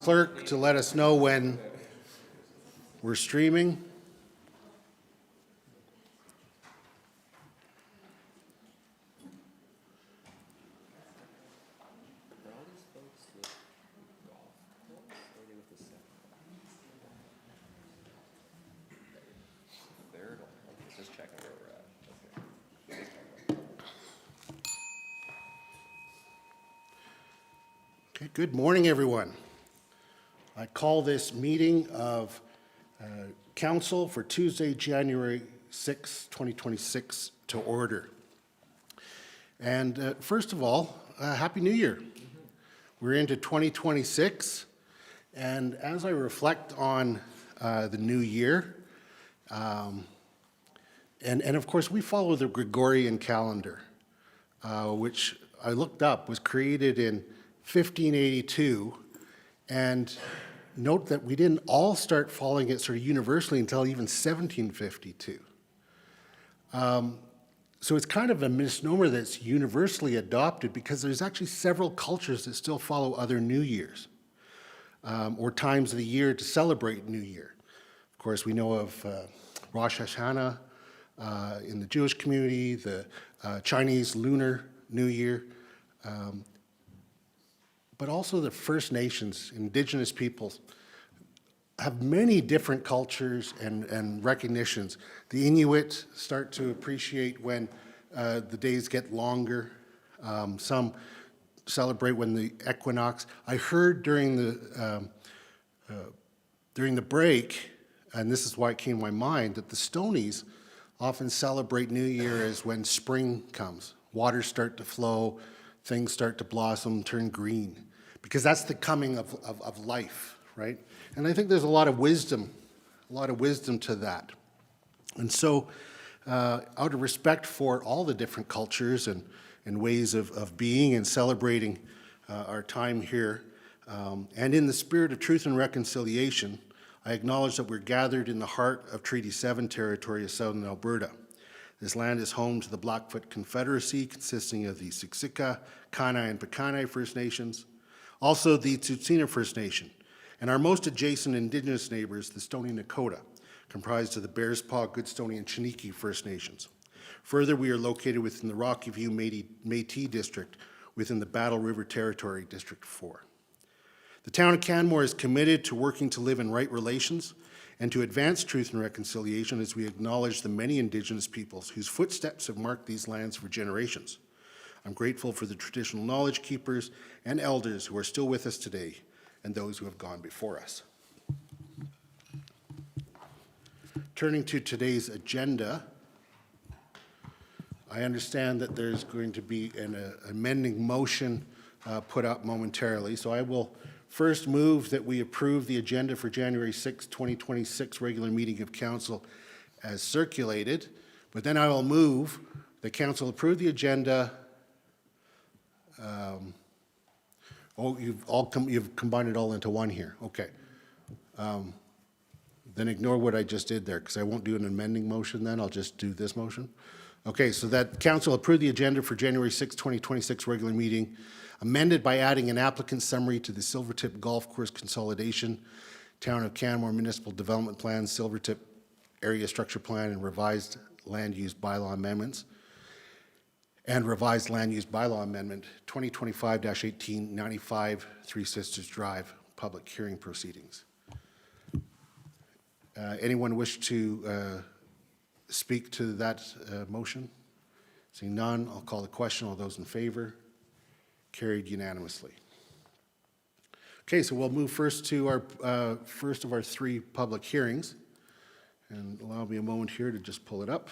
clerk to let us know when we're streaming. Okay, good morning, everyone. I call this meeting of Council for Tuesday, January 6, 2026 to order. And first of all, Happy New Year. We're into 2026, and as I reflect on the new year, and of course we follow the Gregorian calendar, which I looked up, was created in 1582, and note that we didn't all start following it sort of universally until even 1752. So it's kind of a misnomer that's universally adopted because there's actually several cultures that still follow other New Years or times of the year to celebrate New Year. Of course, we know of Rosh Hashanah in the Jewish community, the Chinese Lunar New Year, but also the First Nations, Indigenous peoples, have many different cultures and recognitions. The Inuit start to appreciate when the days get longer. Some celebrate when the equinox. I heard during the break, and this is why it came to my mind, that the Stonies often celebrate New Year as when spring comes. Waters start to flow, things start to blossom, turn green, because that's the coming of life, right? And I think there's a lot of wisdom to that. And so out of respect for all the different cultures and ways of being and celebrating our time here, and in the spirit of truth and reconciliation, I acknowledge that we're gathered in the heart of Treaty 7 territory of Southern Alberta. This land is home to the Blackfoot Confederacy, consisting of the Siksika, Kainai, and Piikani First Nations, also the Tsuut'ina First Nation, and our most adjacent Indigenous neighbors, the Stoney Nakoda, comprised of the Bearspaw, Goodstoney, and Chiniki First Nations. Further, we are located within the Rocky View Métis District within the Battle River Territory, District 4. The town of Canmore is committed to working to live in right relations and to advance truth and reconciliation as we acknowledge the many Indigenous peoples whose footsteps have marked these lands for generations. I'm grateful for the traditional knowledge keepers and elders who are still with us today and those who have gone before us. Turning to today's agenda, I understand that there's going to be an amending motion put up momentarily, so I will first move that we approve the agenda for January 6, 2026 regular meeting of council as circulated, but then I will move that council approve the agenda. You've combined it all into one here. Okay. Then ignore what I just did there, because I won't do an amending motion then. I'll just do this motion. Okay, so that council approve the agenda for January 6, 2026 regular meeting, amended by adding an applicant summary to the Silvertip Golf Course Consolidation, Town of Canmore Municipal Development Plan, Silvertip Area Structure Plan, and revised Land Use Bylaw amendments, and revised Land Use Bylaw Amendment 2025-1895, Three Sisters Drive, public hearing proceedings. Anyone wish to speak to that motion? Seeing none, I'll call the question. All those in favor? Carried unanimously. Okay, so we'll move first to our first of our three public hearings. And allow me a moment here to just pull it up.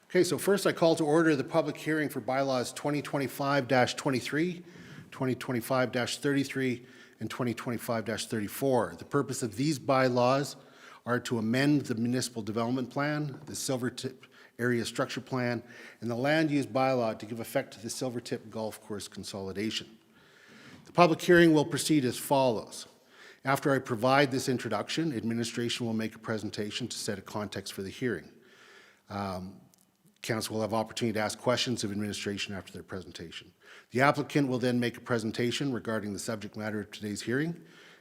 Okay, so first I call to order the public hearing for bylaws 2025-23, 2025-33, and 2025-34. The purpose of these bylaws are to amend the Municipal Development Plan, the Silvertip Area Structure Plan, and the Land Use Bylaw to give effect to the Silvertip Golf Course Consolidation. The public hearing will proceed as follows. After I provide this introduction, administration will make a presentation to set a context for the hearing. Council will have opportunity to ask questions of administration after their presentation. The applicant will then make a presentation regarding the subject matter of today's hearing,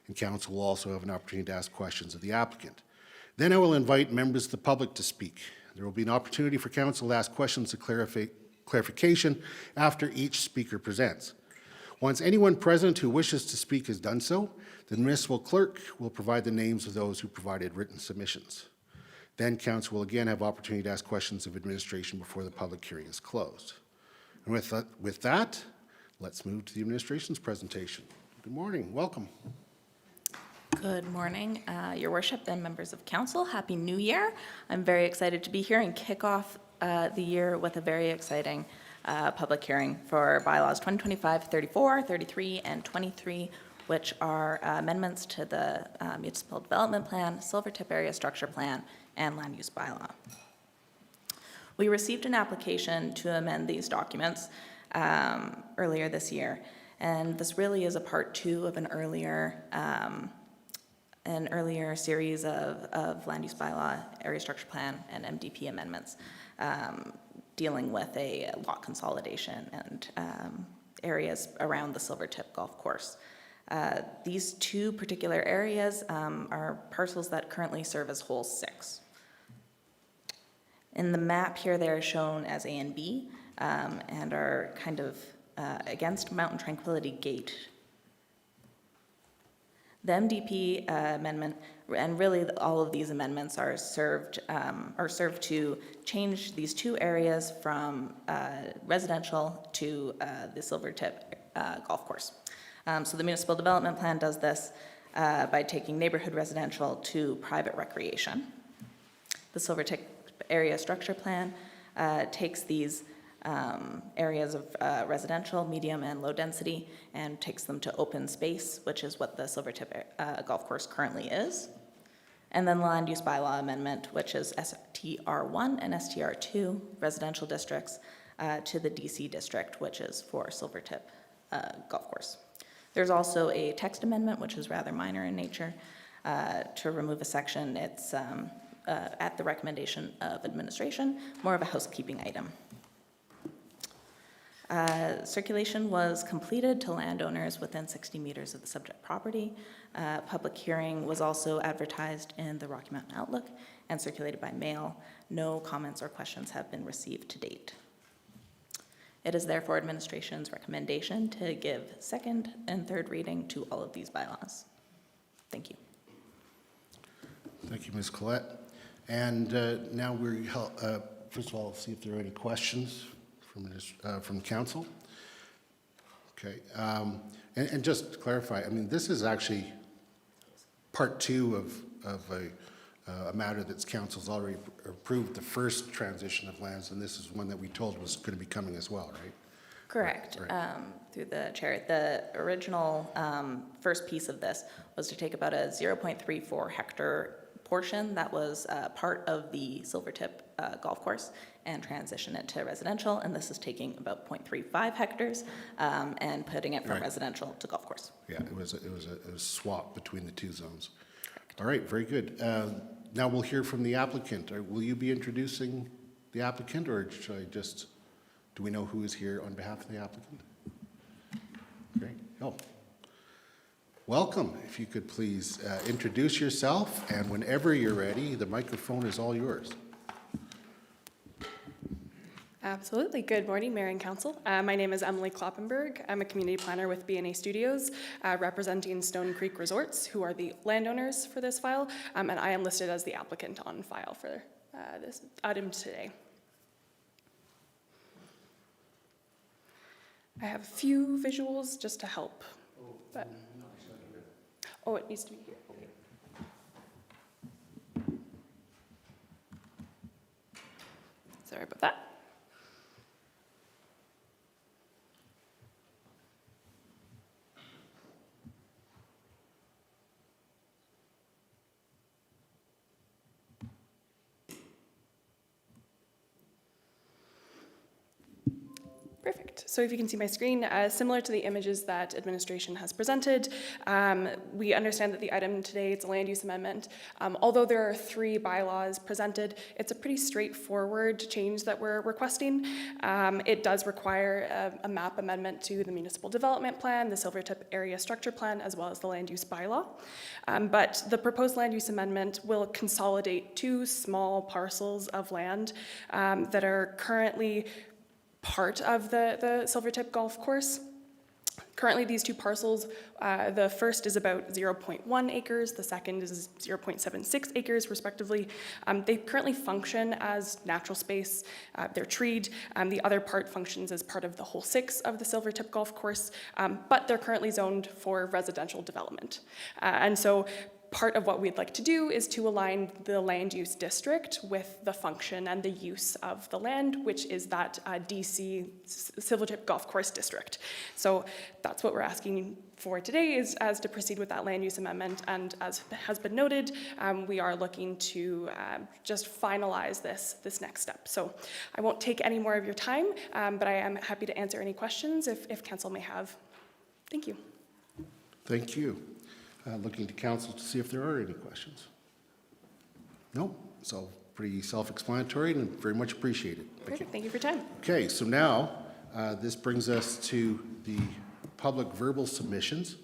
and council will also have an opportunity to ask questions of the applicant. Then I will invite members of the public to speak. There will be an opportunity for council to ask questions of clarification after each speaker presents. Once anyone present who wishes to speak has done so, the municipal clerk will provide the names of those who provided written submissions. Then council will again have opportunity to ask questions of administration before the public hearing is closed. And with that, let's move to the administration's presentation. Good morning, welcome. Good morning, Your Worship and members of council. Happy New Year. I'm very excited to be here and kick off the year with a very exciting public hearing for bylaws 2025, 34, 33, and 23, which are amendments to the Municipal Development Plan, Silvertip Area Structure Plan, and Land Use Bylaw. We received an application to amend these documents earlier this year, and this really is a part two of an earlier series of Land Use Bylaw, Area Structure Plan, and MDP amendments dealing with a lot consolidation and areas around the Silvertip Golf Course. These two particular areas are parcels that currently serve as Hole 6. In the map here, they're shown as A and B and are kind of against Mountain Tranquility Gate. The MDP amendment, and really all of these amendments are served to change these two areas from residential to the Silvertip Golf Course. So the Municipal Development Plan does this by taking neighborhood residential to private recreation. The Silvertip Area Structure Plan takes these areas of residential, medium, and low density, and takes them to open space, which is what the Silvertip Golf Course currently is. And then the Land Use Bylaw Amendment, which is STR1 and STR2 residential districts to the DC district, which is for Silvertip Golf Course. There's also a text amendment, which is rather minor in nature, to remove a section. It's at the recommendation of administration, more of a housekeeping item. Circulation was completed to landowners within 60 meters of the subject property. Public hearing was also advertised in the Rocky Mountain Outlook and circulated by mail. No comments or questions have been received to date. It is therefore administration's recommendation to give second and third reading to all of these bylaws. Thank you. Thank you, Ms. Collette. And now we're, first of all, see if there are any questions from council. Okay, and just to clarify, I mean, this is actually part two of a matter that's council's already approved the first transition of lands, and this is one that we told was going to be coming as well, right? Correct. Right. Through the chair, the original first piece of this was to take about a 0.34 hectare portion that was part of the Silvertip golf course and transition it to residential, and this is taking about 0.35 hectares and putting it from right. residential to golf course. Yeah, it was a swap between the two zones. Correct. All right, very good. Now we'll hear from the applicant. Will you be introducing the applicant, or should I just, do we know who is here on behalf of the applicant? Great. Oh. Welcome. If you could please introduce yourself, and whenever you're ready, the microphone is all yours. Absolutely. Good morning, Mayor and Council. My name is Emily Kloppenberg. I'm a community planner with B&A Studios, representing Stone Creek Resorts, who are the landowners for this file, and I am listed as the applicant on file for this item today. I have a few visuals just to help, but oh, it needs to be here. Okay. Sorry about that. Perfect. So if you can see my screen, similar to the images that administration has presented, we understand that the item today, it's a land use amendment. Although there are 3 bylaws presented, it's a pretty straightforward change that we're requesting. It does require a map amendment to the municipal development plan, the Silvertip area structure plan, as well as the land use bylaw. But the proposed land use amendment will consolidate 2 small parcels of land that are currently part of the Silvertip golf course. Currently, these 2 parcels, the first is about 0.1 acres, the second is 0.76 acres, respectively. They currently function as natural space. They're treed. The other part functions as part of the whole 6 of the Silvertip golf course, but they're currently zoned for residential development. And so part of what we'd like to do is to align the land use district with the function and the use of the land, which is that DC Silvertip Golf Course District. So that's what we're asking for today, is as to proceed with that land use amendment. And as has been noted, we are looking to just finalize this next step. So I won't take any more of your time, but I am happy to answer any questions if council may have. Thank you. Thank you. Looking to council to see if there are any questions. No, so pretty self-explanatory and very much appreciated. Perfect. Thank you for your time. Okay, so now this brings us to the public verbal submissions.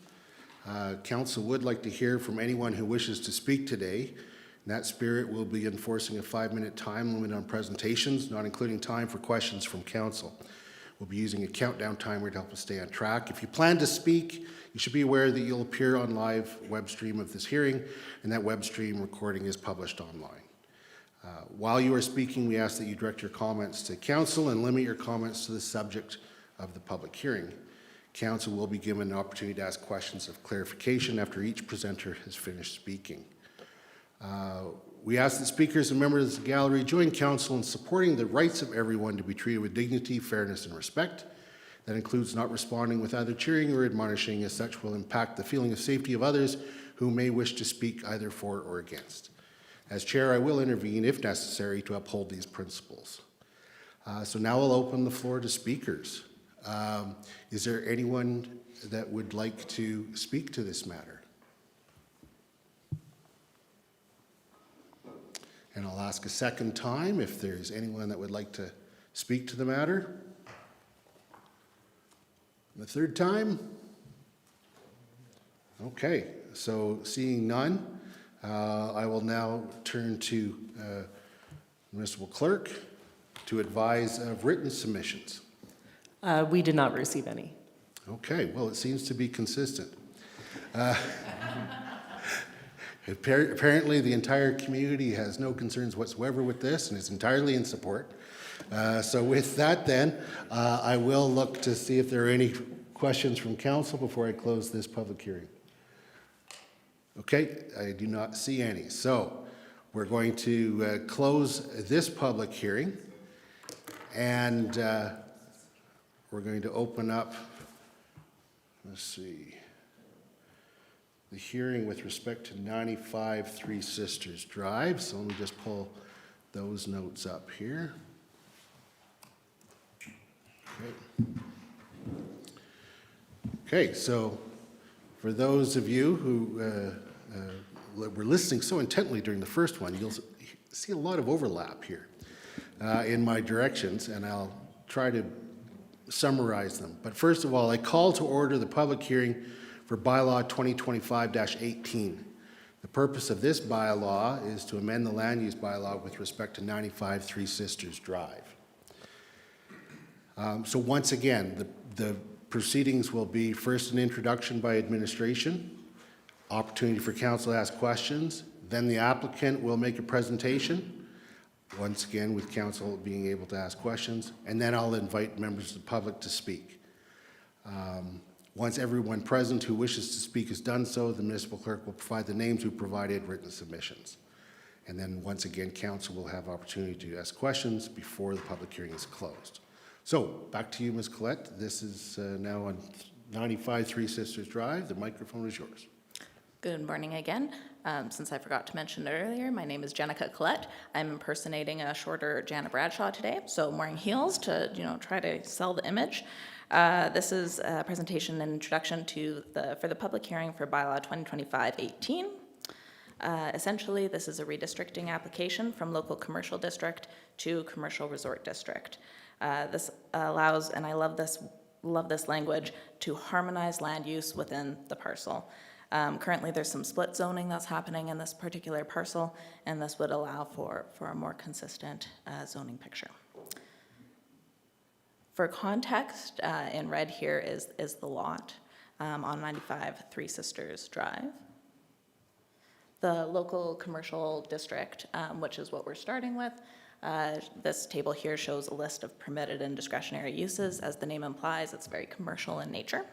Council would like to hear from anyone who wishes to speak today. In that spirit, we'll be enforcing a 5-minute time limit on presentations, not including time for questions from council. We'll be using a countdown timer to help us stay on track. If you plan to speak, you should be aware that you'll appear on live web stream of this hearing, and that web stream recording is published online. While you are speaking, we ask that you direct your comments to council and limit your comments to the subject of the public hearing. Council will be given an opportunity to ask questions of clarification after each presenter has finished speaking. We ask that speakers and members of the gallery join council in supporting the rights of everyone to be treated with dignity, fairness, and respect. That includes not responding with either cheering or admonishing, as such will impact the feeling of safety of others who may wish to speak either for or against. As chair, I will intervene if necessary to uphold these principles. So now I'll open the floor to speakers. Is there anyone that would like to speak to this matter? And I'll ask a second time if there's anyone that would like to speak to the matter. The third time? Okay, so seeing none, I will now turn to Municipal Clerk to advise of written submissions. We did not receive any. Okay, well, it seems to be consistent. Apparently, the entire community has no concerns whatsoever with this and is entirely in support. So with that then, I will look to see if there are any questions from council before I close this public hearing. Okay, I do not see any. So we're going to close this public hearing, and we're going to open up, let's see, the hearing with respect to 95 Three Sisters Drive. So let me just pull those notes up here. Okay, so for those of you who were listening so intently during the first one, you'll see a lot of overlap here in my directions, and I'll try to summarize them. But first of all, I call to order the public hearing for Bylaw 2025-18. The purpose of this bylaw is to amend the land use bylaw with respect to 95 Three Sisters Drive. So once again, the proceedings will be first an introduction by administration, opportunity for council to ask questions, then the applicant will make a presentation, once again with council being able to ask questions, and then I'll invite members of the public to speak. Once everyone present who wishes to speak has done so, the municipal clerk will provide the names who provided written submissions. And then once again, council will have opportunity to ask questions before the public hearing is closed. So back to you, Ms. Collette. This is now on 95 Three Sisters Drive. The microphone is yours. Good morning again. Since I forgot to mention it earlier, my name is Jenica Collette. I'm impersonating a shorter Jana Bradshaw today, so I'm wearing heels to, try to sell the image. This is a presentation and introduction for the public hearing for Bylaw 2025-18. Essentially, this is a redistricting application from local commercial district to commercial resort district. This allows, and I love this language, to harmonize land use within the parcel. Currently, there's some split zoning that's happening in this particular parcel, and this would allow for a more consistent zoning picture. For context, in red here is the lot on 95 Three Sisters Drive. The local commercial district, which is what we're starting with, this table here shows a list of permitted and discretionary uses. As the name implies, it's very commercial in nature.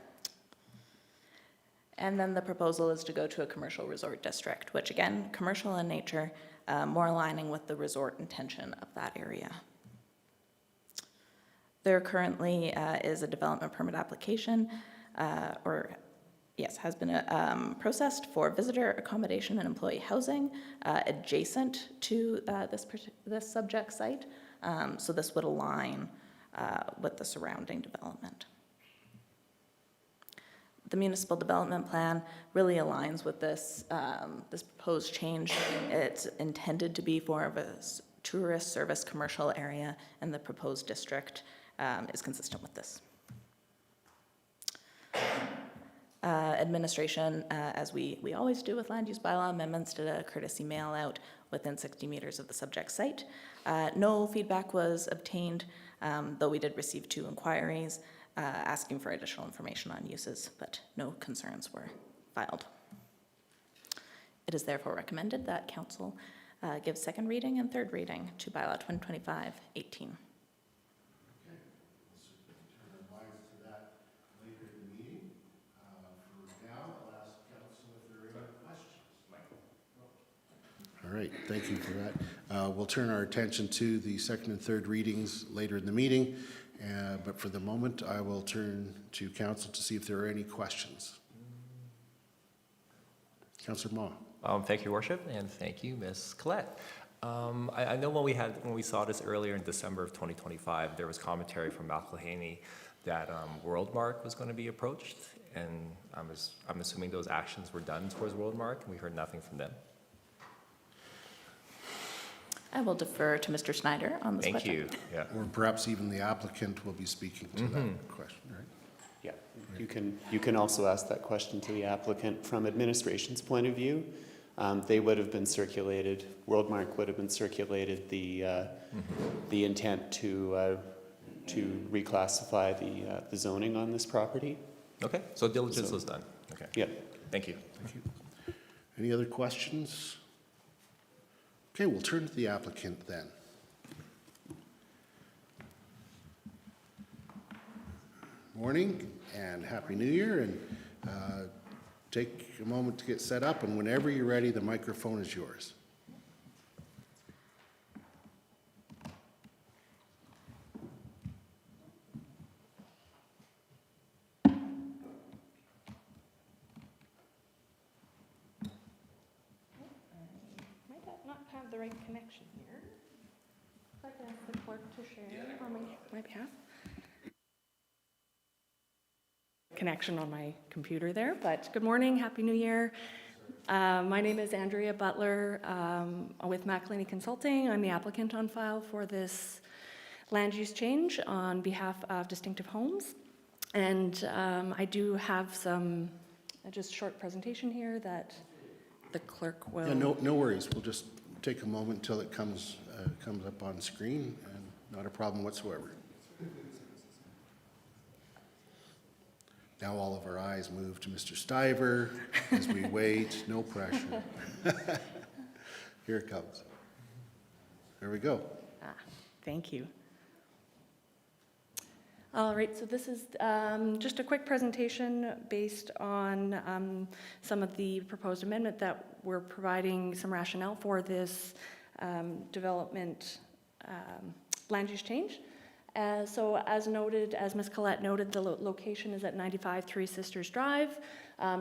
And then the proposal is to go to a commercial resort district, which again, commercial in nature, more aligning with the resort intention of that area. There currently is a development permit application, has been processed for visitor accommodation and employee housing adjacent to this subject site. So this would align with the surrounding development. The municipal development plan really aligns with this proposed change. It's intended to be for a tourist service commercial area, and the proposed district is consistent with this. Administration, as we always do with land use bylaw amendments, did a courtesy mail out within 60 meters of the subject site. No feedback was obtained, though we did receive 2 inquiries asking for additional information on uses, but no concerns were filed. It is therefore recommended that Council give second reading and third reading to Bylaw 2025-18. All right, thank you for that. We'll turn our attention to the second and third readings later in the meeting, but for the moment, I will turn to Council to see if there are any questions. Councillor Maw. Thank you, Your Worship, and thank you, Ms. Collette. I know when we saw this earlier in December of 2025, there was commentary from McElhaney that Worldmark was going to be approached, and I'm assuming those actions were done towards Worldmark, and we heard nothing from them. I will defer to Mr. Snyder on this question. Thank you. Yeah. Or perhaps even the applicant will be speaking to that question, right? Yeah, you can also ask that question to the applicant from administration's point of view. They would have been circulated, Worldmark would have been circulated the intent to reclassify the zoning on this property. Okay, so diligence was done. Okay. Yeah. Thank you. Thank you. Any other questions? Okay, we'll turn to the applicant then. Morning and Happy New Year, and take a moment to get set up, and whenever you're ready, the microphone is yours. Not have the right connection here. If I can ask the clerk to share on my behalf. Connection on my computer there, but good morning, Happy New Year. My name is Andrea Butler with McElhaney Consulting. I'm the applicant on file for this land use change on behalf of Distinctive Homes. And I do have some just short presentation here that the clerk will. Yeah, no worries. We'll just take a moment until it comes up on screen, and not a problem whatsoever. Now all of our eyes move to Mr. Stiver as we wait. No pressure. Here it comes. There we go. Thank you. All right, so this is just a quick presentation based on some of the proposed amendment that we're providing some rationale for this development land use change. So as noted, as Ms. Collette noted, the location is at 95 Three Sisters Drive,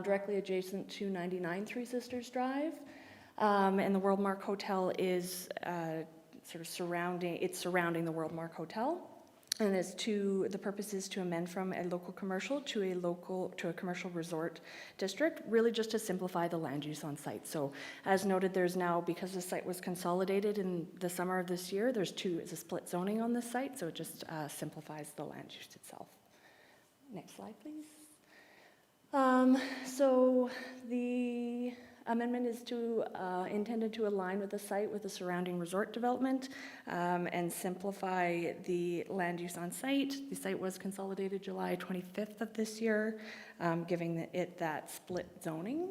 directly adjacent to 99 Three Sisters Drive. And the Worldmark Hotel is surrounding the Worldmark Hotel. And the purpose is to amend from a local commercial to a commercial resort district, really just to simplify the land use on site. So as noted, there's now, because the site was consolidated in the summer of this year, it's a split zoning on this site, so it just simplifies the land use itself. Next slide, please. So the amendment is intended to align with the site with the surrounding resort development and simplify the land use on site. The site was consolidated July 25th of this year, giving it that split zoning.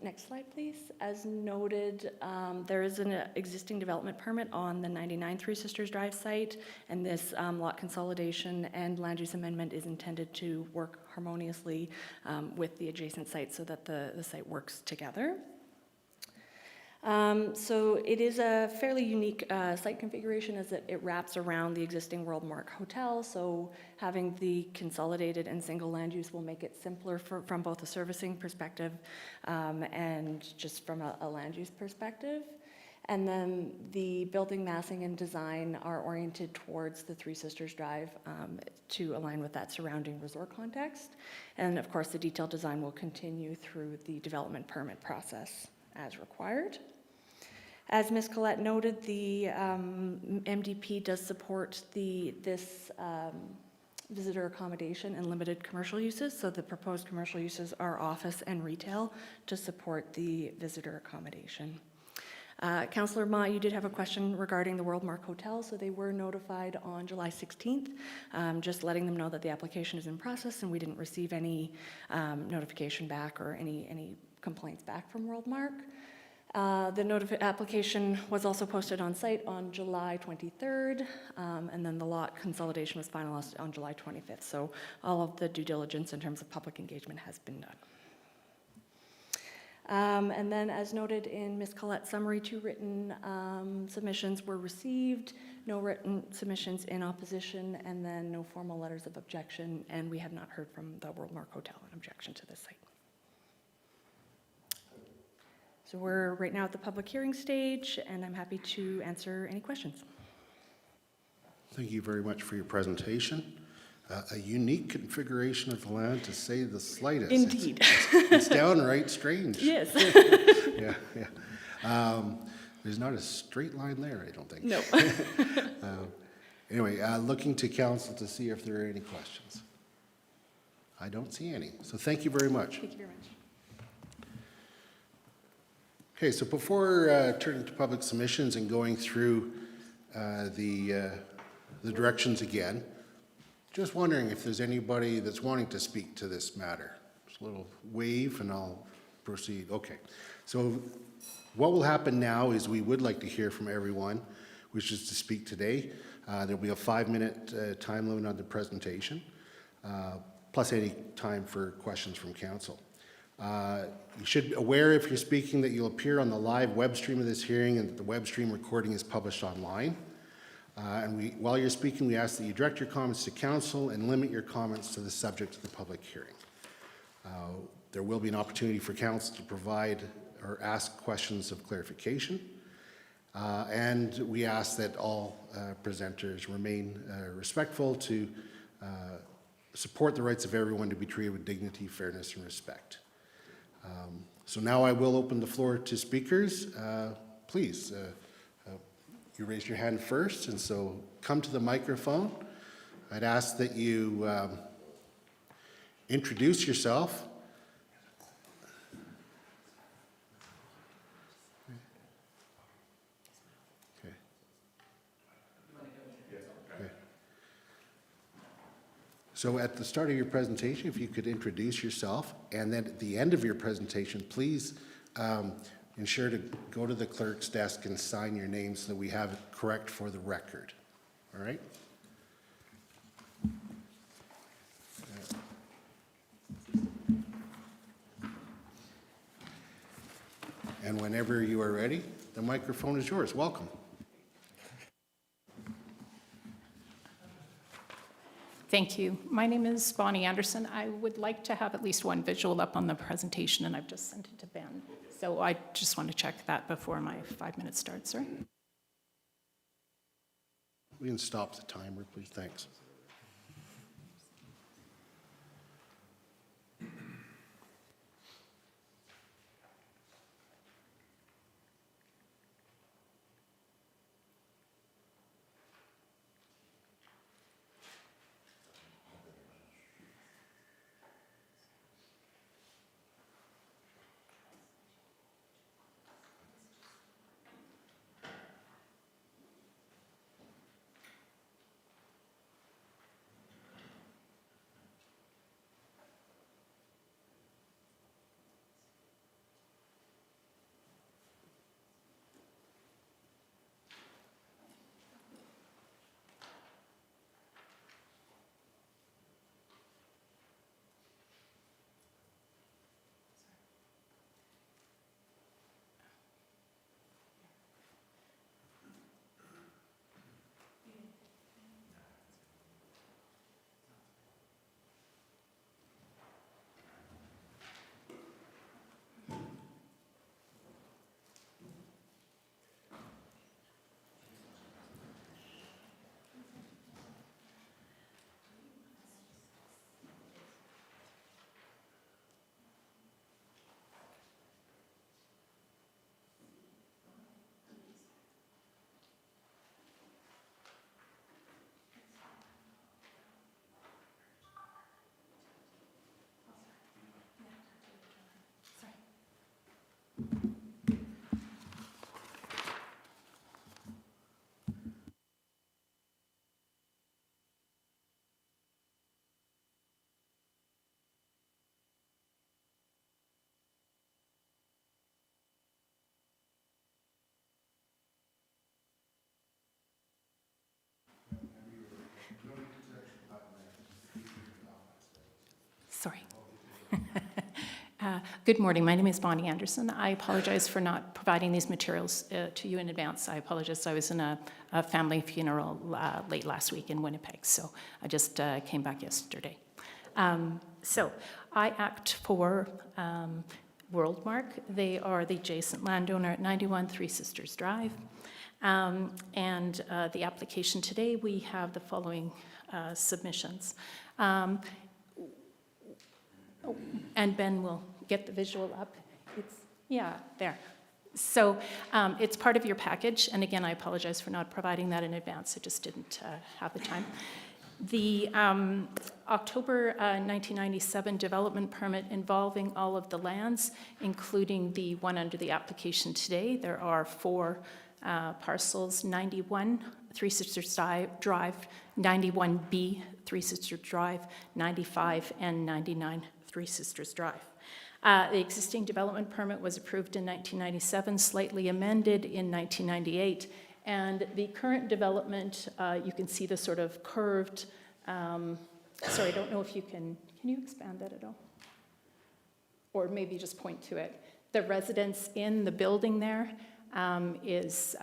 Next slide, please. As noted, there is an existing development permit on the 99 Three Sisters Drive site, and this lot consolidation and land use amendment is intended to work harmoniously with the adjacent site so that the site works together. So it is a fairly unique site configuration as it wraps around the existing Worldmark Hotel. So having the consolidated and single land use will make it simpler from both a servicing perspective and just from a land use perspective. And then the building massing and design are oriented towards the Three Sisters Drive to align with that surrounding resort context. And of course, the detailed design will continue through the development permit process as required. As Ms. Collette noted, the MDP does support this visitor accommodation and limited commercial uses. So the proposed commercial uses are office and retail to support the visitor accommodation. Councillor Ma, you did have a question regarding the Worldmark Hotel. So they were notified on July 16th, just letting them know that the application is in process, and we didn't receive any notification back or any complaints back from Worldmark. The application was also posted on site on July 23rd, and then the lot consolidation was finalized on July 25th. So all of the due diligence in terms of public engagement has been done. And then as noted in Ms. Collette's summary, 2 written submissions were received, no written submissions in opposition, and then no formal letters of objection, and we have not heard from the Worldmark Hotel in objection to this site. So we're right now at the public hearing stage, and I'm happy to answer any questions. Thank you very much for your presentation. A unique configuration of the land, to say the slightest. Indeed. It's downright strange. Yes. Yeah. There's not a straight line there, I don't think. No. Anyway, looking to council to see if there are any questions. I don't see any. So thank you very much. Thank you very much. Okay, so before turning to public submissions and going through the directions again, just wondering if there's anybody that's wanting to speak to this matter. Just a little wave and I'll proceed. Okay, so what will happen now is we would like to hear from everyone who wishes to speak today. There'll be a 5-minute time limit on the presentation, plus any time for questions from council. You should be aware, if you're speaking, that you'll appear on the live web stream of this hearing and that the web stream recording is published online. While you're speaking, we ask that you direct your comments to council and limit your comments to the subject of the public hearing. There will be an opportunity for council to provide or ask questions of clarification. And we ask that all presenters remain respectful to support the rights of everyone to be treated with dignity, fairness, and respect. So now I will open the floor to speakers. Please, you raised your hand first, and so come to the microphone. I'd ask that you introduce yourself. Okay. Okay. So at the start of your presentation, if you could introduce yourself, and then at the end of your presentation, please ensure to go to the clerk's desk and sign your name so that we have it correct for the record. All right? And whenever you are ready, the microphone is yours. Welcome. Thank you. My name is Bonnie Anderson. I would like to have at least one visual up on the presentation, and I've just sent it to Ben. So I just want to check that before my 5 minutes starts, sorry. We can stop the timer, please. Thanks. Sorry. Good morning. My name is Bonnie Anderson. I apologize for not providing these materials to you in advance. I apologize. I was in a family funeral late last week in Winnipeg, so I just came back yesterday. So I act for Worldmark. They are the adjacent landowner at 91 Three Sisters Drive. And the application today, we have the following submissions. And Ben will get the visual up. Yeah, there. So it's part of your package, and again, I apologize for not providing that in advance. I just didn't have the time. The October 1997 development permit involving all of the lands, including the one under the application today. There are 4 parcels, 91 Three Sisters Drive, 91B Three Sisters Drive, 95 and 99 Three Sisters Drive. The existing development permit was approved in 1997, slightly amended in 1998, and the current development, you can see the sort of curved, sorry, I don't know if you can you expand that at all? Or maybe just point to it. The residence in the building there is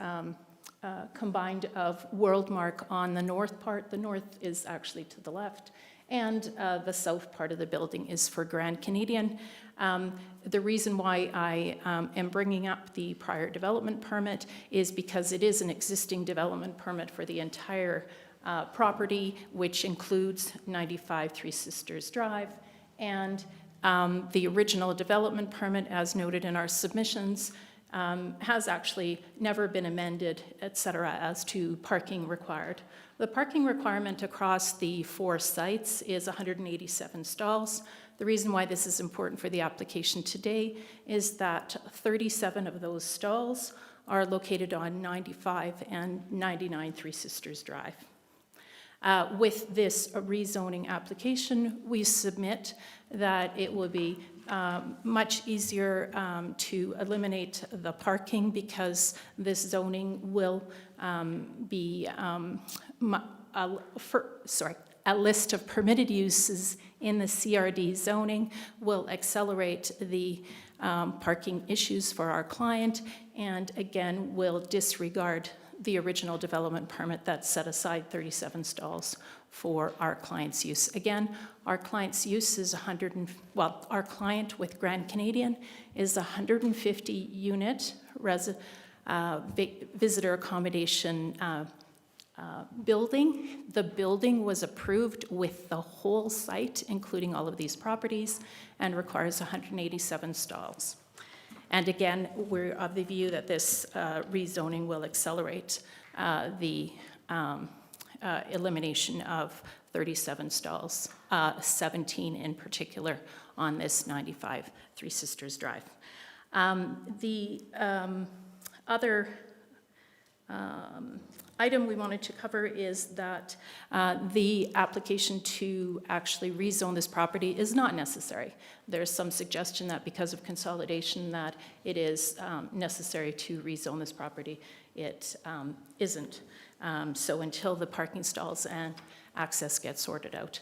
combined of Worldmark on the north part. The north is actually to the left. And the south part of the building is for Grand Canadian. The reason why I am bringing up the prior development permit is because it is an existing development permit for the entire property, which includes 95 Three Sisters Drive. And the original development permit, as noted in our submissions, has actually never been amended, et cetera, as to parking required. The parking requirement across the 4 sites is 187 stalls. The reason why this is important for the application today is that 37 of those stalls are located on 95 and 99 Three Sisters Drive. With this rezoning application, we submit that it will be much easier to eliminate the parking because this zoning will be a list of permitted uses in the CRD zoning will accelerate the parking issues for our client, and again, will disregard the original development permit that set aside 37 stalls for our client's use. Again, our client's use is our client with Grand Canadian is 150 unit visitor accommodation building. The building was approved with the whole site, including all of these properties, and requires 187 stalls. And again, we're of the view that this rezoning will accelerate the elimination of 37 stalls, 17 in particular on this 95 Three Sisters Drive. The other item we wanted to cover is that the application to actually rezone this property is not necessary. There's some suggestion that because of consolidation that it is necessary to rezone this property. It isn't. So until the parking stalls and access get sorted out,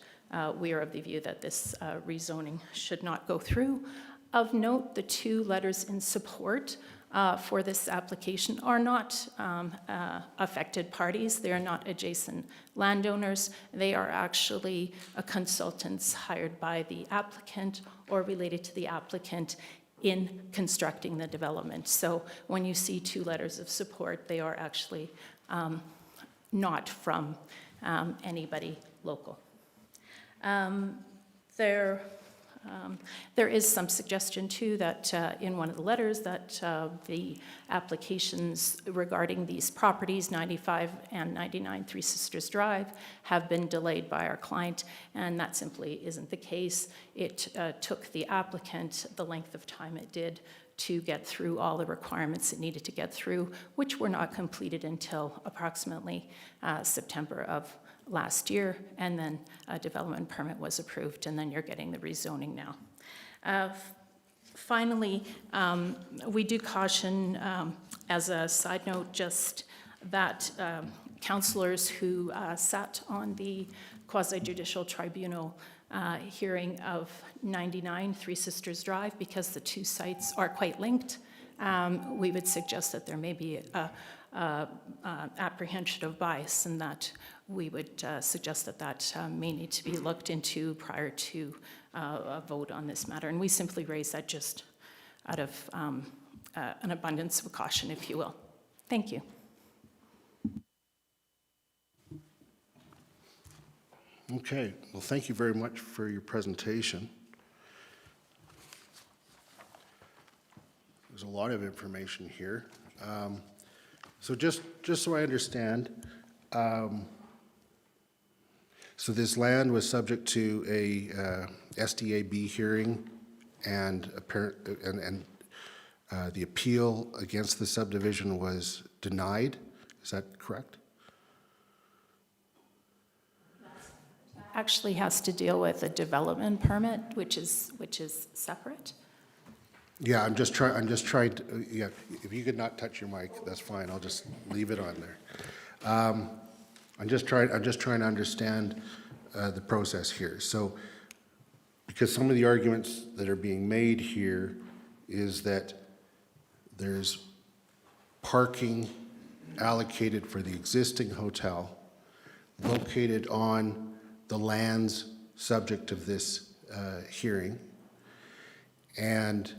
we are of the view that this rezoning should not go through. Of note, the 2 letters in support for this application are not affected parties. They are not adjacent landowners. They are actually consultants hired by the applicant or related to the applicant in constructing the development. So when you see 2 letters of support, they are actually not from anybody local. There is some suggestion too that in one of the letters that the applications regarding these properties, 95 and 99 Three Sisters Drive, have been delayed by our client, and that simply isn't the case. It took the applicant the length of time it did to get through all the requirements it needed to get through, which were not completed until approximately September of last year, and then a development permit was approved, and then you're getting the rezoning now. Finally, we do caution, as a side note, just that councillors who sat on the quasi-judicial tribunal hearing of 99 Three Sisters Drive, because the 2 sites are quite linked, we would suggest that there may be apprehension of bias, and that we would suggest that that may need to be looked into prior to a vote on this matter. And we simply raise that just out of an abundance of caution, if you will. Thank you. Okay, well, thank you very much for your presentation. There's a lot of information here. So just so I understand, so this land was subject to a SDAB hearing, and the appeal against the subdivision was denied. Is that correct? Actually has to deal with a development permit, which is separate. Yeah, I'm just trying to, yeah, if you could not touch your mic, that's fine, I'll just leave it on there. I'm just trying to understand the process here. So, because some of the arguments that are being made here is that there's parking allocated for the existing hotel located on the lands subject of this hearing, and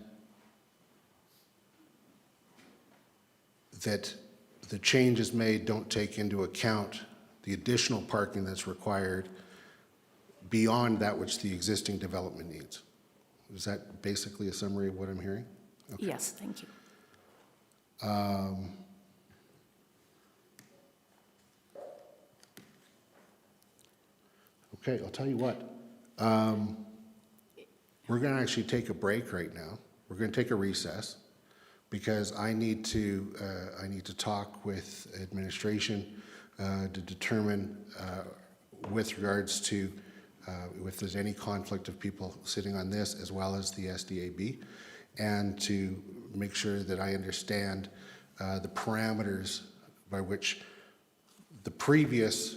that the changes made don't take into account the additional parking that's required beyond that which the existing development needs. Is that basically a summary of what I'm hearing? Okay. Yes, thank you. Okay, I'll tell you what. We're going to actually take a break right now. We're going to take a recess, because I need to talk with administration to determine with regards to if there's any conflict of people sitting on this as well as the SDAB, and to make sure that I understand the parameters by which the previous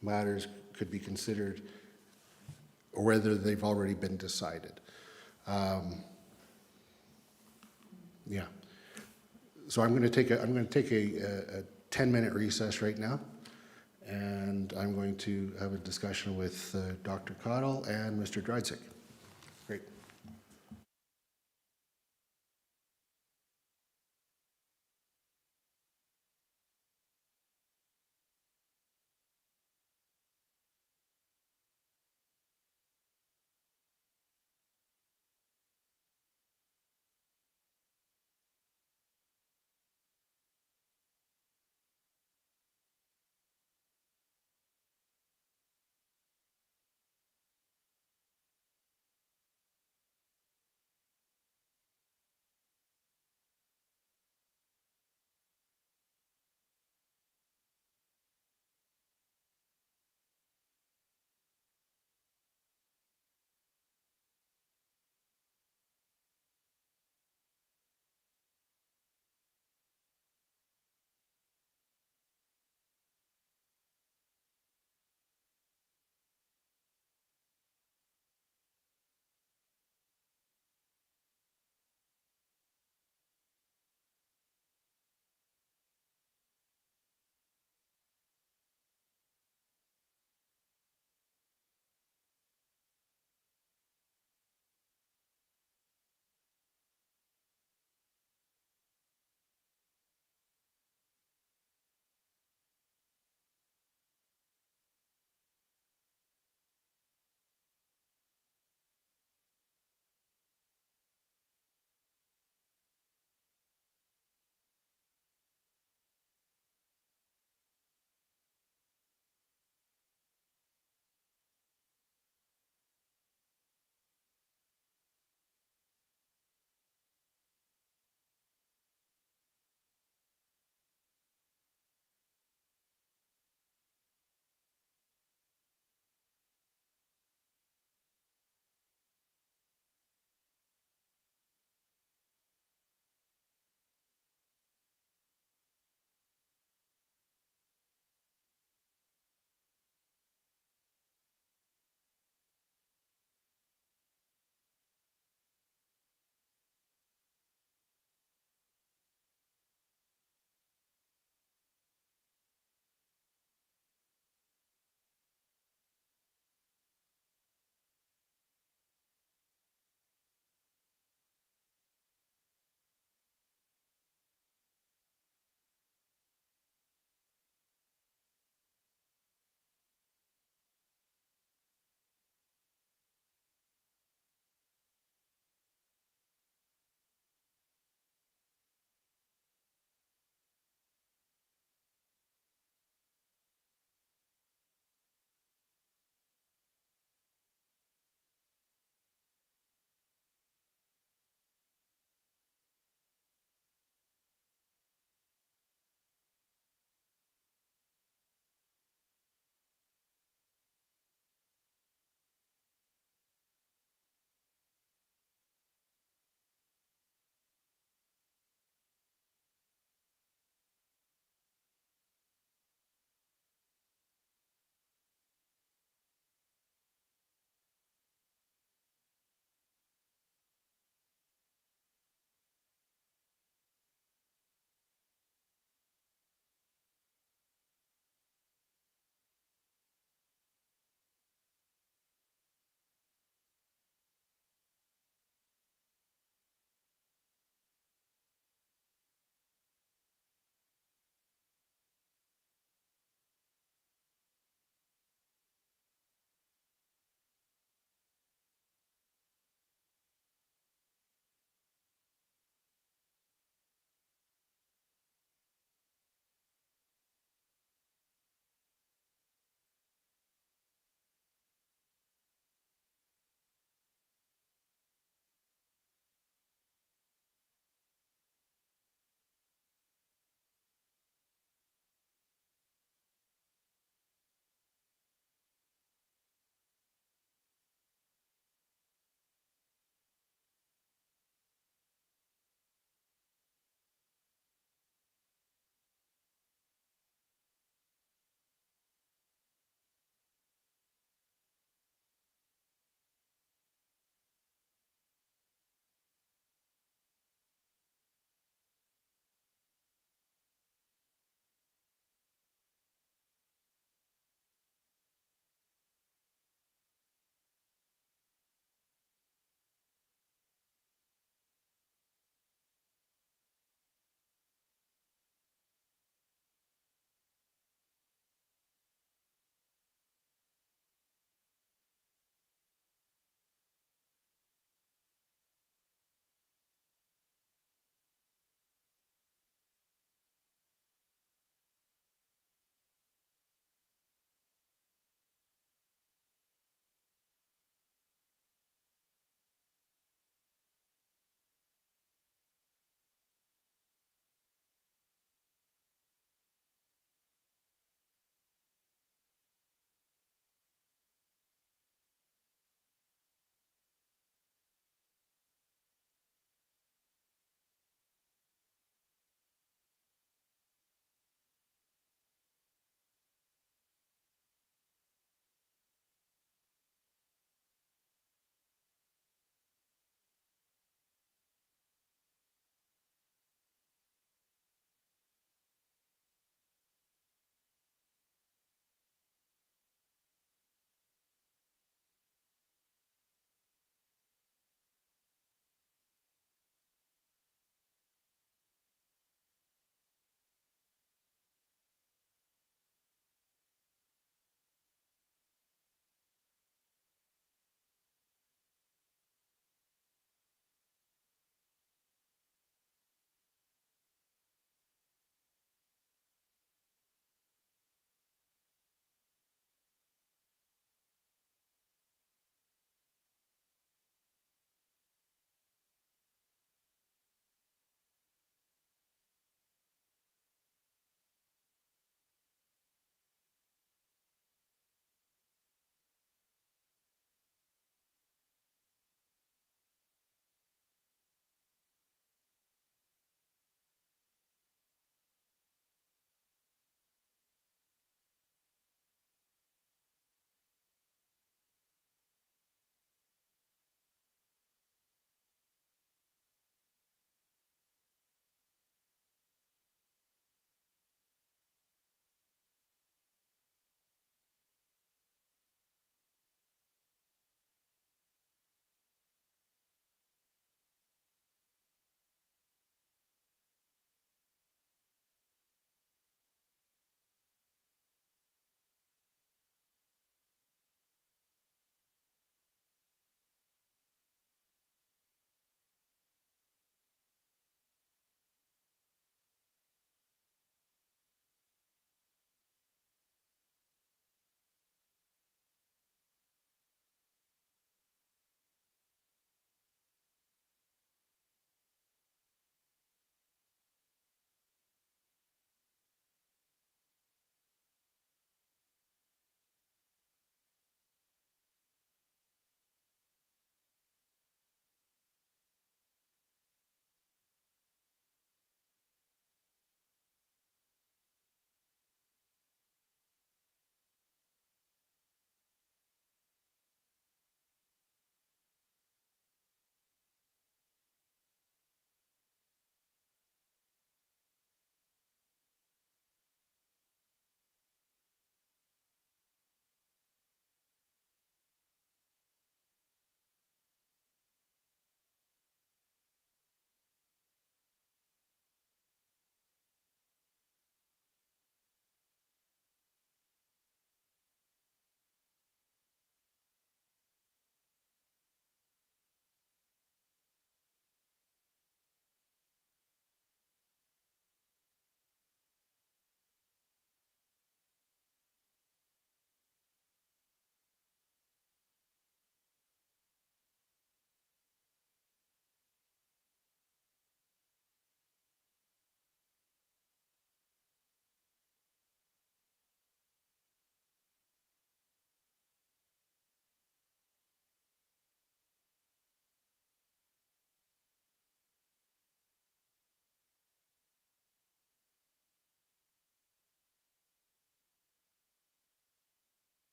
matters could be considered, or whether they've already been decided. Yeah. So I'm going to take a 10-minute recess right now, and I'm going to have a discussion with Dr. Cottle and Mr. Drydzick. Great.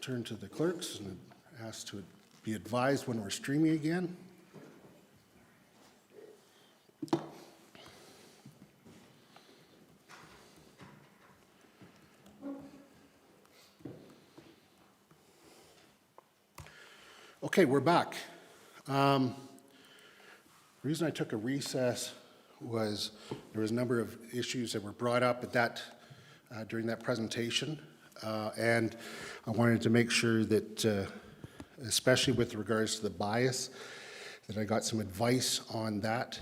turn to the clerks and ask to be advised when we're streaming again. Okay, we're back. The reason I took a recess was there was a number of issues that were brought up at that during that presentation, and I wanted to make sure that, especially with regards to the bias, that I got some advice on that,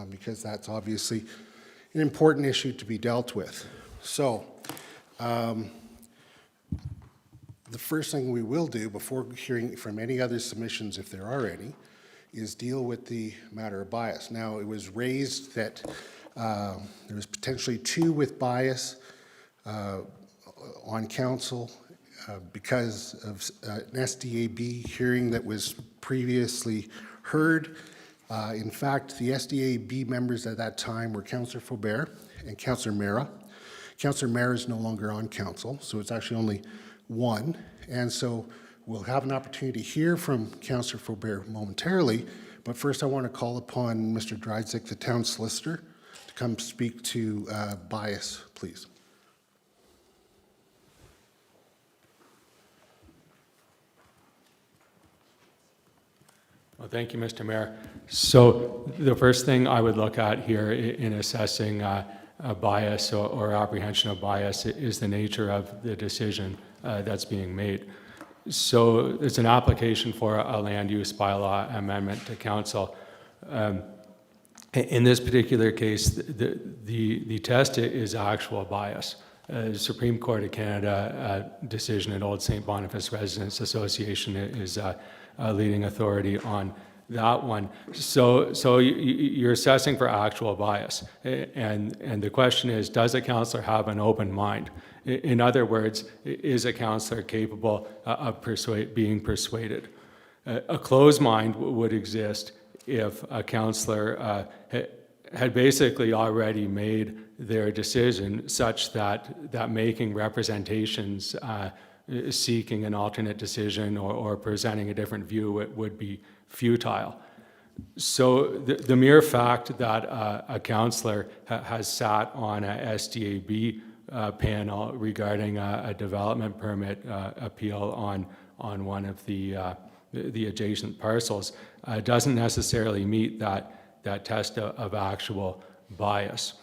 because that's obviously an important issue to be dealt with. So, the first thing we will do before hearing from any other submissions, if there are any, is deal with the matter of bias. Now, it was raised that there was potentially 2 with bias on council because of an SDAB hearing that was previously heard. In fact, the SDAB members at that time were Councillor Faubert and Councillor Mera. Councillor Mera is no longer on council, so it's actually only 1. And so we'll have an opportunity to hear from Councillor Faubert momentarily, but first I want to call upon Mr. Dryzik, the town solicitor, to come speak to bias, please. Well, thank you, Mr. Mayor. So the first thing I would look at here in assessing a bias or apprehension of bias is the nature of the decision that's being made. So it's an application for a land use bylaw amendment to council. In this particular case, the test is actual bias. The Supreme Court of Canada decision in Old St. Boniface Residents Association is a leading authority on that one. So you're assessing for actual bias. And the question is, does a councillor have an open mind? In other words, is a councillor capable of being persuaded? A closed mind would exist if a councillor had basically already made their decision such that making representations seeking an alternate decision or presenting a different view would be futile. So the mere fact that a councillor has sat on a SDAB panel regarding a development permit appeal on one of the adjacent parcels doesn't necessarily meet that test of actual bias.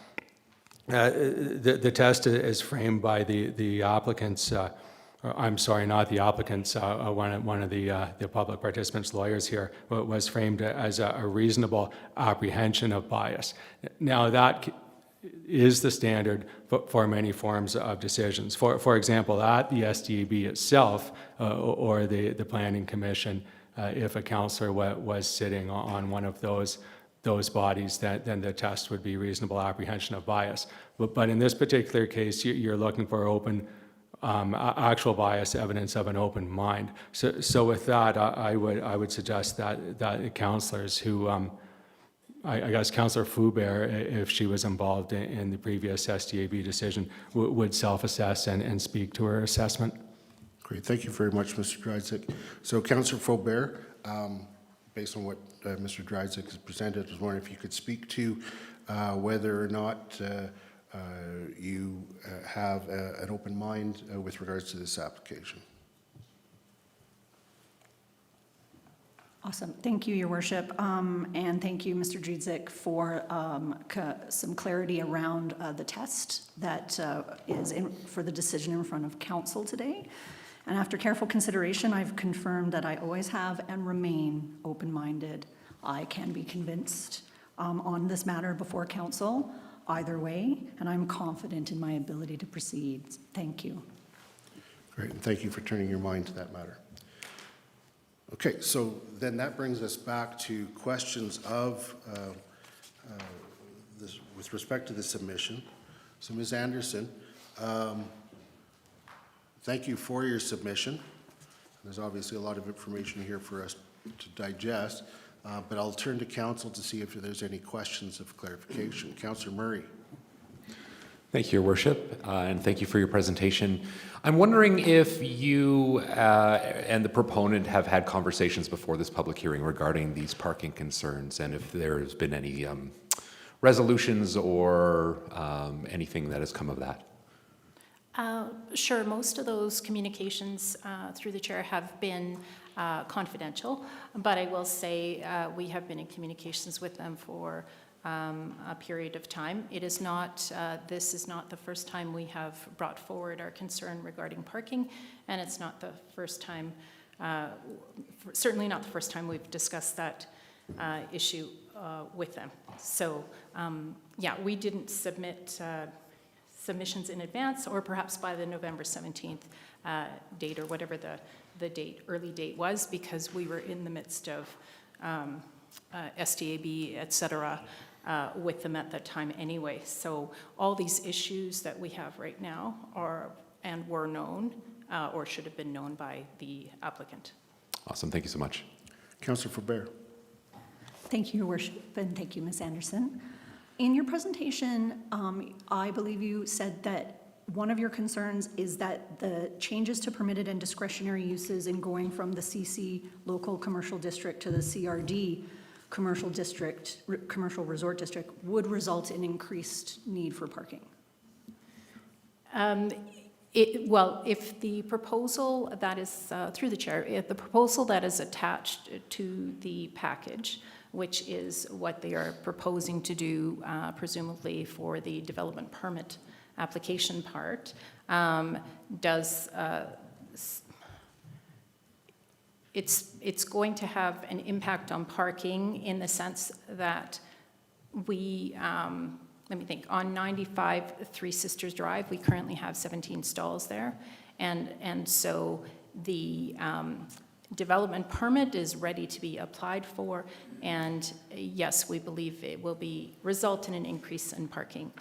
The test is framed by the applicants. I'm sorry, not the applicants. One of the public participants' lawyers here was framed as a reasonable apprehension of bias. Now that is the standard for many forms of decisions. For example, at the SDAB itself or the Planning Commission, if a councillor was sitting on one of those bodies, then the test would be reasonable apprehension of bias. But in this particular case, you're looking for actual bias, evidence of an open mind. So with that, I would suggest that councillors who, I guess Councillor Faubert, if she was involved in the previous SDAB decision, would self-assess and speak to her assessment. Great, thank you very much, Mr. Dryzik. So Councillor Faubert, based on what Mr. Dryzik has presented, I was wondering if you could speak to whether or not you have an open mind with regards to this application. Awesome. Thank you, Your Worship. And thank you, Mr. Dryzik, for some clarity around the test that is for the decision in front of council today. And after careful consideration, I've confirmed that I always have and remain open-minded. I can be convinced on this matter before council either way, and I'm confident in my ability to proceed. Thank you. Great, and thank you for turning your mind to that matter. Okay, so then that brings us back to questions of this, with respect to the submission. So Ms. Anderson, thank you for your submission. There's obviously a lot of information here for us to digest, but I'll turn to council to see if there's any questions of clarification. Councillor Murray. Thank you, Your Worship, and thank you for your presentation. I'm wondering if you and the proponent have had conversations before this public hearing regarding these parking concerns, and if there's been any resolutions or anything that has come of that. Sure, most of those communications through the chair have been confidential, but I will say we have been in communications with them for a period of time. It is not, this is not the first time we have brought forward our concern regarding parking, and it's not the first time, certainly not the first time we've discussed that issue with them. So, yeah, we didn't submit submissions in advance, or perhaps by the November 17th date, or whatever the date, early date was, because we were in the midst of SDAB, et cetera, with them at that time anyway. So all these issues that we have right now are and were known or should have been known by the applicant. Awesome, thank you so much. Councillor Faubert. Thank you, Your Worship, and thank you, Ms. Anderson. In your presentation, I believe you said that one of your concerns is that the changes to permitted and discretionary uses in going from the CC local commercial district to the CRD commercial district, commercial resort district, would result in increased need for parking. Well, if the proposal that is, through the chair, if the proposal that is attached to the package, which is what they are proposing to do, presumably for the development permit application part, it's going to have an impact on parking in the sense that we, let me think, on 95 Three Sisters Drive, we currently have 17 stalls there. And so the development permit is ready to be applied for. And yes, we believe it will result in an increase in parking.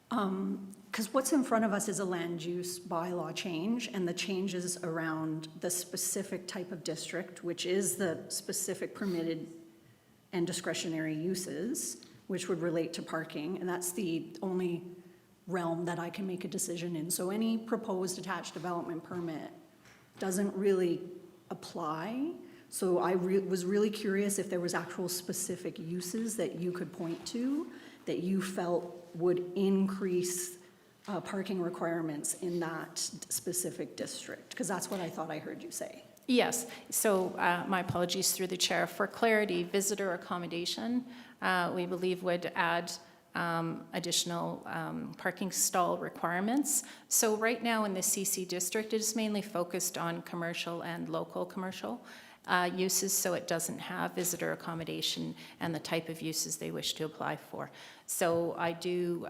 Because what's in front of us is a land use bylaw change, and the changes around the specific type of district, which is the specific permitted and discretionary uses, which would relate to parking, and that's the only realm that I can make a decision in. So any proposed attached development permit doesn't really apply. So I was really curious if there was actual specific uses that you could point to that you felt would increase parking requirements in that specific district, because that's what I thought I heard you say. Yes, so my apologies through the chair. For clarity, visitor accommodation, we believe would add additional parking stall requirements. So right now in the CC district, it is mainly focused on commercial and local commercial uses, so it doesn't have visitor accommodation and the type of uses they wish to apply for. So I do,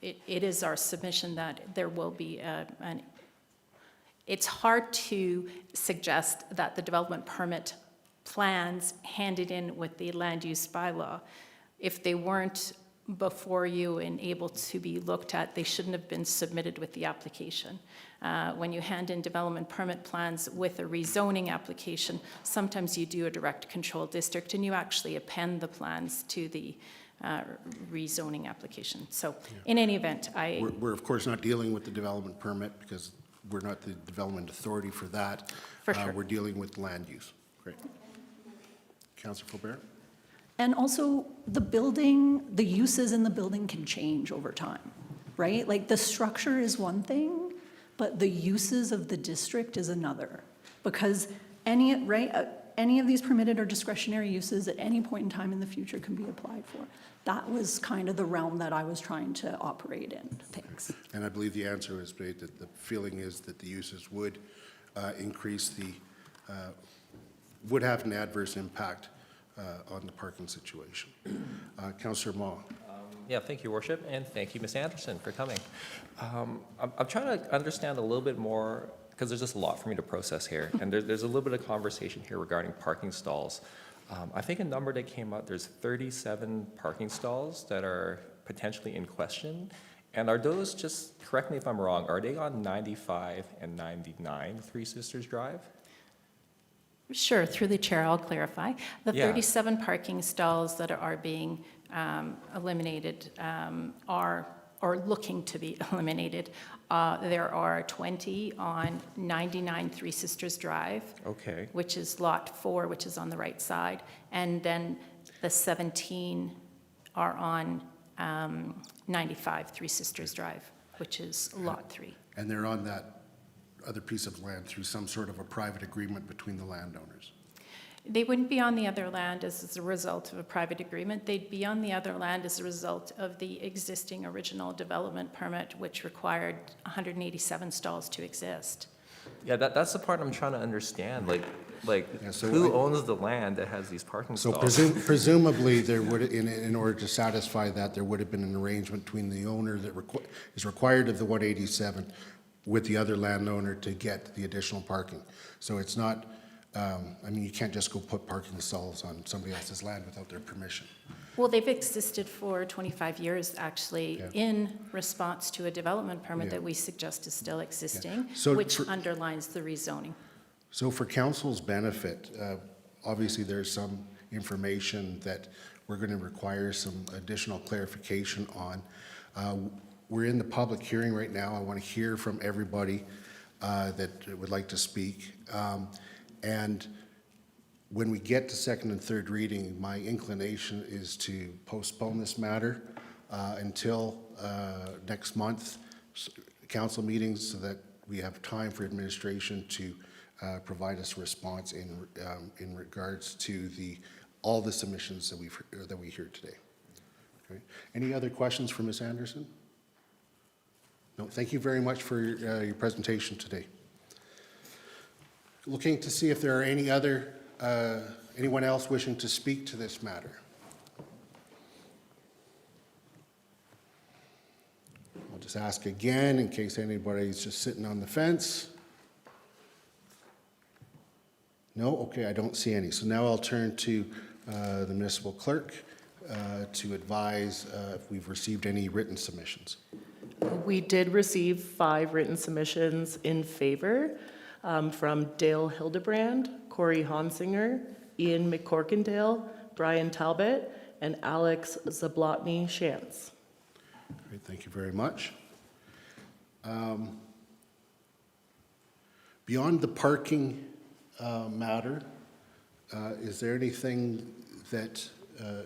it is our submission that there will be it's hard to suggest that the development permit plans handed in with the land use bylaw, if they weren't before you and able to be looked at, they shouldn't have been submitted with the application. When you hand in development permit plans with a rezoning application, sometimes you do a direct control district and you actually append the plans to the rezoning application. So in any event, We're of course not dealing with the development permit because we're not the development authority for that. For sure. We're dealing with land use. Great. Councillor Faubert? And also, the building, the uses in the building can change over time, right? Like, the structure is one thing, but the uses of the district is another. Because any of these permitted or discretionary uses at any point in time in the future can be applied for. That was kind of the realm that I was trying to operate in. Thanks. And I believe the answer is made that the feeling is that the uses would increase would have an adverse impact on the parking situation. Councillor Ma. Yeah, thank you, Your Worship, and thank you, Ms. Anderson, for coming. I'm trying to understand a little bit more, because there's just a lot for me to process here, and there's a little bit of conversation here regarding parking stalls. I think a number that came out, there's 37 parking stalls that are potentially in question, and are those, just correct me if I'm wrong, are they on 95 and 99 Three Sisters Drive? Sure, through the chair, I'll clarify. The Yeah. 37 parking stalls that are being eliminated are or looking to be eliminated. There are 20 on 99 Three Sisters Drive, Okay. which is Lot 4, which is on the right side, and then the 17 are on 95 Three Sisters Drive, which is Lot 3. And they're on that other piece of land through some sort of a private agreement between the landowners. They wouldn't be on the other land as a result of a private agreement. They'd be on the other land as a result of the existing original development permit, which required 187 stalls to exist. Yeah, that's the part I'm trying to understand. Yeah, so who owns the land that has these parking So stalls? presumably, there would, in order to satisfy that, there would have been an arrangement between the owner that is required of the 187 with the other landowner to get the additional parking. So it's not, I mean, you can't just go put parking stalls on somebody else's land without their permission. Well, they've existed for 25 years, actually, Yeah. in response to a development permit Yeah. that we suggest is still existing, So which for- underlines the rezoning. So for council's benefit, obviously there's some information that we're going to require some additional clarification on. We're in the public hearing right now. I want to hear from everybody that would like to speak. And when we get to second and third reading, my inclination is to postpone this matter until next month, council meetings, so that we have time for administration to provide us a response in regards to all the submissions that we hear today. Okay. Any other questions for Ms. Anderson? No, thank you very much for your presentation today. Looking to see if there are anyone else wishing to speak to this matter. I'll just ask again in case anybody's just sitting on the fence. No? Okay, I don't see any. So now I'll turn to the municipal clerk to advise if we've received any written submissions. We did receive 5 written submissions in favor from Dale Hildebrand, Corey Honsinger, Ian McCorkindale, Brian Talbot, and Alex Zablotny Shantz. Great, thank you very much. Beyond the parking matter, is there anything that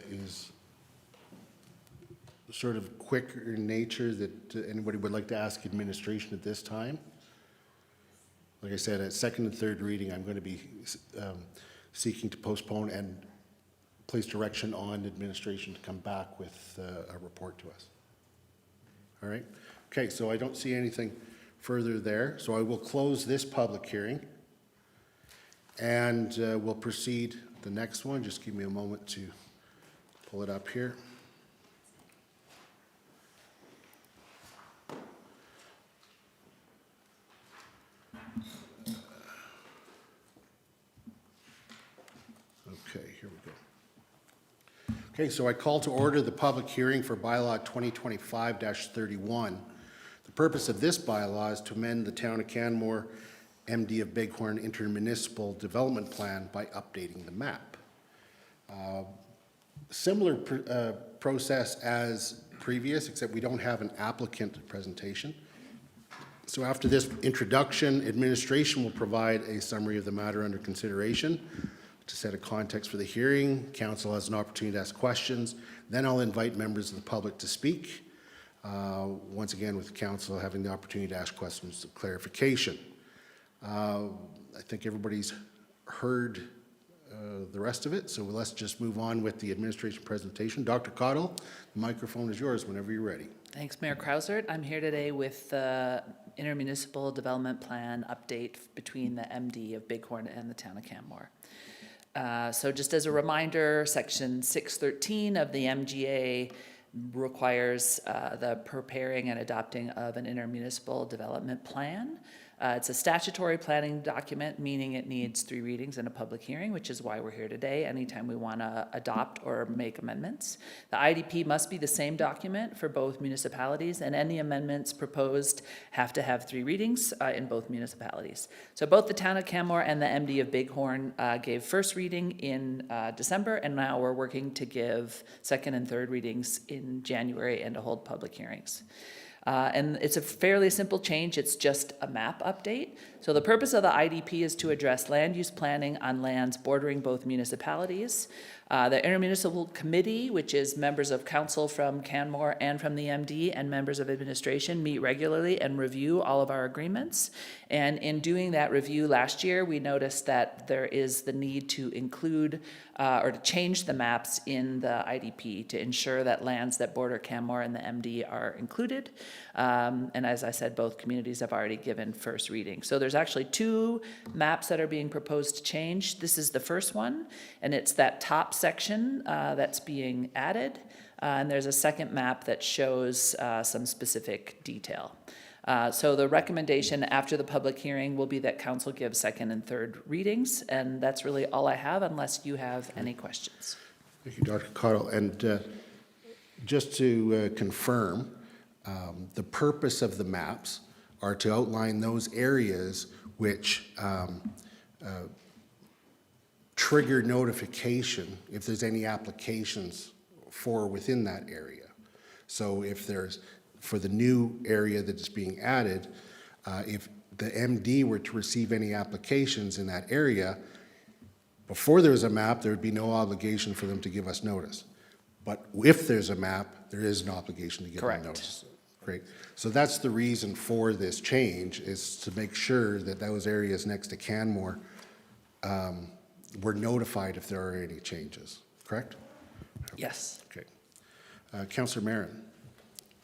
is sort of quicker in nature that anybody would like to ask administration at this time? Like I said, at second and third reading, I'm going to be seeking to postpone and place direction on administration to come back with a report to us. All right? Okay, so I don't see anything further there. So I will close this public hearing. And we'll proceed the next one. Just give me a moment to pull it up here. Okay, here we go. Okay, so I call to order the public hearing for Bylaw 2025-31. The purpose of this bylaw is to amend the Town of Canmore MD of Bighorn Intermunicipal Development Plan by updating the map. Similar process as previous, except we don't have an applicant presentation. So after this introduction, administration will provide a summary of the matter under consideration. To set a context for the hearing, council has an opportunity to ask questions. Then I'll invite members of the public to speak. Once again, with council having the opportunity to ask questions of clarification. I think everybody's heard the rest of it, so let's just move on with the administration presentation. Dr. Cottle, the microphone is yours whenever you're ready. Thanks, Mayor Krausert. I'm here today with the Intermunicipal Development Plan update between the MD of Bighorn and the Town of Canmore. So just as a reminder, Section 613 of the MGA requires the preparing and adopting of an intermunicipal development plan. It's a statutory planning document, meaning it needs 3 readings and a public hearing, which is why we're here today, anytime we want to adopt or make amendments. The IDP must be the same document for both municipalities, and any amendments proposed have to have 3 readings in both municipalities. So both the town of Canmore and the MD of Bighorn gave first reading in December, and now we're working to give second and third readings in January and to hold public hearings. And it's a fairly simple change. It's just a map update. So the purpose of the IDP is to address land use planning on lands bordering both municipalities. The Intermunicipal Committee, which is members of council from Canmore and from the MD and members of administration, meet regularly and review all of our agreements. And in doing that review last year, we noticed that there is the need to include or to change the maps in the IDP to ensure that lands that border Canmore and the MD are included. And as I said, both communities have already given first reading. So there's actually 2 maps that are being proposed to change. This is the first one, and it's that top section that's being added. And there's a second map that shows some specific detail. So the recommendation after the public hearing will be that council give second and third readings, and that's really all I have unless you have any questions. Thank you, Dr. Cottle. And just to confirm, the purpose of the maps are to outline those areas which trigger notification if there's any applications for within that area. So if there's, for the new area that is being added, if the MD were to receive any applications in that area, before there was a map, there would be no obligation for them to give us notice. But if there's a map, there is an obligation to give them notice. Great. So that's the reason for this change, is to make sure that those areas next to Canmore were notified if there are any changes, correct? Yes. Okay. Councillor Marin.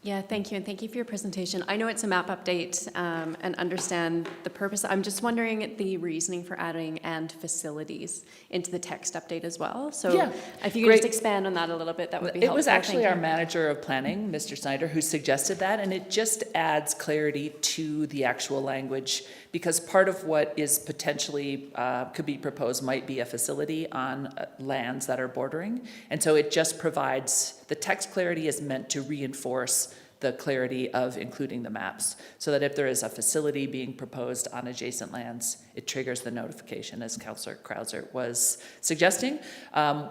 Yeah, thank you, and thank you for your presentation. I know it's a map update and understand the purpose. I'm just wondering the reasoning for adding "and facilities" into the text update as well. So Yeah, if you could great. just expand on that a little bit, that would be It helpful. was actually Thank our you. manager of planning, Mr. Snyder, who suggested that, and it just adds clarity to the actual language, because part of what is potentially could be proposed might be a facility on lands that are bordering, and so it just provides, the text clarity is meant to reinforce the clarity of including the maps, so that if there is a facility being proposed on adjacent lands, it triggers the notification, as Councillor Krauser was suggesting.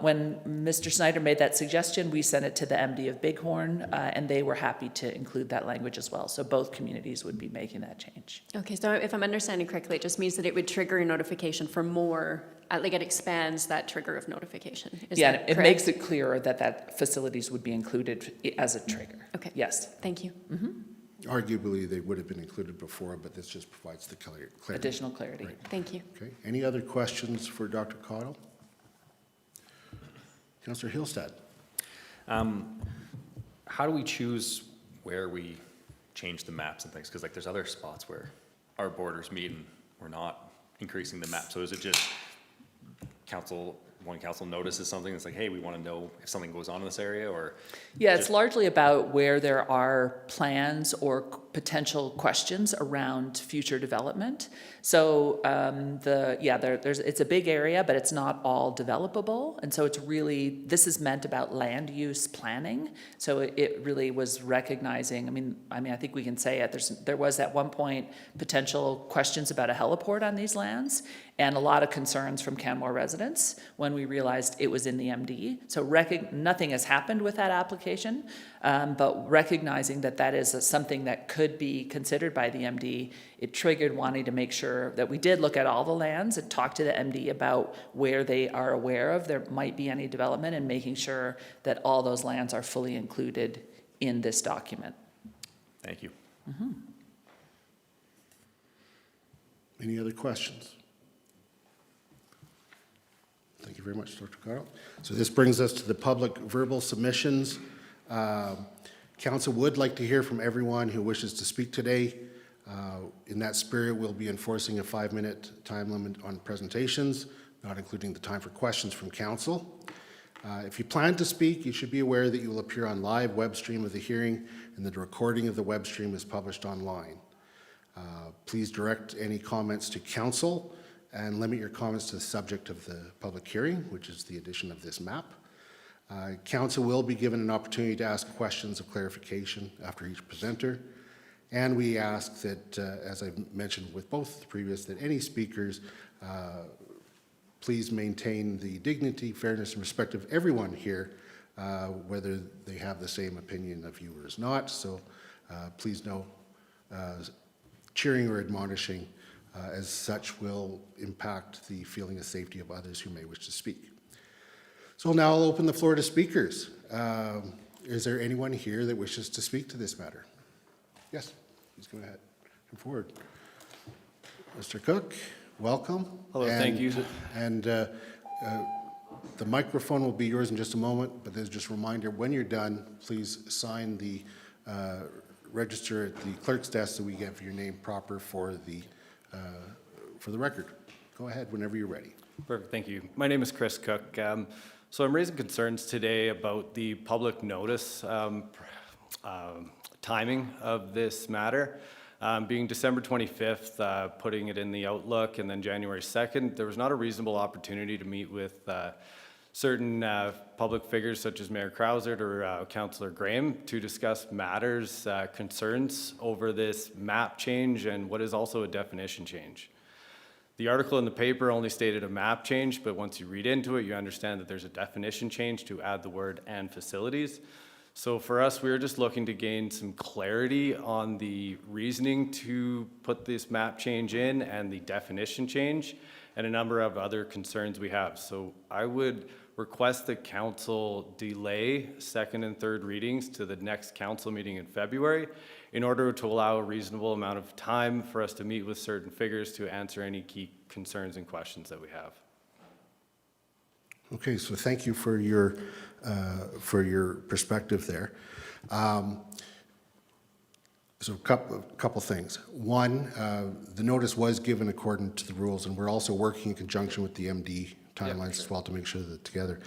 When Mr. Snyder made that suggestion, we sent it to the MD of Bighorn, and they were happy to include that language as well. So both communities would be making that change. Okay, so if I'm understanding correctly, it just means that it would trigger a notification for more, like it expands that trigger of notification. Is Yeah, that it correct? makes it clearer that facilities would be included as a trigger. Okay. Yes. Thank you. Arguably, they would have been included before, but this just provides the clarity. Additional clarity. Right. Thank you. Okay. Any other questions for Dr. Cottle? Councillor Hillstead. How do we choose where we change the maps and things? Because like there's other spots where our borders meet and we're not increasing the map. So is it just one council notices something that's like, hey, we want to know if something goes on in this area, or? Yeah, it's just- largely about where there are plans or potential questions around future development. So it's a big area, but it's not all developable. And so it's really, this is meant about land use planning. So it really was recognizing, I mean, I think we can say it, there was at one point potential questions about a heliport on these lands, and a lot of concerns from Canmore residents when we realized it was in the MD. So nothing has happened with that application, but recognizing that that is something that could be considered by the MD, it triggered wanting to make sure that we did look at all the lands and talk to the MD about where they are aware of there might be any development, and making sure that all those lands are fully included in this document. Thank you. Any other questions? Thank you very much, Dr. Carl. So this brings us to the public verbal submissions. Council would like to hear from everyone who wishes to speak today. In that spirit, we'll be enforcing a 5-minute time limit on presentations, not including the time for questions from council. If you plan to speak, you should be aware that you will appear on live web stream of the hearing, and that the recording of the web stream is published online. Please direct any comments to council and limit your comments to the subject of the public hearing, which is the addition of this map. Council will be given an opportunity to ask questions of clarification after each presenter. And we ask that, as I mentioned with both the previous, that any speakers please maintain the dignity, fairness, and respect of everyone here, whether they have the same opinion of you or is not. So please no cheering or admonishing as such will impact the feeling of safety of others who may wish to speak. So now I'll open the floor to speakers. Is there anyone here that wishes to speak to this matter? Yes, please go ahead. Come forward. Mr. Cook, welcome. Hello, thank you. And the microphone will be yours in just a moment, but there's just a reminder, when you're done, please sign the register at the clerk's desk so we get your name proper for the record. Go ahead whenever you're ready. Perfect, thank you. My name is Chris Cook. So I'm raising concerns today about the public notice timing of this matter. Being December 25th, putting it in the Outlook, and then January 2nd, there was not a reasonable opportunity to meet with certain public figures such as Mayor Krausert or Councillor Graham to discuss matters, concerns over this map change and what is also a definition change. The article in the paper only stated a map change, but once you read into it, you understand that there's a definition change to add the word "and facilities." So for us, we were just looking to gain some clarity on the reasoning to put this map change in and the definition change and a number of other concerns we have. So I would request that council delay second and third readings to the next council meeting in February in order to allow a reasonable amount of time for us to meet with certain figures to answer any key concerns and questions that we have. Okay, so thank you for your perspective there. So a couple things. One, the notice was given according to the rules, and we're also working in conjunction with the MD timelines as well to make sure that together.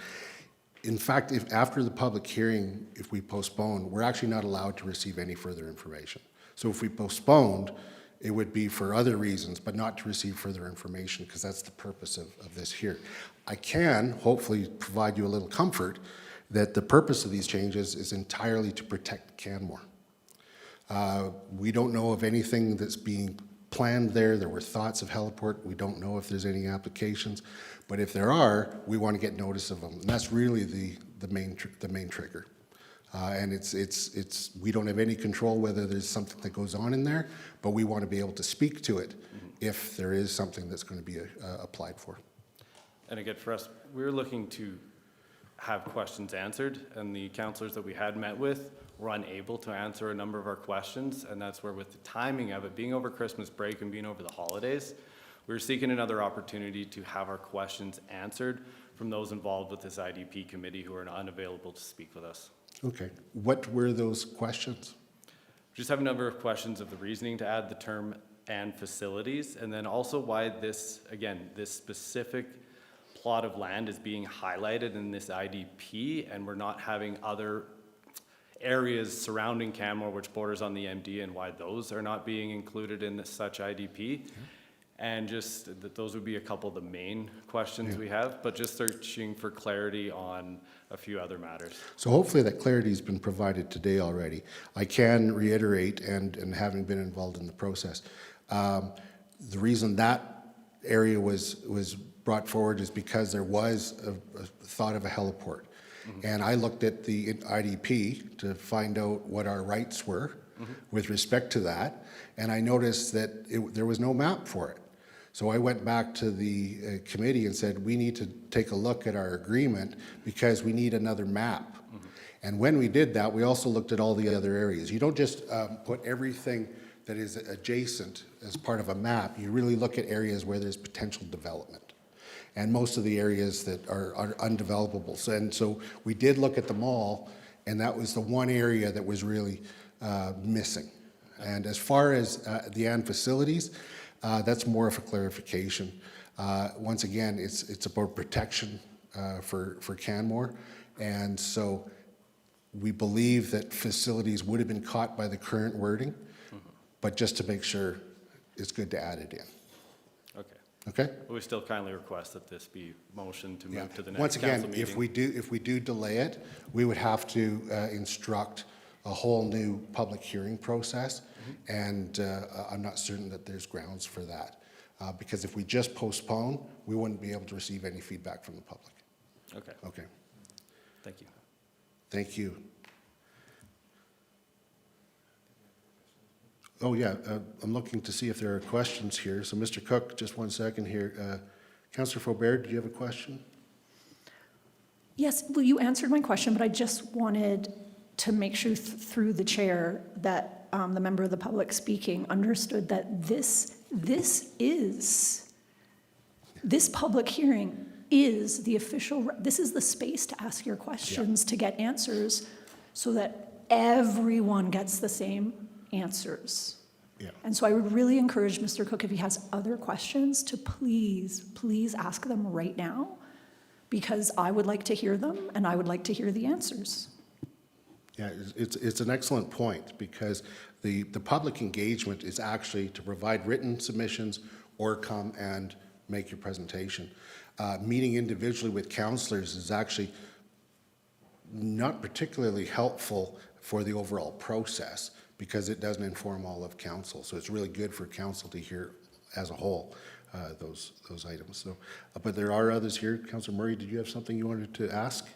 In fact, if after the public hearing, if we postpone, we're actually not allowed to receive any further information. So if we postponed, it would be for other reasons, but not to receive further information, because that's the purpose of this here. I can hopefully provide you a little comfort that the purpose of these changes is entirely to protect Canmore. We don't know of anything that's being planned there. There were thoughts of heliport. We don't know if there's any applications, but if there are, we want to get notice of them. And that's really the main trigger. And it's we don't have any control whether there's something that goes on in there, but we want to be able to speak to it if there is something that's going to be applied for. And again, for us, we're looking to have questions answered, and the councillors that we had met with were unable to answer a number of our questions, and that's where, with the timing of it being over Christmas break and being over the holidays, we were seeking another opportunity to have our questions answered from those involved with this IDP committee who are unavailable to speak with us. Okay. What were those questions? Just have a number of questions of the reasoning to add the term "and facilities," and then also why this, again, this specific plot of land is being highlighted in this IDP, and we're not having other areas surrounding Canmore which borders on the MD, and why those are not being included in such IDP. And just that those would be a couple of the main questions we have, but just searching for clarity on a few other matters. So hopefully that clarity has been provided today already. I can reiterate, and having been involved in the process, the reason that area was brought forward is because there was a thought of a heliport. And I looked at the IDP to find out what our rights were with respect to that, and I noticed that there was no map for it. So I went back to the committee and said, we need to take a look at our agreement because we need another map. And when we did that, we also looked at all the other areas. You don't just put everything that is adjacent as part of a map. You really look at areas where there's potential development. And most of the areas that are undevelopable. So we did look at them all, and that was the one area that was really missing. And as far as the "and facilities," that's more of a clarification. Once again, it's about protection for Canmore, and so we believe that facilities would have been caught by the current wording, but just to make sure it's good to add it in. Okay. Okay? But we still kindly request that this be motioned to Yeah. move to the Once next council again, meeting. if we do delay it, we would have to instruct a whole new public hearing process, and I'm not certain that there's grounds for that. Because if we just postpone, we wouldn't be able to receive any feedback from the public. Okay, Okay, thank you. thank you. Oh, yeah, I'm looking to see if there are questions here. So, Mr. Cook, just one second here. Councillor Faubert, do you have a question? Yes, well, you answered my question, but I just wanted to make sure through the chair that the member of the public speaking understood that this public hearing is the official, this is the space to ask your questions, to get answers, so that everyone gets the same answers. Yeah. And so I would really encourage Mr. Cook, if he has other questions, to please ask them right now, because I would like to hear them and I would like to hear the answers. Yeah, it's an excellent point, because the public engagement is actually to provide written submissions or come and make your presentation. Meeting individually with councillors is actually not particularly helpful for the overall process, because it doesn't inform all of council. So it's really good for council to hear as a whole those items. So, but there are others here. Councillor Murray, did you have something you wanted to ask?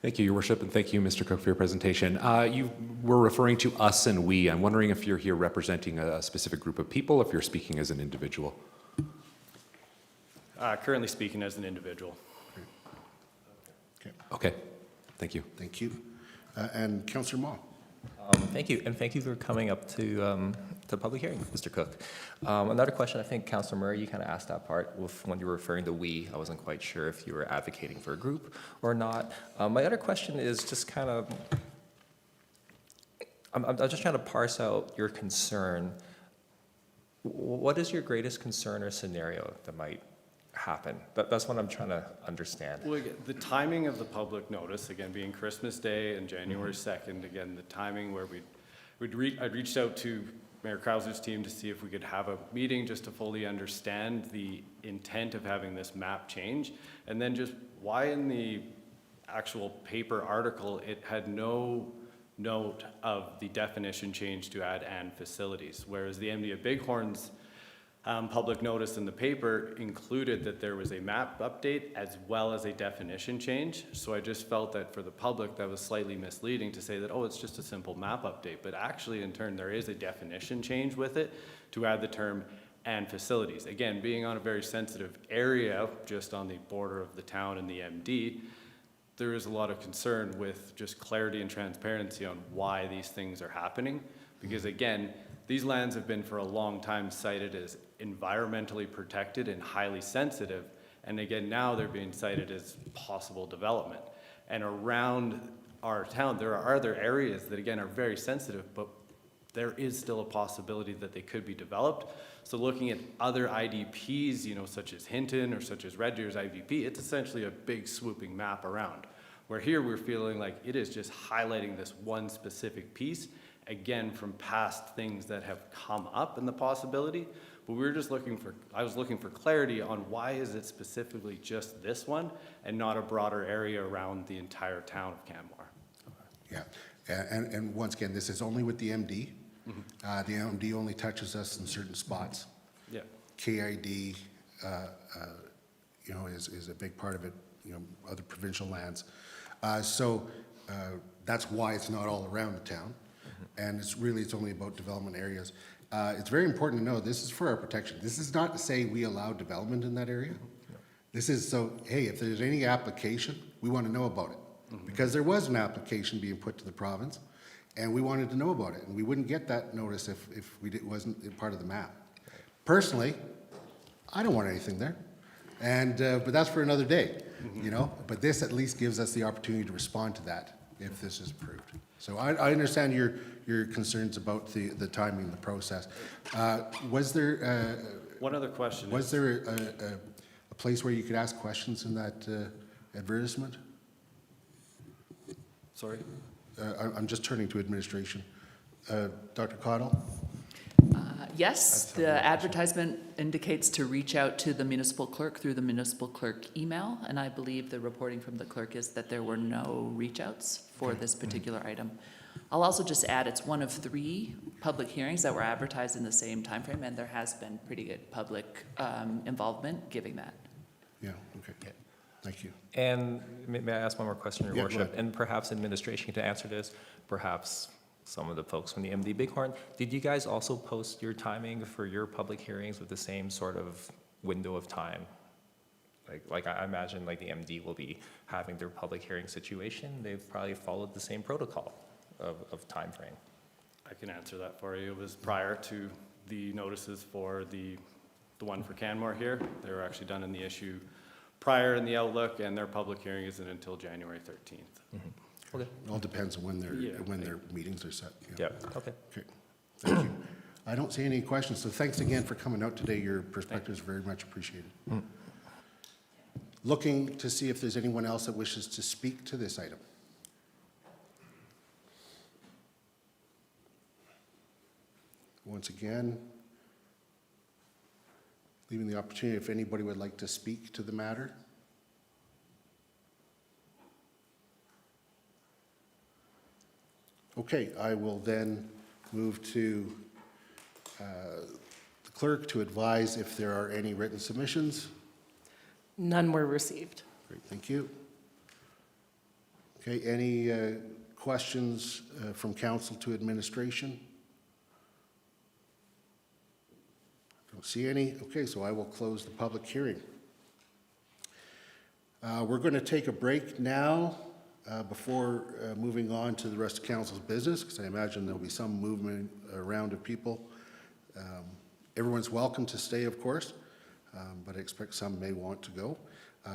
Thank you, Your Worship, and thank you, Mr. Cook, for your presentation. You were referring to us and we. I'm wondering if you're here representing a specific group of people, if you're speaking as an individual. Currently speaking as an individual. Okay, Okay, thank you. thank you. And Councillor Ma. Thank you, and thank you for coming up to the public hearing, Mr. Cook. Another question, I think, Councillor Murray, you kind of asked that part when you were referring to we. I wasn't quite sure if you were advocating for a group or not. My other question is just kind of, I'm just trying to parse out your concern. What is your greatest concern or scenario that might happen? That's what I'm trying to understand. Well, again, the timing of the public notice, again, being Christmas Day and January 2nd, again, the timing where I'd reached out to Mayor Krauser's team to see if we could have a meeting just to fully understand the intent of having this map change. And then just why in the actual paper article, it had no note of the definition change to add "and facilities," whereas the MD of Bighorn's public notice in the paper included that there was a map update as well as a definition change. So I just felt that for the public, that was slightly misleading to say that, oh, it's just a simple map update. But actually, in turn, there is a definition change with it to add the term "and facilities." Again, being on a very sensitive area, just on the border of the town and the MD, there is a lot of concern with just clarity and transparency on why these things are happening. Because again, these lands have been for a long time cited as environmentally protected and highly sensitive. And again, now they're being cited as possible development. And around our town, there are other areas that again are very sensitive, but there is still a possibility that they could be developed. So looking at other IDPs, you know, such as Hinton or such as Red Deer's IVP, it's essentially a big swooping map around. Where here we're feeling like it is just highlighting this one specific piece, again, from past things that have come up in the possibility. But we were just I was looking for clarity on why is it specifically just this one and not a broader area around the entire town of Canmore. Yeah, and once again, this is only with the MD. The MD only touches us in certain spots. Yeah. KID, you know, is a big part of it, you know, other provincial lands. So that's why it's not all around the town. And it's only about development areas. It's very important to know this is for our protection. This is not to say we allow development in that area. This is so, hey, if there's any application, we want to know about it. Because there was an application being put to the province, and we wanted to know about it. And we wouldn't get that notice if it wasn't part of the map. Personally, I don't want anything there. And, but that's for another day, you know? But this at least gives us the opportunity to respond to that if this is approved. So I understand your concerns about the timing of the process. Was there... One other question. Was there a place where you could ask questions in that advertisement? Sorry? I'm just turning to administration. Dr. Cottle? Yes, have the one question. advertisement indicates to reach out to the municipal clerk through the municipal clerk email, and I believe the reporting from the clerk is that there were no reach outs for this particular item. I'll also just add, it's one of 3 public hearings that were advertised in the same timeframe, and there has been pretty good public involvement giving that. Yeah, okay. Thank you. And may I ask one more question, Your Yeah, go Worship? ahead. And perhaps administration can answer this, perhaps some of the folks from the MD Bighorn. Did you guys also post your timing for your public hearings with the same sort of window of time? Like I imagine like the MD will be having their public hearing situation. They've probably followed the same protocol of time frame. I can answer that for you. It was prior to the notices for the one for Canmore here. They were actually done in the issue prior in the Outlook, and their public hearing isn't until January 13th. Okay. It all depends on when Yeah. their meetings are set. Yeah, okay. Okay, thank you. I don't see any questions, so thanks again for coming out today. Your perspective is very much appreciated. Looking to see if there's anyone else that wishes to speak to this item. Once again, leaving the opportunity if anybody would like to speak to the matter. Okay, I will then move to the clerk to advise if there are any written submissions. None were received. Great, thank you. Okay, any questions from council to administration? Don't see any. Okay, so I will close the public hearing. We're going to take a break now before moving on to the rest of council's business, because I imagine there'll be some movement around of people. Everyone's welcome to stay, of course, but I expect some may want to go.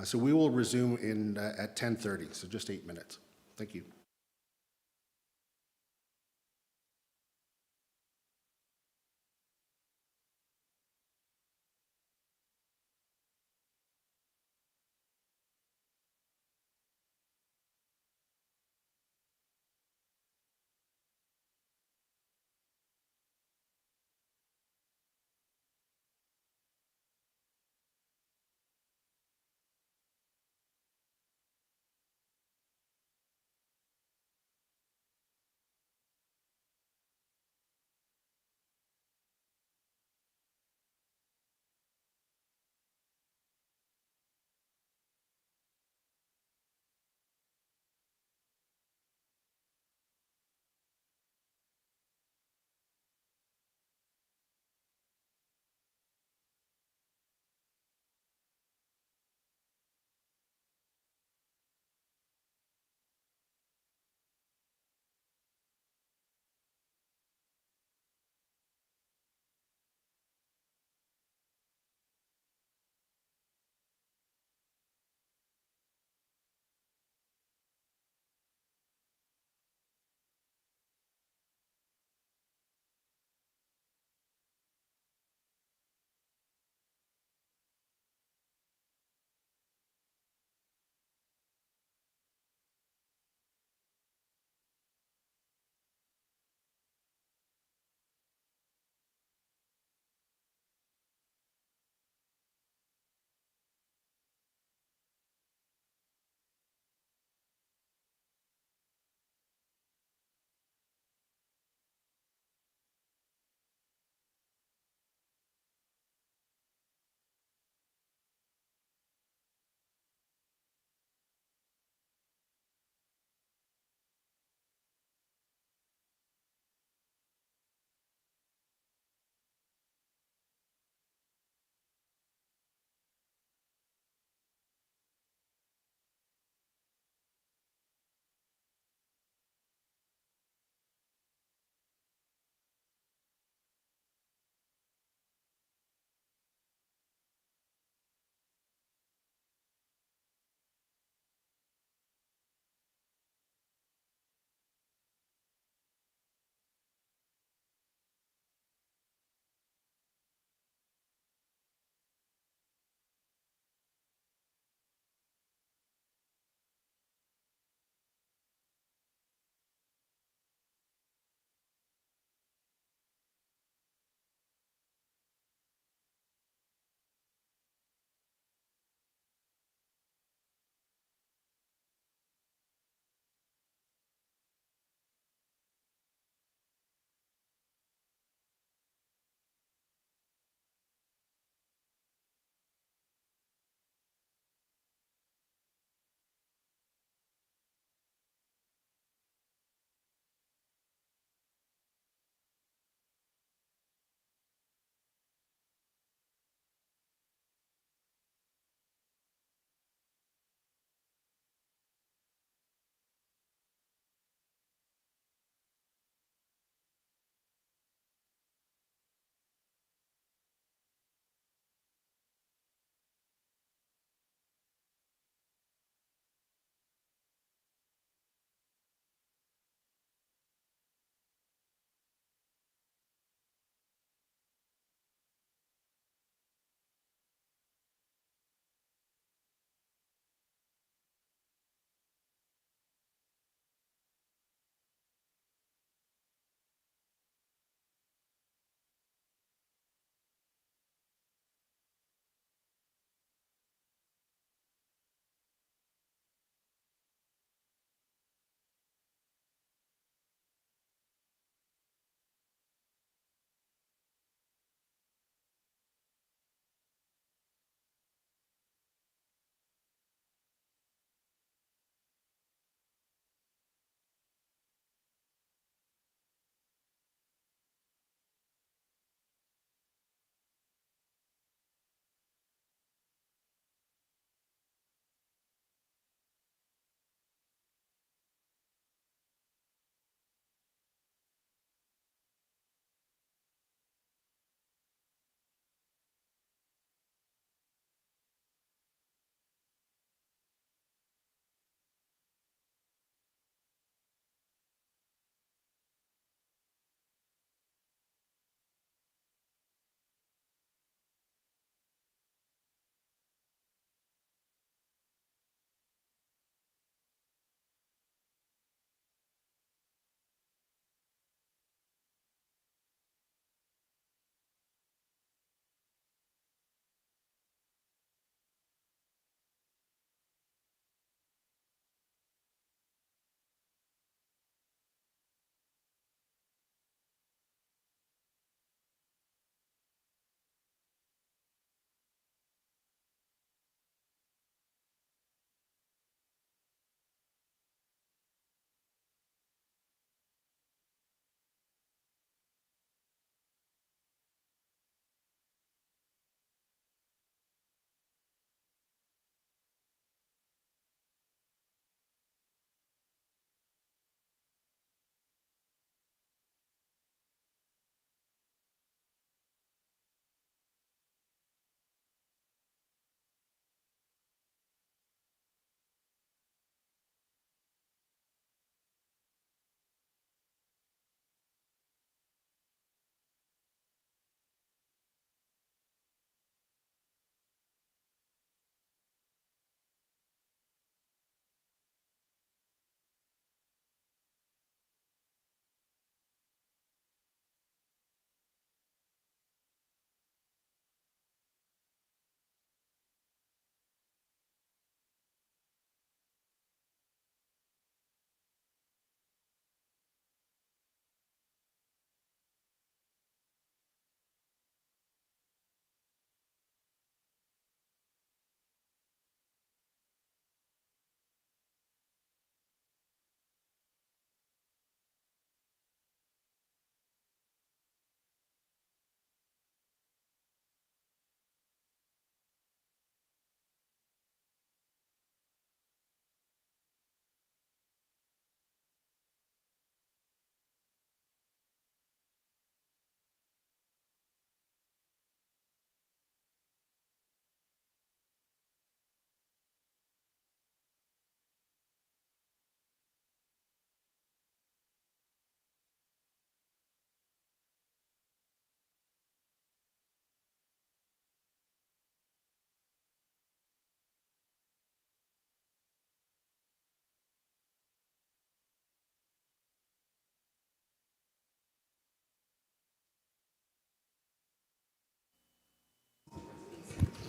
So we will resume at 10:30, so just 8 minutes. Thank you.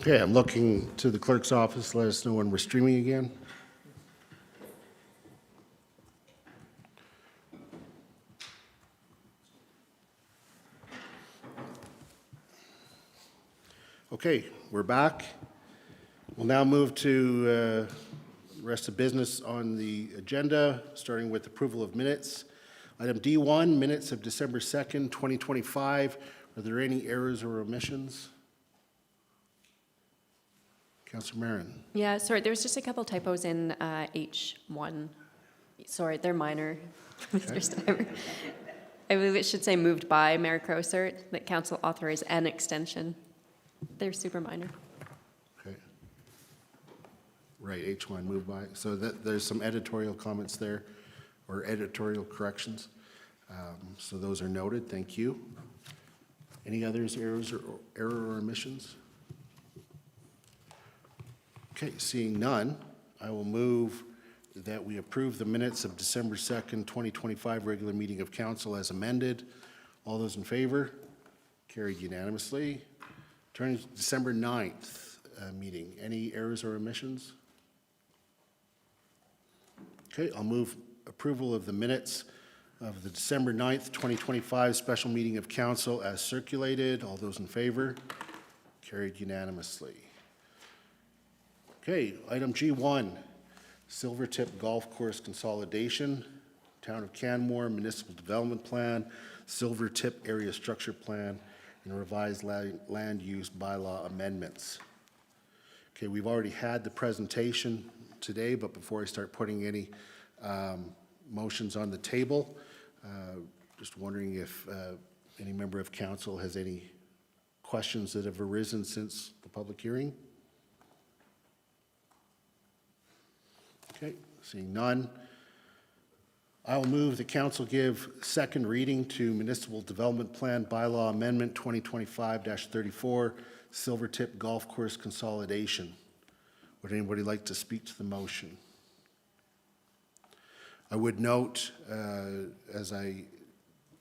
Okay, I'm looking to the clerk's office. Let us know when we're streaming again. Okay, we're back. We'll now move to the rest of business on the agenda, starting with approval of minutes. Item D1, minutes of December 2nd, 2025. Are there any errors or omissions? Councillor Marin. Yeah, sorry, there was just a couple typos in H1. Sorry, they're minor, Mr. Stiver. I believe it should say moved by Mayor Crowsert, that council authorized an extension. They're super minor. Okay. Right, H1 moved by. So there's some editorial comments there, or editorial corrections. So those are noted. Thank you. Any others, errors or error or omissions? Okay, seeing none, I will move that we approve the minutes of December 2nd, 2025 regular meeting of council as amended. All those in favor? Carried unanimously. Turning to December 9th meeting. Any errors or omissions? Okay, I'll move approval of the minutes of the December 9th, 2025 special meeting of council as circulated. All those in favor? Carried unanimously. Okay, item G1, Silvertip Golf Course Consolidation, Town of Canmore Municipal Development Plan, Silvertip Area Structure Plan, and revised land use bylaw amendments. Okay, we've already had the presentation today, but before I start putting any motions on the table, just wondering if any member of council has any questions that have arisen since the public hearing. Okay, seeing none, I will move the council give second reading to Municipal Development Plan Bylaw Amendment 2025-34, Silvertip Golf Course Consolidation. Would anybody like to speak to the motion? I would note, as I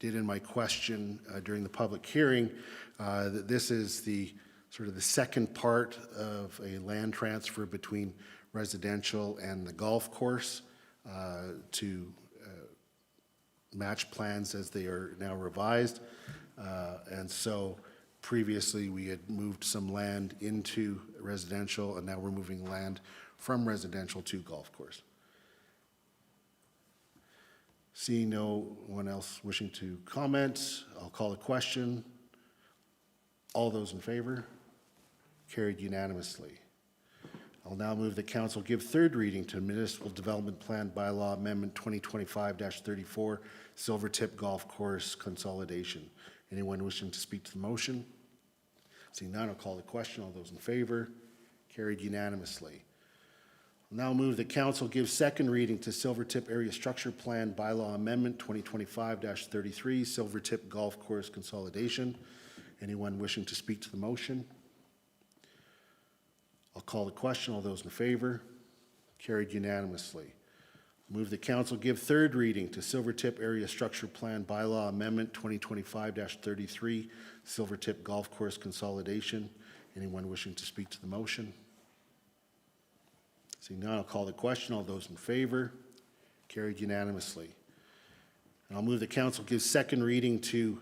did in my question during the public hearing, that this is the sort of the second part of a land transfer between residential and the golf course to match plans as they are now revised. And so previously we had moved some land into residential, and now we're moving land from residential to golf course. Seeing no one else wishing to comment, I'll call a question. All those in favor? Carried unanimously. I'll now move the council give third reading to Municipal Development Plan Bylaw Amendment 2025-34, Silvertip Golf Course Consolidation. Anyone wishing to speak to the motion? Seeing none, I'll call the question. All those in favor? Carried unanimously. I'll now move the council give second reading to Silvertip Area Structure Plan Bylaw Amendment 2025-33, Silvertip Golf Course Consolidation. Anyone wishing to speak to the motion? I'll call the question. All those in favor? Carried unanimously. Move the council give third reading to Silvertip Area Structure Plan Bylaw Amendment 2025-33, Silvertip Golf Course Consolidation. Anyone wishing to speak to the motion? Seeing none, I'll call the question. All those in favor? Carried unanimously. And I'll move the council give second reading to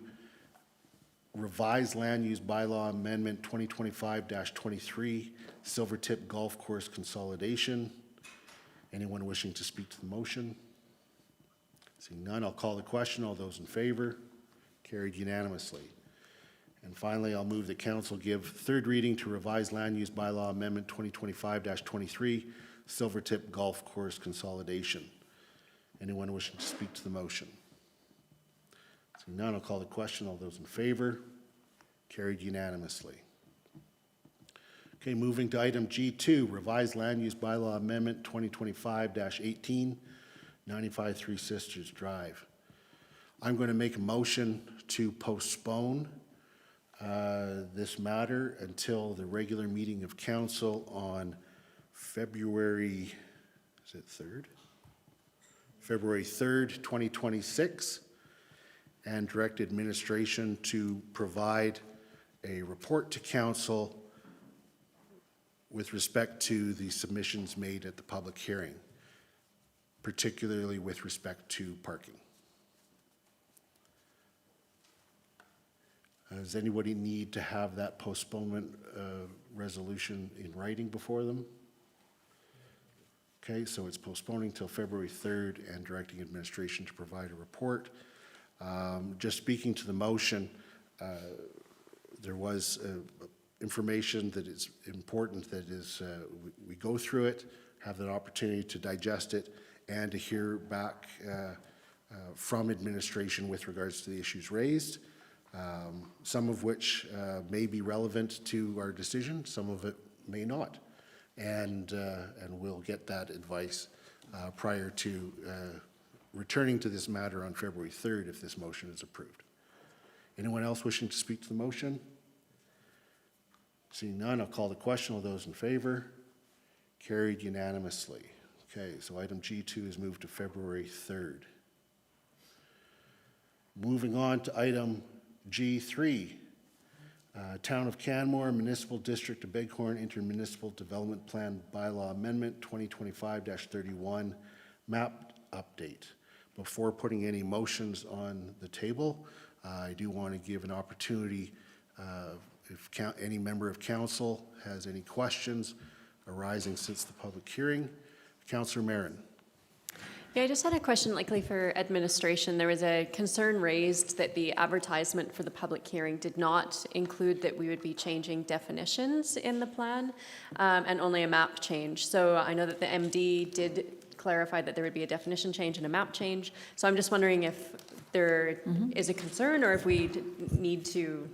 Revised Land Use Bylaw Amendment 2025-23, Silvertip Golf Course Consolidation. Anyone wishing to speak to the motion? Seeing none, I'll call the question. All those in favor? Carried unanimously. And finally, I'll move the council give third reading to Revised Land Use Bylaw Amendment 2025-23, Silvertip Golf Course Consolidation. Anyone wishing to speak to the motion? Seeing none, I'll call the question. All those in favor? Carried unanimously. Okay, moving to item G2, Revised Land Use Bylaw Amendment 2025-18, 95 Three Sisters Drive. I'm going to make a motion to postpone this matter until the regular meeting of council on February, is it 3rd? February 3rd, 2026, and direct administration to provide a report to council with respect to the submissions made at the public hearing, particularly with respect to parking. Does anybody need to have that postponement resolution in writing before them? Okay, so it's postponing till February 3rd and directing administration to provide a report. Just speaking to the motion, there was information that is important that is, we go through it, have that opportunity to digest it, and to hear back from administration with regards to the issues raised, some of which may be relevant to our decision, some of it may not. And we'll get that advice prior to returning to this matter on February 3rd if this motion is approved. Anyone else wishing to speak to the motion? Seeing none, I'll call the question. All those in favor? Carried unanimously. Okay, so item G2 is moved to February 3rd. Moving on to item G3, Town of Canmore, Municipal District of Bighorn, Intermunicipal Development Plan Bylaw Amendment 2025-31, map update. Before putting any motions on the table, I do want to give an opportunity if any member of council has any questions arising since the public hearing. Councillor Marin. Yeah, I just had a question likely for administration. There was a concern raised that the advertisement for the public hearing did not include that we would be changing definitions in the plan and only a map change. So I know that the MD did clarify that there would be a definition change and a map change. So I'm just wondering if there is a concern or if we need to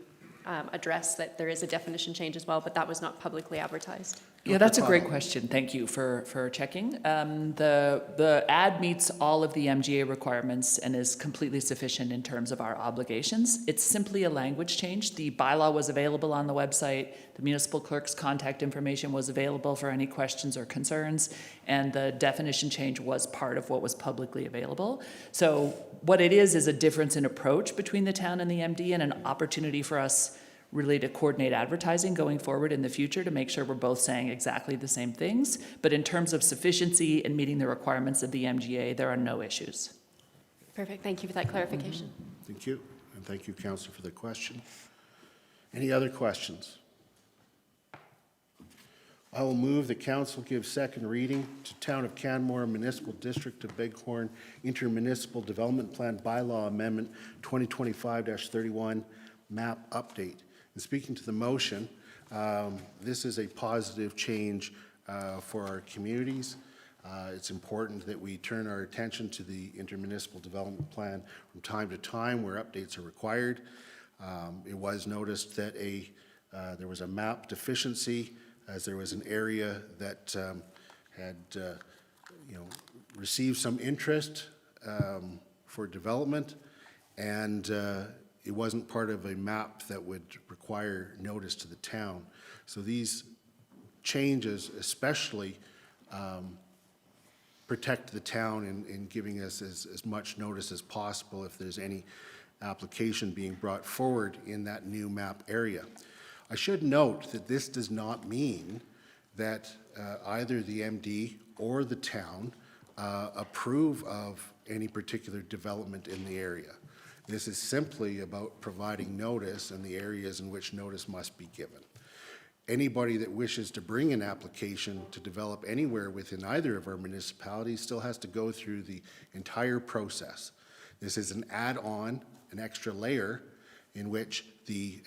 address that there is a definition change as well, but that was not publicly advertised. Yeah, that's a great question. Thank you for checking. The ad meets all of the MGA requirements and is completely sufficient in terms of our obligations. It's simply a language change. The bylaw was available on the website. The municipal clerk's contact information was available for any questions or concerns, and the definition change was part of what was publicly available. So what it is a difference in approach between the town and the MD and an opportunity for us really to coordinate advertising going forward in the future to make sure we're both saying exactly the same things. But in terms of sufficiency and meeting the requirements of the MGA, there are no issues. Perfect. Thank you for that clarification. Thank you. And thank you, Councillor, for the question. Any other questions? I will move the council give second reading to Town of Canmore, Municipal District of Bighorn, Intermunicipal Development Plan Bylaw Amendment 2025-31 map update. And speaking to the motion, this is a positive change for our communities. It's important that we turn our attention to the intermunicipal development plan from time to time where updates are required. It was noticed that there was a map deficiency as there was an area that had received some interest for development, and it wasn't part of a map that would require notice to the town. So these changes especially protect the town in giving us as much notice as possible if there's any application being brought forward in that new map area. I should note that this does not mean that either the MD or the town approve of any particular development in the area. This is simply about providing notice in the areas in which notice must be given. Anybody that wishes to bring an application to develop anywhere within either of our municipalities still has to go through the entire process. This is an add-on, an extra layer in which the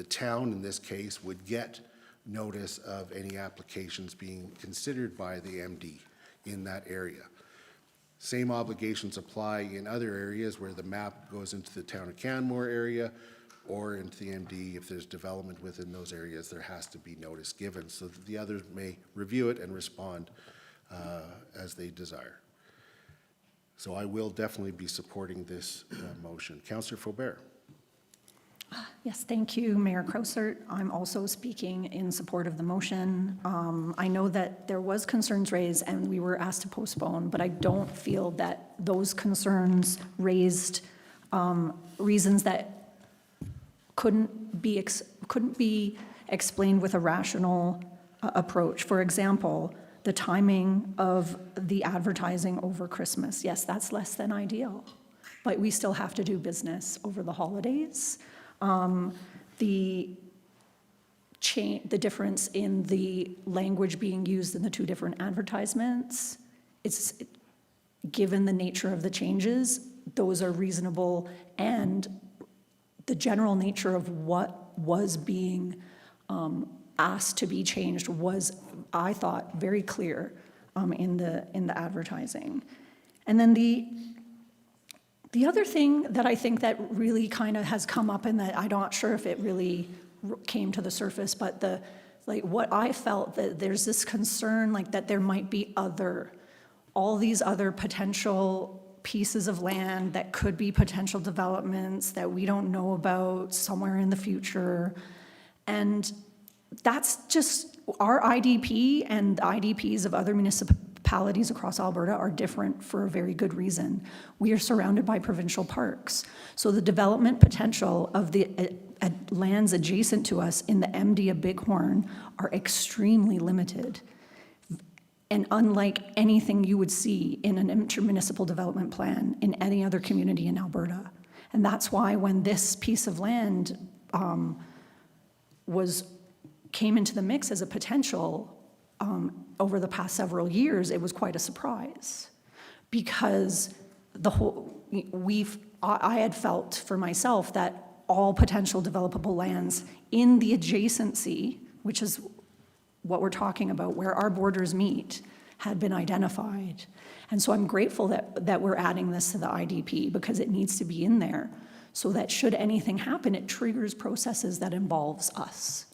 town, in this case, would get notice of any applications being considered by the MD in that area. Same obligations apply in other areas where the map goes into the Town of Canmore area or into the MD. If there's development within those areas, there has to be notice given so that the others may review it and respond as they desire. So I will definitely be supporting this motion. Councillor Faubert. Yes, thank you, Mayor Krausert. I'm also speaking in support of the motion. I know that there was concerns raised and we were asked to postpone, but I don't feel that those concerns raised reasons that couldn't be explained with a rational approach. For example, the timing of the advertising over Christmas. Yes, that's less than ideal, but we still have to do business over the holidays. The difference in the language being used in the two different advertisements, given the nature of the changes, those are reasonable, and the general nature of what was being asked to be changed was, I thought, very clear in the advertising. And then the other thing that I think that really kind of has come up, and that I'm not sure if it really came to the surface, but what I felt, that there's this concern that there might be all these other potential pieces of land that could be potential developments that we don't know about somewhere in the future. And that's just, our IDP and the IDPs of other municipalities across Alberta are different for a very good reason. We are surrounded by provincial parks. So the development potential of the lands adjacent to us in the MD of Bighorn are extremely limited, and unlike anything you would see in an intermunicipal development plan in any other community in Alberta. And that's why when this piece of land came into the mix as a potential over the past several years, it was quite a surprise, because I had felt for myself that all potential developable lands in the adjacency, which is what we're talking about, where our borders meet, had been identified. And so I'm grateful that we're adding this to the IDP, because it needs to be in there so that should anything happen, it triggers processes that involves us.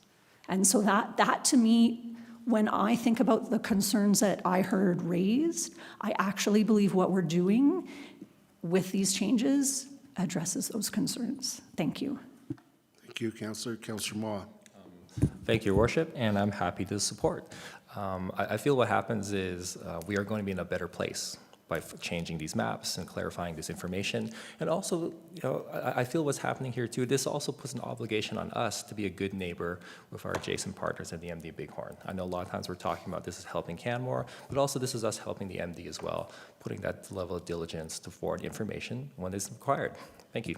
And so that to me, when I think about the concerns that I heard raised, I actually believe what we're doing with these changes addresses those concerns. Thank you. Thank you, Councillor. Councillor Maw. Thank you, Your Worship, and I'm happy to support. I feel what happens is we are going to be in a better place by changing these maps and clarifying this information. And also, I feel what's happening here too, this also puts an obligation on us to be a good neighbor with our adjacent partners in the MD Bighorn. I know a lot of times we're talking about this is helping Canmore, but also this is us helping the MD as well, putting that level of diligence to forward information when it's required. Thank you.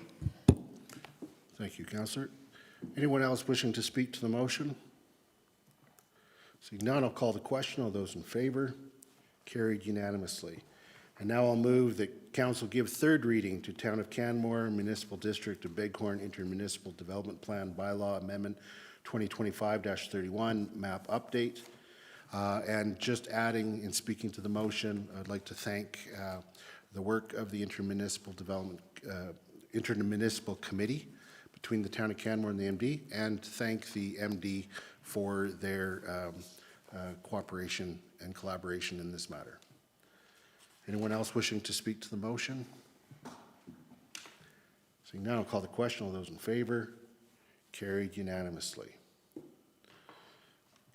Thank you, Councillor. Anyone else wishing to speak to the motion? Seeing none, I'll call the question. All those in favor? Carried unanimously. And now I'll move that Council give third reading to Town of Canmore Municipal District of Bighorn Intermunicipal Development Plan Bylaw Amendment 2025-31 map update. And just adding and speaking to the motion, I'd like to thank the work of the Intermunicipal Development Intermunicipal Committee between the Town of Canmore and the MD, and thank the MD for their cooperation and collaboration in this matter. Anyone else wishing to speak to the motion? Seeing none, I'll call the question. All those in favor? Carried unanimously.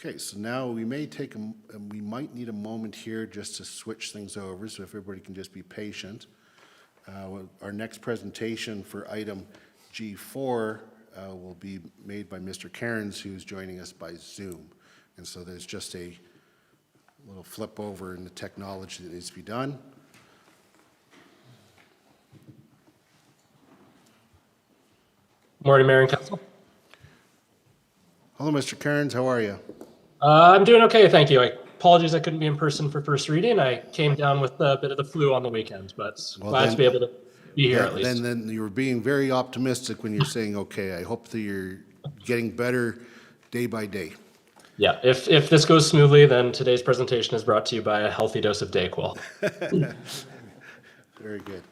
Okay, so now we might need a moment here just to switch things over, so if everybody can just be patient. Our next presentation for item G4 will be made by Mr. Cairns, who's joining us by Zoom. And so there's just a little flip over in the technology that needs to be done. Morning, Mayor and Council. Hello, Mr. Cairns, how are you? I'm doing okay, thank you. Apologies I couldn't be in person for first reading. I came down with a bit of the flu on the weekend, but glad to be able to be here at least. Then you were being very optimistic when you're saying, okay, I hope that you're getting better day by day. Yeah, if this goes smoothly, then today's presentation is brought to you by a healthy dose of Dayquil. Very good.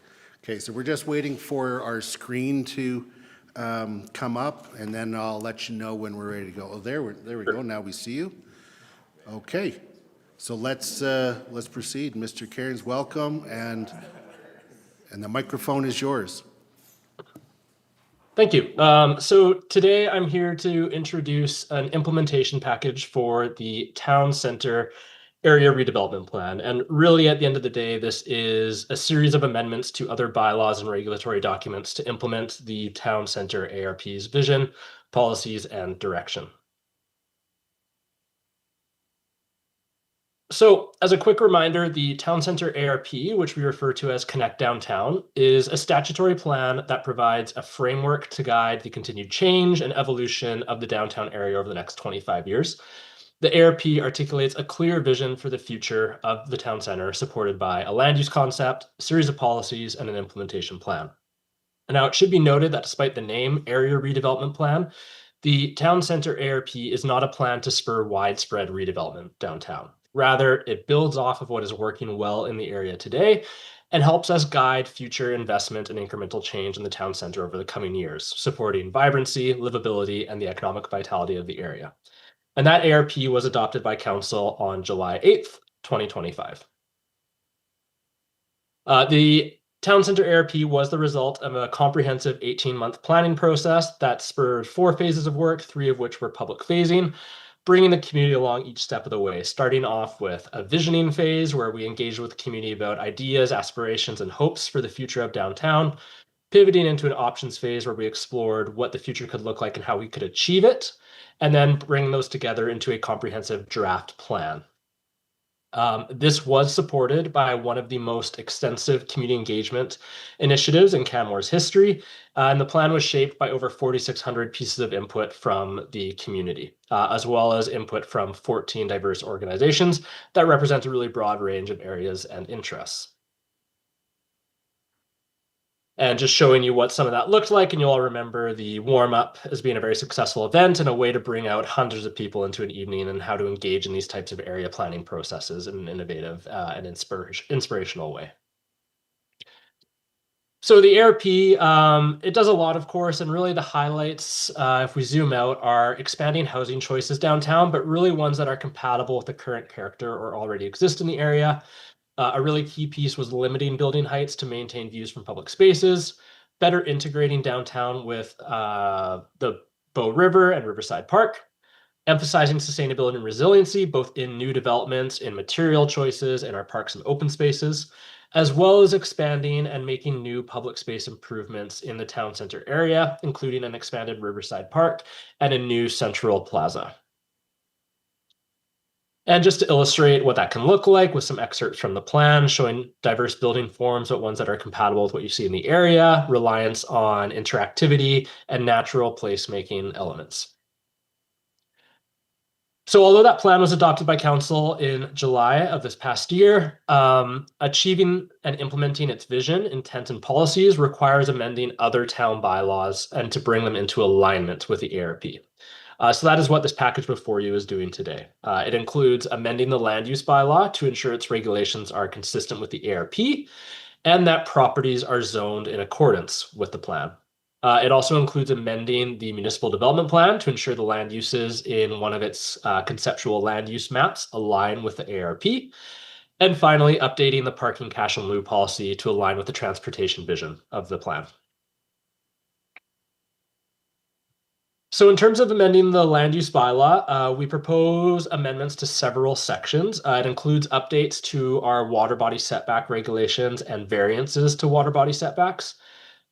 Okay, so we're just waiting for our screen to come up, and then I'll let you know when we're ready to go. Oh, there we go. Now we see you. Okay, so let's proceed. Mr. Cairns, welcome, and the microphone is yours. Thank you. So today I'm here to introduce an implementation package for the town center area redevelopment plan. And really at the end of the day, this is a series of amendments to other bylaws and regulatory documents to implement the town center ARP's vision, policies, and direction. So, as a quick reminder, the Town Center ARP, which we refer to as Connect Downtown, is a statutory plan that provides a framework to guide the continued change and evolution of the downtown area over the next 25 years. The ARP articulates a clear vision for the future of the town center, supported by a land use concept, a series of policies, and an implementation plan. And now, it should be noted that despite the name Area Redevelopment Plan, the Town Center ARP is not a plan to spur widespread redevelopment downtown. Rather, it builds off of what is working well in the area today and helps us guide future investment and incremental change in the town center over the coming years, supporting vibrancy, livability, and the economic vitality of the area. And that ARP was adopted by Council on July 8th, 2025. The Town Center ARP was the result of a comprehensive 18-month planning process that spurred 4 phases of work, 3 of which were public phasing, bringing the community along each step of the way, starting off with a visioning phase where we engaged with the community about ideas, aspirations, and hopes for the future of downtown, pivoting into an options phase where we explored what the future could look like and how we could achieve it, and then bringing those together into a comprehensive draft plan. This was supported by one of the most extensive community engagement initiatives in Canmore's history, and the plan was shaped by over 4,600 pieces of input from the community, as well as input from 14 diverse organizations that represent a really broad range of areas and interests. And just showing you what some of that looked like, and you'll all remember the warm-up as being a very successful event and a way to bring out hundreds of people into an evening and how to engage in these types of area planning processes in an innovative and inspirational way. So the ARP, it does a lot, of course, and really the highlights, if we zoom out, are expanding housing choices downtown, but really ones that are compatible with the current character or already exist in the area. A really key piece was limiting building heights to maintain views from public spaces, better integrating downtown with the Bow River and Riverside Park, emphasizing sustainability and resiliency, both in new developments, in material choices, in our parks and open spaces, as well as expanding and making new public space improvements in the town center area, including an expanded Riverside Park and a new Central Plaza. And just to illustrate what that can look like with some excerpts from the plan showing diverse building forms, but ones that are compatible with what you see in the area, reliance on interactivity, and natural placemaking elements. So although that plan was adopted by Council in July of this past year, achieving and implementing its vision, intent, and policies requires amending other town bylaws and to bring them into alignment with the ARP. So that is what this package before you is doing today. It includes amending the land use bylaw to ensure its regulations are consistent with the ARP and that properties are zoned in accordance with the plan. It also includes amending the municipal development plan to ensure the land uses in one of its conceptual land use maps align with the ARP. And finally, updating the parking cash and lieu policy to align with the transportation vision of the plan. So in terms of amending the land use bylaw, we propose amendments to several sections. It includes updates to our water body setback regulations and variances to water body setbacks,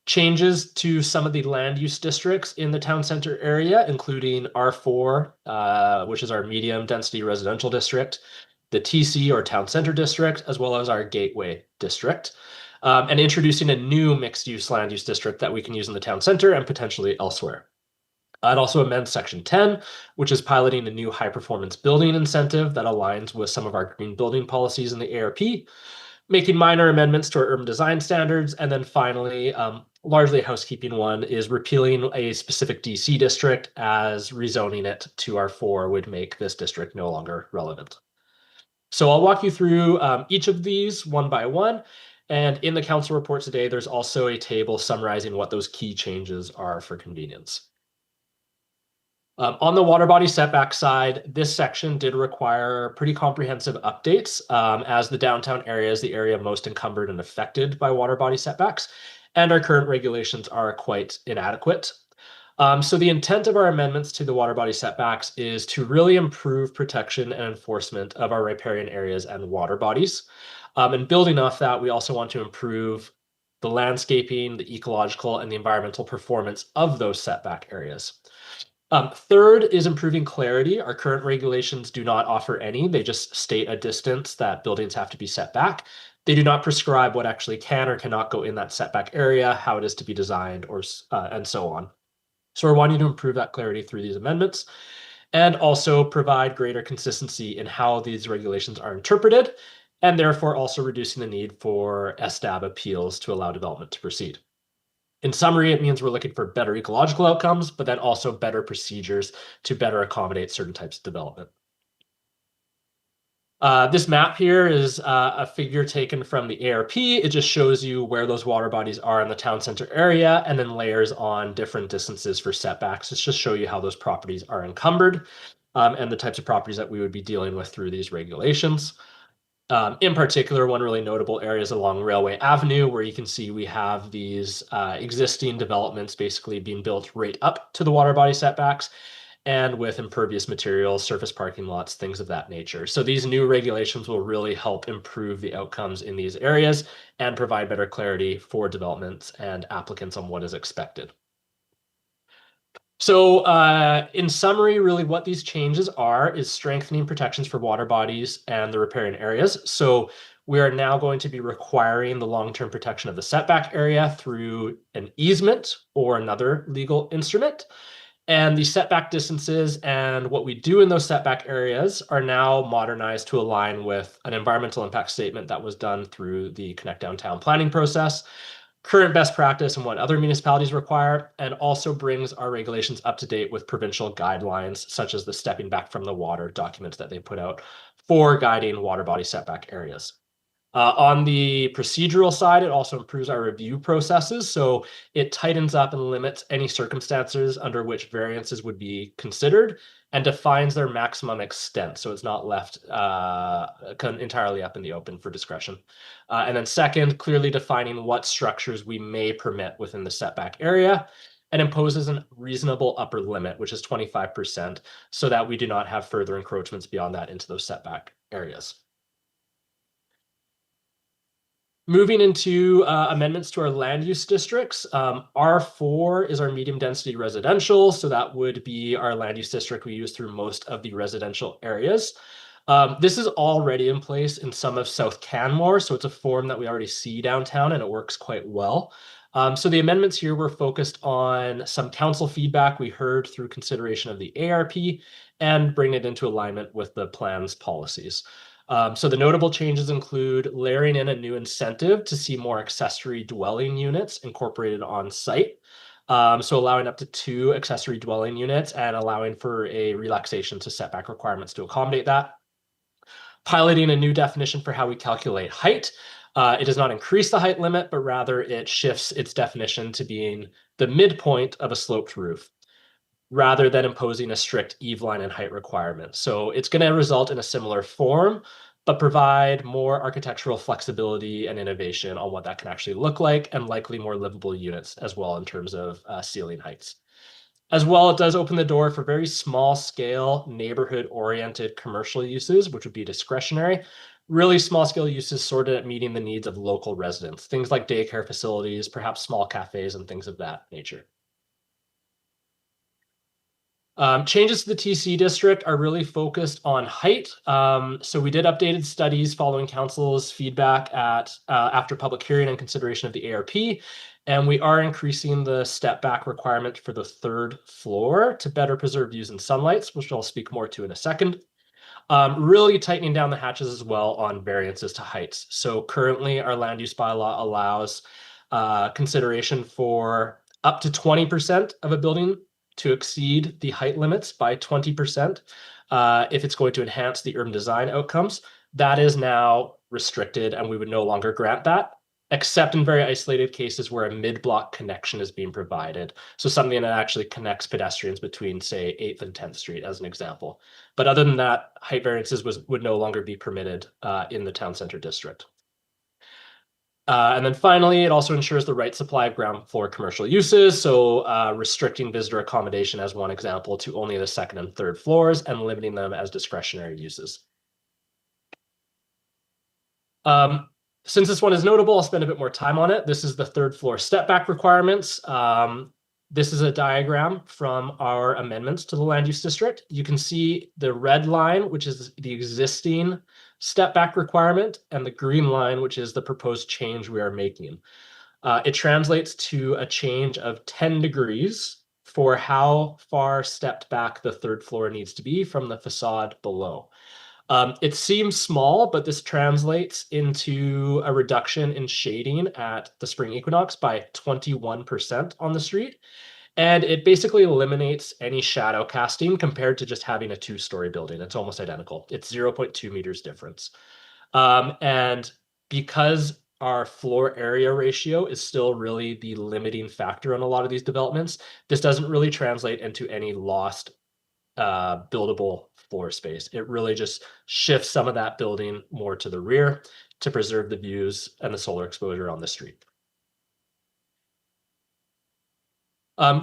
changes to some of the land use districts in the town center area, including R4, which is our medium density residential district, the TC or town center district, as well as our gateway district, and introducing a new mixed use land use district that we can use in the town center and potentially elsewhere. It also amends Section 10, which is piloting a new high-performance building incentive that aligns with some of our green building policies in the ARP, making minor amendments to our urban design standards, and then finally, largely a housekeeping one, is repealing a specific DC district as rezoning it to R4 would make this district no longer relevant. So I'll walk you through each of these one by one, and in the council report today, there's also a table summarizing what those key changes are for convenience. On the water body setback side, this section did require pretty comprehensive updates as the downtown area is the area most encumbered and affected by water body setbacks, and our current regulations are quite inadequate. So the intent of our amendments to the water body setbacks is to really improve protection and enforcement of our riparian areas and water bodies. And building off that, we also want to improve the landscaping, the ecological, and the environmental performance of those setback areas. Third is improving clarity. Our current regulations do not offer any. They just state a distance that buildings have to be set back. They do not prescribe what actually can or cannot go in that setback area, how it is to be designed, or and so on. So we're wanting to improve that clarity through these amendments and also provide greater consistency in how these regulations are interpreted, and therefore also reducing the need for SDAB appeals to allow development to proceed. In summary, it means we're looking for better ecological outcomes, but then also better procedures to better accommodate certain types of development. This map here is a figure taken from the ARP. It just shows you where those water bodies are in the town center area and then layers on different distances for setbacks. It's just show you how those properties are encumbered and the types of properties that we would be dealing with through these regulations. In particular, one really notable area is along Railway Avenue, where you can see we have these existing developments basically being built right up to the water body setbacks and with impervious materials, surface parking lots, things of that nature. So these new regulations will really help improve the outcomes in these areas and provide better clarity for developments and applicants on what is expected. So in summary, really what these changes are is strengthening protections for water bodies and the riparian areas. So we are now going to be requiring the long-term protection of the setback area through an easement or another legal instrument. And the setback distances and what we do in those setback areas are now modernized to align with an environmental impact statement that was done through the Connect Downtown planning process, current best practice and what other municipalities require, and also brings our regulations up to date with provincial guidelines, such as the stepping back from the water documents that they put out for guiding water body setback areas. On the procedural side, it also improves our review processes. So it tightens up and limits any circumstances under which variances would be considered and defines their maximum extent. So it's not left entirely up in the open for discretion. And then second, clearly defining what structures we may permit within the setback area and imposes a reasonable upper limit, which is 25%, so that we do not have further encroachments beyond that into those setback areas. Moving into amendments to our land use districts, R4 is our medium density residential. So that would be our land use district we use through most of the residential areas. This is already in place in some of South Canmore. So it's a form that we already see downtown and it works quite well. So the amendments here were focused on some council feedback we heard through consideration of the ARP and bring it into alignment with the plan's policies. So the notable changes include layering in a new incentive to see more accessory dwelling units incorporated on site. So allowing up to 2 accessory dwelling units and allowing for a relaxation to setback requirements to accommodate that. Piloting a new definition for how we calculate height. It does not increase the height limit, but rather it shifts its definition to being the midpoint of a sloped roof, rather than imposing a strict eave-line and height requirement. So it's going to result in a similar form, but provide more architectural flexibility and innovation on what that can actually look like, and likely more livable units as well in terms of ceiling heights. As well, it does open the door for very small scale neighborhood-oriented commercial uses, which would be discretionary. Really small scale uses sorted at meeting the needs of local residents, things like daycare facilities, perhaps small cafes and things of that nature. Changes to the TC district are really focused on height. So we did updated studies following council's feedback after public hearing and consideration of the ARP. And we are increasing the step back requirement for the 3rd floor to better preserve views and sunlights, which I'll speak more to in a second. Really tightening down the hatches as well on variances to heights. So currently our land use bylaw allows consideration for up to 20% of a building to exceed the height limits by 20% if it's going to enhance the urban design outcomes. That is now restricted and we would no longer grant that, except in very isolated cases where a mid-block connection is being provided. So something that actually connects pedestrians between, say, 8th and 10th Street as an example. But other than that, height variances would no longer be permitted in the town center district. And then finally, it also ensures the right supply of ground floor commercial uses. So restricting visitor accommodation as one example to only the 2nd and 3rd floors and limiting them as discretionary uses. Since this one is notable, I'll spend a bit more time on it. This is the 3rd floor step back requirements. This is a diagram from our amendments to the land use district. You can see the red line, which is the existing step back requirement, and the green line, which is the proposed change we are making. It translates to a change of 10 degrees for how far stepped back the third floor needs to be from the facade below. It seems small, but this translates into a reduction in shading at the spring equinox by 21% on the street. And it basically eliminates any shadow casting compared to just having a two-story building. It's almost identical. It's 0.2 meters difference. And because our floor area ratio is still really the limiting factor on a lot of these developments, this doesn't really translate into any lost buildable floor space. It really just shifts some of that building more to the rear to preserve the views and the solar exposure on the street.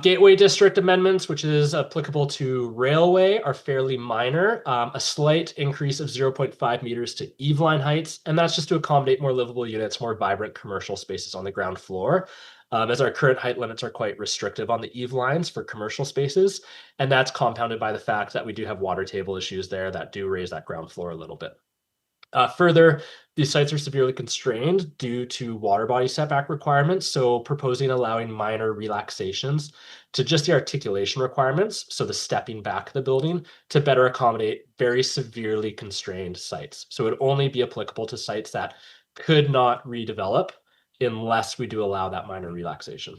Gateway district amendments, which is applicable to railway, are fairly minor. A slight increase of 0.5 meters to eave line heights, and that's just to accommodate more livable units, more vibrant commercial spaces on the ground floor. As our current height limits are quite restrictive on the eave lines for commercial spaces, and that's compounded by the fact that we do have water table issues there that do raise that ground floor a little bit. Further, these sites are severely constrained due to water body setback requirements, so proposing allowing minor relaxations to just the articulation requirements, so the stepping back of the building, to better accommodate very severely constrained sites. So it would only be applicable to sites that could not redevelop unless we do allow that minor relaxation.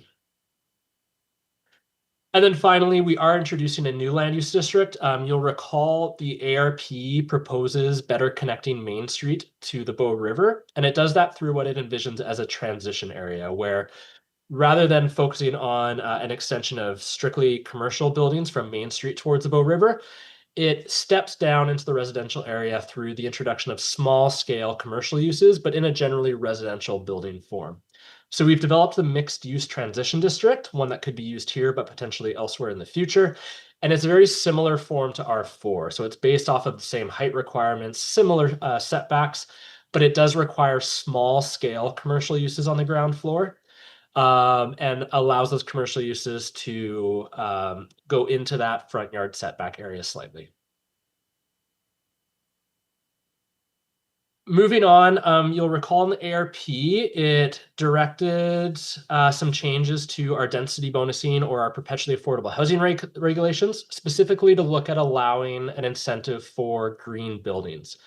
And then finally, we are introducing a new land use district. You'll recall the ARP proposes better connecting Main Street to the Bow River, and it does that through what it envisions as a transition area where rather than focusing on an extension of strictly commercial buildings from Main Street towards the Bow River, it steps down into the residential area through the introduction of small scale commercial uses, but in a generally residential building form. So we've developed the mixed use transition district, one that could be used here, but potentially elsewhere in the future. And it's a very similar form to R4. So it's based off of the same height requirements, similar setbacks, but it does require small scale commercial uses on the ground floor. And allows those commercial uses to go into that front yard setback area slightly. Moving on, you'll recall in the ARP, it directed some changes to our density bonusing or our perpetually affordable housing regulations, specifically to look at allowing an incentive for green buildings.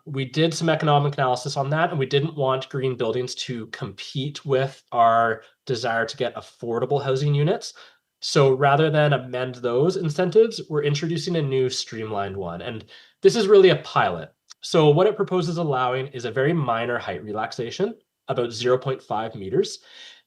We did some economic analysis on that, and we didn't want green buildings to compete with our desire to get affordable housing units. So rather than amend those incentives, we're introducing a new streamlined one. And this is really a pilot. So what it proposes allowing is a very minor height relaxation, about 0.5 meters,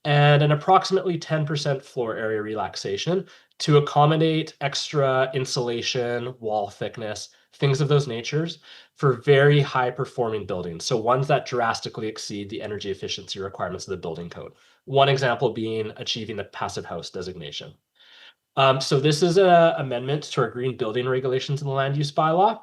and an approximately 10% floor area relaxation to accommodate extra insulation, wall thickness, things of those natures for very high performing buildings. So ones that drastically exceed the energy efficiency requirements of the building code. One example being achieving the passive house designation. So this is an amendment to our green building regulations in the land use bylaw.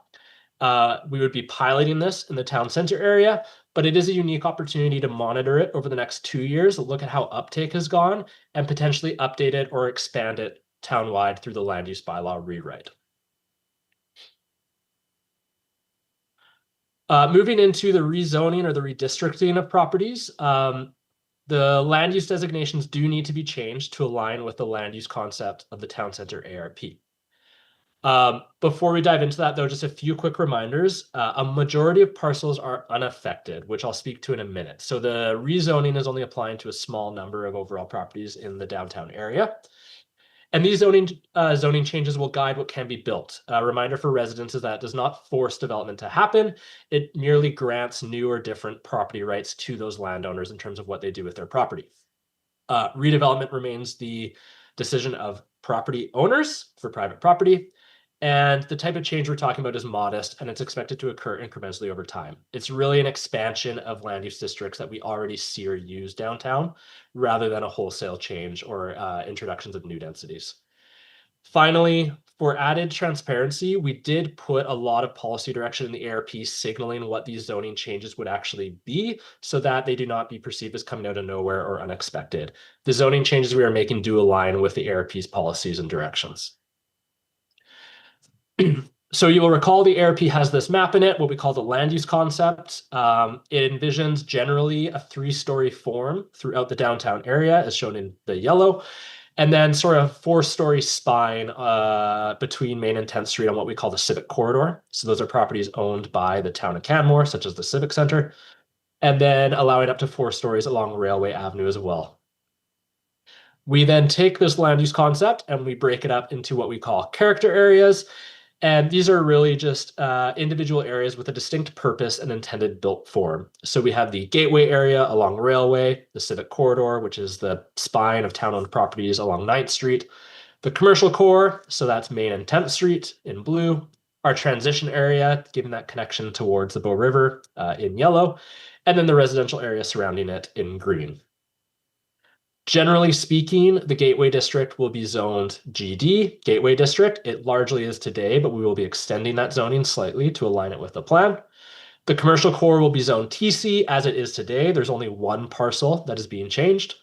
We would be piloting this in the town center area, but it is a unique opportunity to monitor it over the next 2 years, look at how uptake has gone, and potentially update it or expand it townwide through the land use bylaw rewrite. Moving into the rezoning or the redistricting of properties, the land use designations do need to be changed to align with the land use concept of the town center ARP. Before we dive into that, though, just a few quick reminders. A majority of parcels are unaffected, which I'll speak to in a minute. So the rezoning is only applying to a small number of overall properties in the downtown area. And these zoning changes will guide what can be built. A reminder for residents is that it does not force development to happen. It merely grants new or different property rights to those landowners in terms of what they do with their property. Redevelopment remains the decision of property owners for private property. And the type of change we're talking about is modest, and it's expected to occur incrementally over time. It's really an expansion of land use districts that we already see or use downtown, rather than a wholesale change or introductions of new densities. Finally, For added transparency, we did put a lot of policy direction in the ARP signaling what these zoning changes would actually be so that they do not be perceived as coming out of nowhere or unexpected. The zoning changes we are making do align with the ARP's policies and directions. So you will recall the ARP has this map in it, what we call the land use concept. It envisions generally a 3-story form throughout the downtown area, as shown in the yellow, and then sort of 4-story spine between Main and 10th Street on what we call the Civic Corridor. So those are properties owned by the town of Canmore, such as the Civic Center, and then allowing up to 4 stories along Railway Avenue as well. We then take this land use concept and we break it up into what we call character areas. And these are really just individual areas with a distinct purpose and intended built form. So we have the gateway area along Railway, the Civic Corridor, which is the spine of town-owned properties along 9th Street, the commercial core, so that's Main and 10th Street in blue, our transition area, giving that connection towards the Bow River in yellow, and then the residential area surrounding it in green. Generally speaking, the Gateway District will be zoned GD, Gateway District. It largely is today, but we will be extending that zoning slightly to align it with the plan. The commercial core will be zoned TC as it is today. There's only one parcel that is being changed.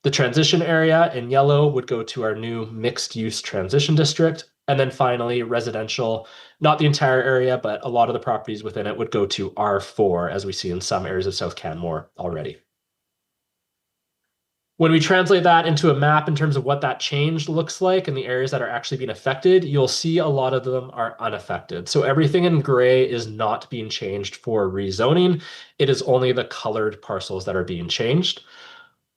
The transition area in yellow would go to our new mixed-use transition district. And then finally, residential, not the entire area, but a lot of the properties within it would go to R4, as we see in some areas of South Canmore already. When we translate that into a map in terms of what that change looks like and the areas that are actually being affected, you'll see a lot of them are unaffected. So everything in gray is not being changed for rezoning. It is only the colored parcels that are being changed.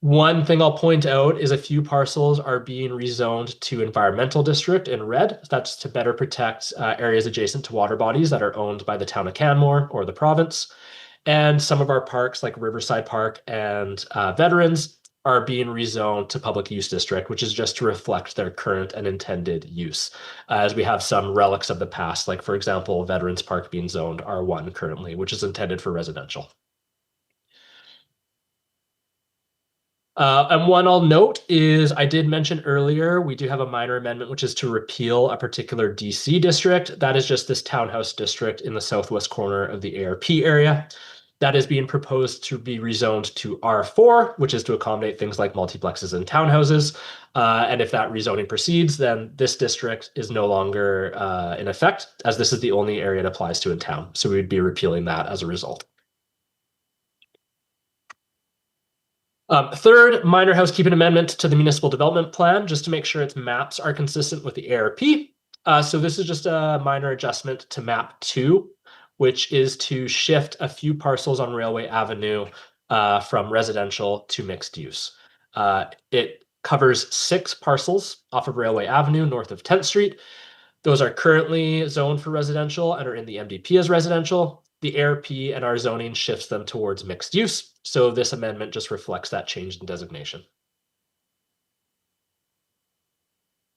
One thing I'll point out is a few parcels are being rezoned to environmental district in red. That's to better protect areas adjacent to water bodies that are owned by the town of Canmore or the province. And some of our parks like Riverside Park and Veterans are being rezoned to public use district, which is just to reflect their current and intended use. As we have some relics of the past, like for example, Veterans Park being zoned R1 currently, which is intended for residential. And one I'll note is I did mention earlier, we do have a minor amendment, which is to repeal a particular DC district. That is just this townhouse district in the southwest corner of the ARP area. That is being proposed to be rezoned to R4, which is to accommodate things like multiplexes and townhouses. And if that rezoning proceeds, then this district is no longer in effect, as this is the only area it applies to in town. So we would be repealing that as a result. Third, minor housekeeping amendment to the municipal development plan, just to make sure its maps are consistent with the ARP. So this is just a minor adjustment to map 2, which is to shift a few parcels on Railway Avenue from residential to mixed use. It covers 6 parcels off of Railway Avenue north of 10th Street. Those are currently zoned for residential and are in the MDP as residential. The ARP and our zoning shifts them towards mixed use. So this amendment just reflects that change in designation.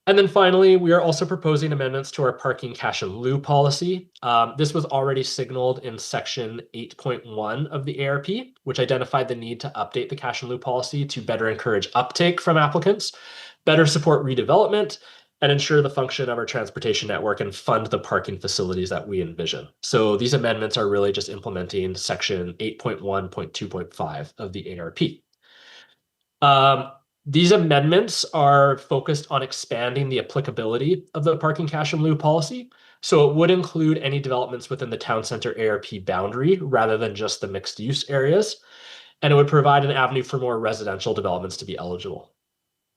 And then finally, we are also proposing amendments to our parking cash and lieu policy. This was already signaled in section 8.1 of the ARP, which identified the need to update the cash and lieu policy to better encourage uptake from applicants, better support redevelopment, and ensure the function of our transportation network and fund the parking facilities that we envision. So these amendments are really just implementing section 8.1.2.5 of the ARP. These amendments are focused on expanding the applicability of the parking cash and lieu policy. So it would include any developments within the town center ARP boundary rather than just the mixed use areas. And it would provide an avenue for more residential developments to be eligible.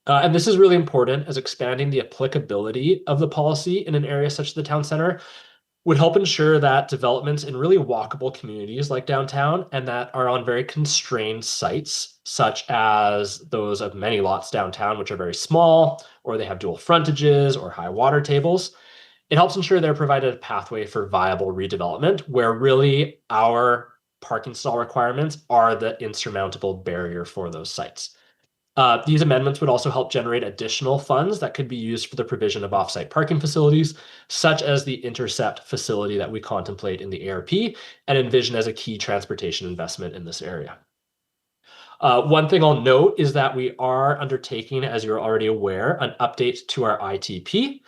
And this is really important, as expanding the applicability of the policy in an area such as the town center would help ensure that developments in really walkable communities like downtown and that are on very constrained sites, such as those of many lots downtown, which are very small, or they have dual frontages or high water tables. It helps ensure they're provided a pathway for viable redevelopment, where really our parking stall requirements are the insurmountable barrier for those sites. These amendments would also help generate additional funds that could be used for the provision of offsite parking facilities, such as the Intercept facility that we contemplate in the ARP and envision as a key transportation investment in this area. One thing I'll note is that we are undertaking, as you're already aware, an update to our ITP.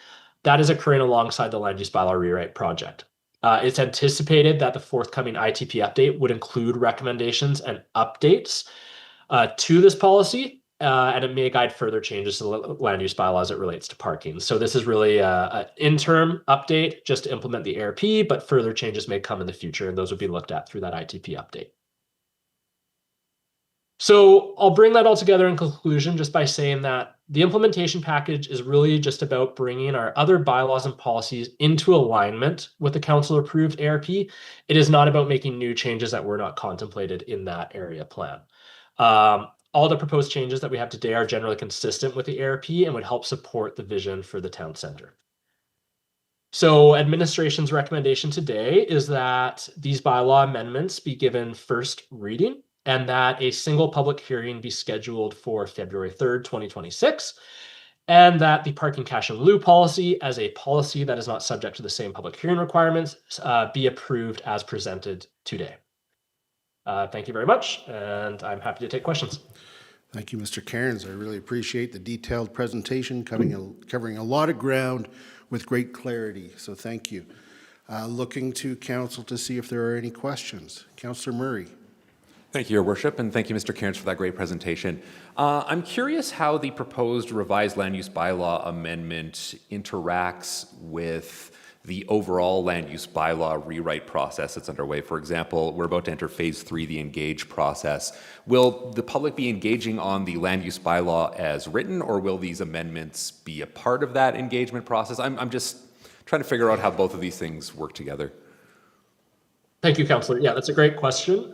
That is occurring alongside the land use bylaw rewrite project. It's anticipated that the forthcoming ITP update would include recommendations and updates to this policy, and it may guide further changes to the land use bylaw as it relates to parking. So this is really an interim update just to implement the ARP, but further changes may come in the future, and those would be looked at through that ITP update. So I'll bring that all together in conclusion just by saying that the implementation package is really just about bringing our other bylaws and policies into alignment with the council approved ARP. It is not about making new changes that were not contemplated in that area plan. All the proposed changes that we have today are generally consistent with the ARP and would help support the vision for the town center. So administration's recommendation today is that these bylaw amendments be given first reading and that a single public hearing be scheduled for February 3rd, 2026, and that the parking cash in lieu policy as a policy that is not subject to the same public hearing requirements be approved as presented today. Thank you very much, and I'm happy to take questions. Thank you, Mr. Cairns. I really appreciate the detailed presentation, covering a lot of ground with great clarity, so thank you. Looking to council to see if there are any questions. Councillor Murray. Thank you, Your Worship, and thank you, Mr. Cairns, for that great presentation. I'm curious how the proposed revised land use bylaw amendment interacts with the overall land use bylaw rewrite process that's underway. For example, we're about to enter phase 3, the engage process. Will the public be engaging on the land use bylaw as written, or will these amendments be a part of that engagement process? I'm just trying to figure out how both of these things work together. Thank you, Councillor. Yeah, that's a great question.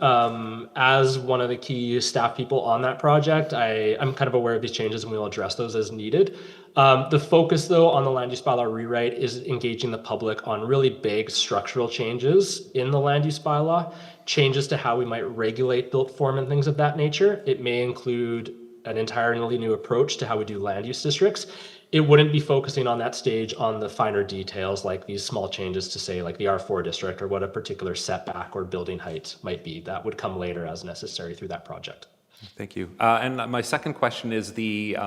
As one of the key staff people on that project, I'm kind of aware of these changes and we'll address those as needed. The focus, though, on the land use bylaw rewrite is engaging the public on really big structural changes in the land use bylaw, changes to how we might regulate built form and things of that nature. It may include an entirely new approach to how we do land use districts. It wouldn't be focusing on that stage on the finer details like these small changes to say like the R4 district or what a particular setback or building height might be. That would come later as necessary through that project. Thank you. And my second question is the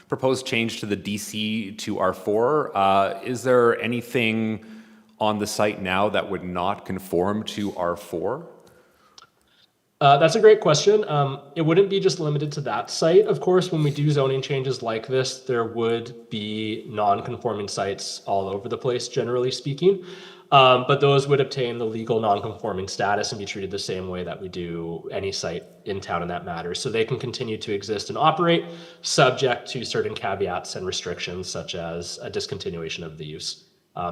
proposed change to the DC to R4. Is there anything on the site now that would not conform to R4? That's a great question. It wouldn't be just limited to that site. Of course, when we do zoning changes like this, there would be non-conforming sites all over the place, generally speaking. But those would obtain the legal non-conforming status and be treated the same way that we do any site in town in that matter. So they can continue to exist and operate subject to certain caveats and restrictions such as a discontinuation of the use.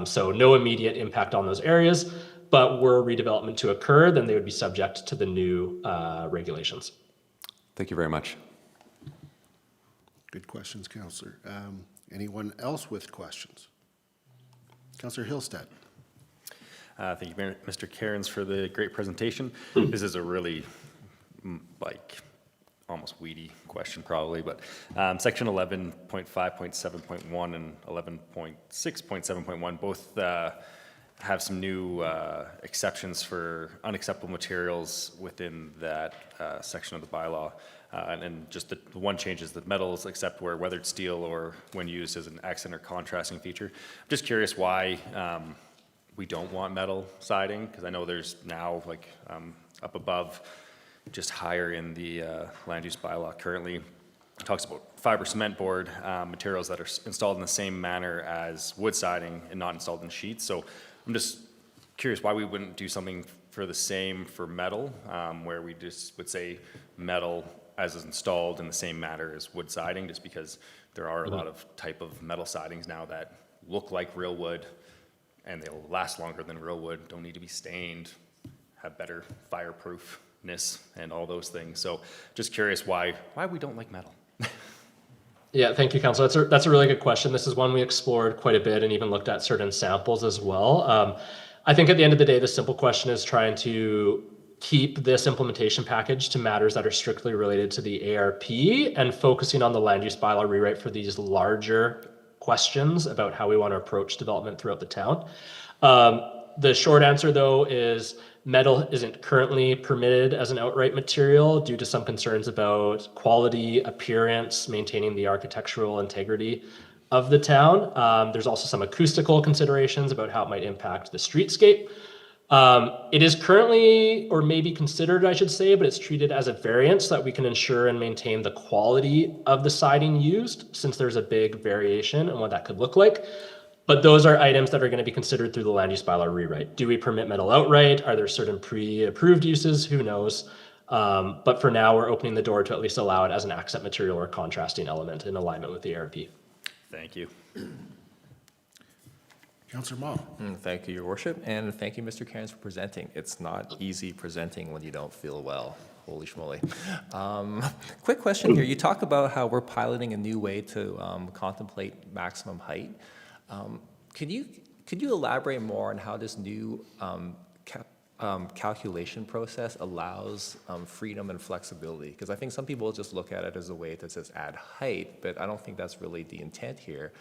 So no immediate impact on those areas. But were redevelopment to occur, then they would be subject to the new regulations. Thank you very much. Good questions, Councillor. Anyone else with questions? Councillor Hillstead. Thank you, Mr. Cairns, for the great presentation. This is a really, almost weedy question probably, but section 11.5.7.1 and 11.6.7.1 both have some new exceptions for unacceptable materials within that section of the bylaw. And just the one change is that metals except where weathered steel or when used as an accent or contrasting feature. I'm just curious why we don't want metal siding, because I know there's now up above, just higher in the land use bylaw currently, it talks about fiber cement board materials that are installed in the same manner as wood siding and not installed in sheets. So I'm just curious why we wouldn't do something for the same for metal, where we just would say metal as is installed in the same manner as wood siding, just because there are a lot of type of metal sidings now that look like real wood and they'll last longer than real wood, don't need to be stained, have better fireproofness and all those things. So just curious why we don't like metal. Yeah, thank you, Councillor. That's a really good question. This is one we explored quite a bit and even looked at certain samples as well. I think at the end of the day, the simple question is trying to keep this implementation package to matters that are strictly related to the ARP and focusing on the land use bylaw rewrite for these larger questions about how we want to approach development throughout the town. The short answer, though, is metal isn't currently permitted as an outright material due to some concerns about quality, appearance, maintaining the architectural integrity of the town. There's also some acoustical considerations about how it might impact the streetscape. It is currently, or maybe considered, I should say, but it's treated as a variance so that we can ensure and maintain the quality of the siding used, since there's a big variation in what that could look like. But those are items that are going to be considered through the land use bylaw rewrite. Do we permit metal outright? Are there certain pre-approved uses? Who knows? But for now, we're opening the door to at least allow it as an accent material or contrasting element in alignment with the ARP. Thank you. Councillor Mah. Thank you, Your Worship, and thank you, Mr. Cairns, for presenting. It's not easy presenting when you don't feel well. Holy schmoly. Quick question here. You talk about how we're piloting a new way to contemplate maximum height. Could you elaborate more on how this new calculation process allows freedom and flexibility? Because I think some people just look at it as a way that says add height, but I don't think that's really the intent here.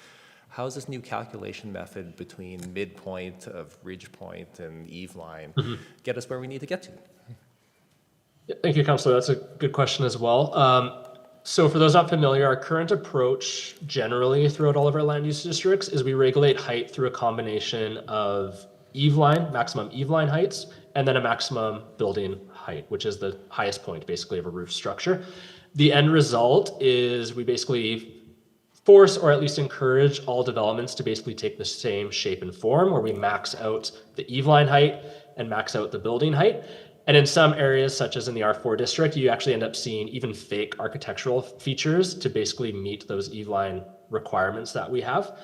How is this new calculation method between midpoint of ridge point and eave line get us where we need to get to? Thank you, Councillor. That's a good question as well. So for those not familiar, our current approach generally throughout all of our land use districts is we regulate height through a combination of eave line, maximum eave line heights, and then a maximum building height, which is the highest point basically of a roof structure. The end result is we basically force or at least encourage all developments to basically take the same shape and form, where we max out the eave line height and max out the building height. And in some areas, such as in the R4 district, you actually end up seeing even fake architectural features to basically meet those eave line requirements that we have.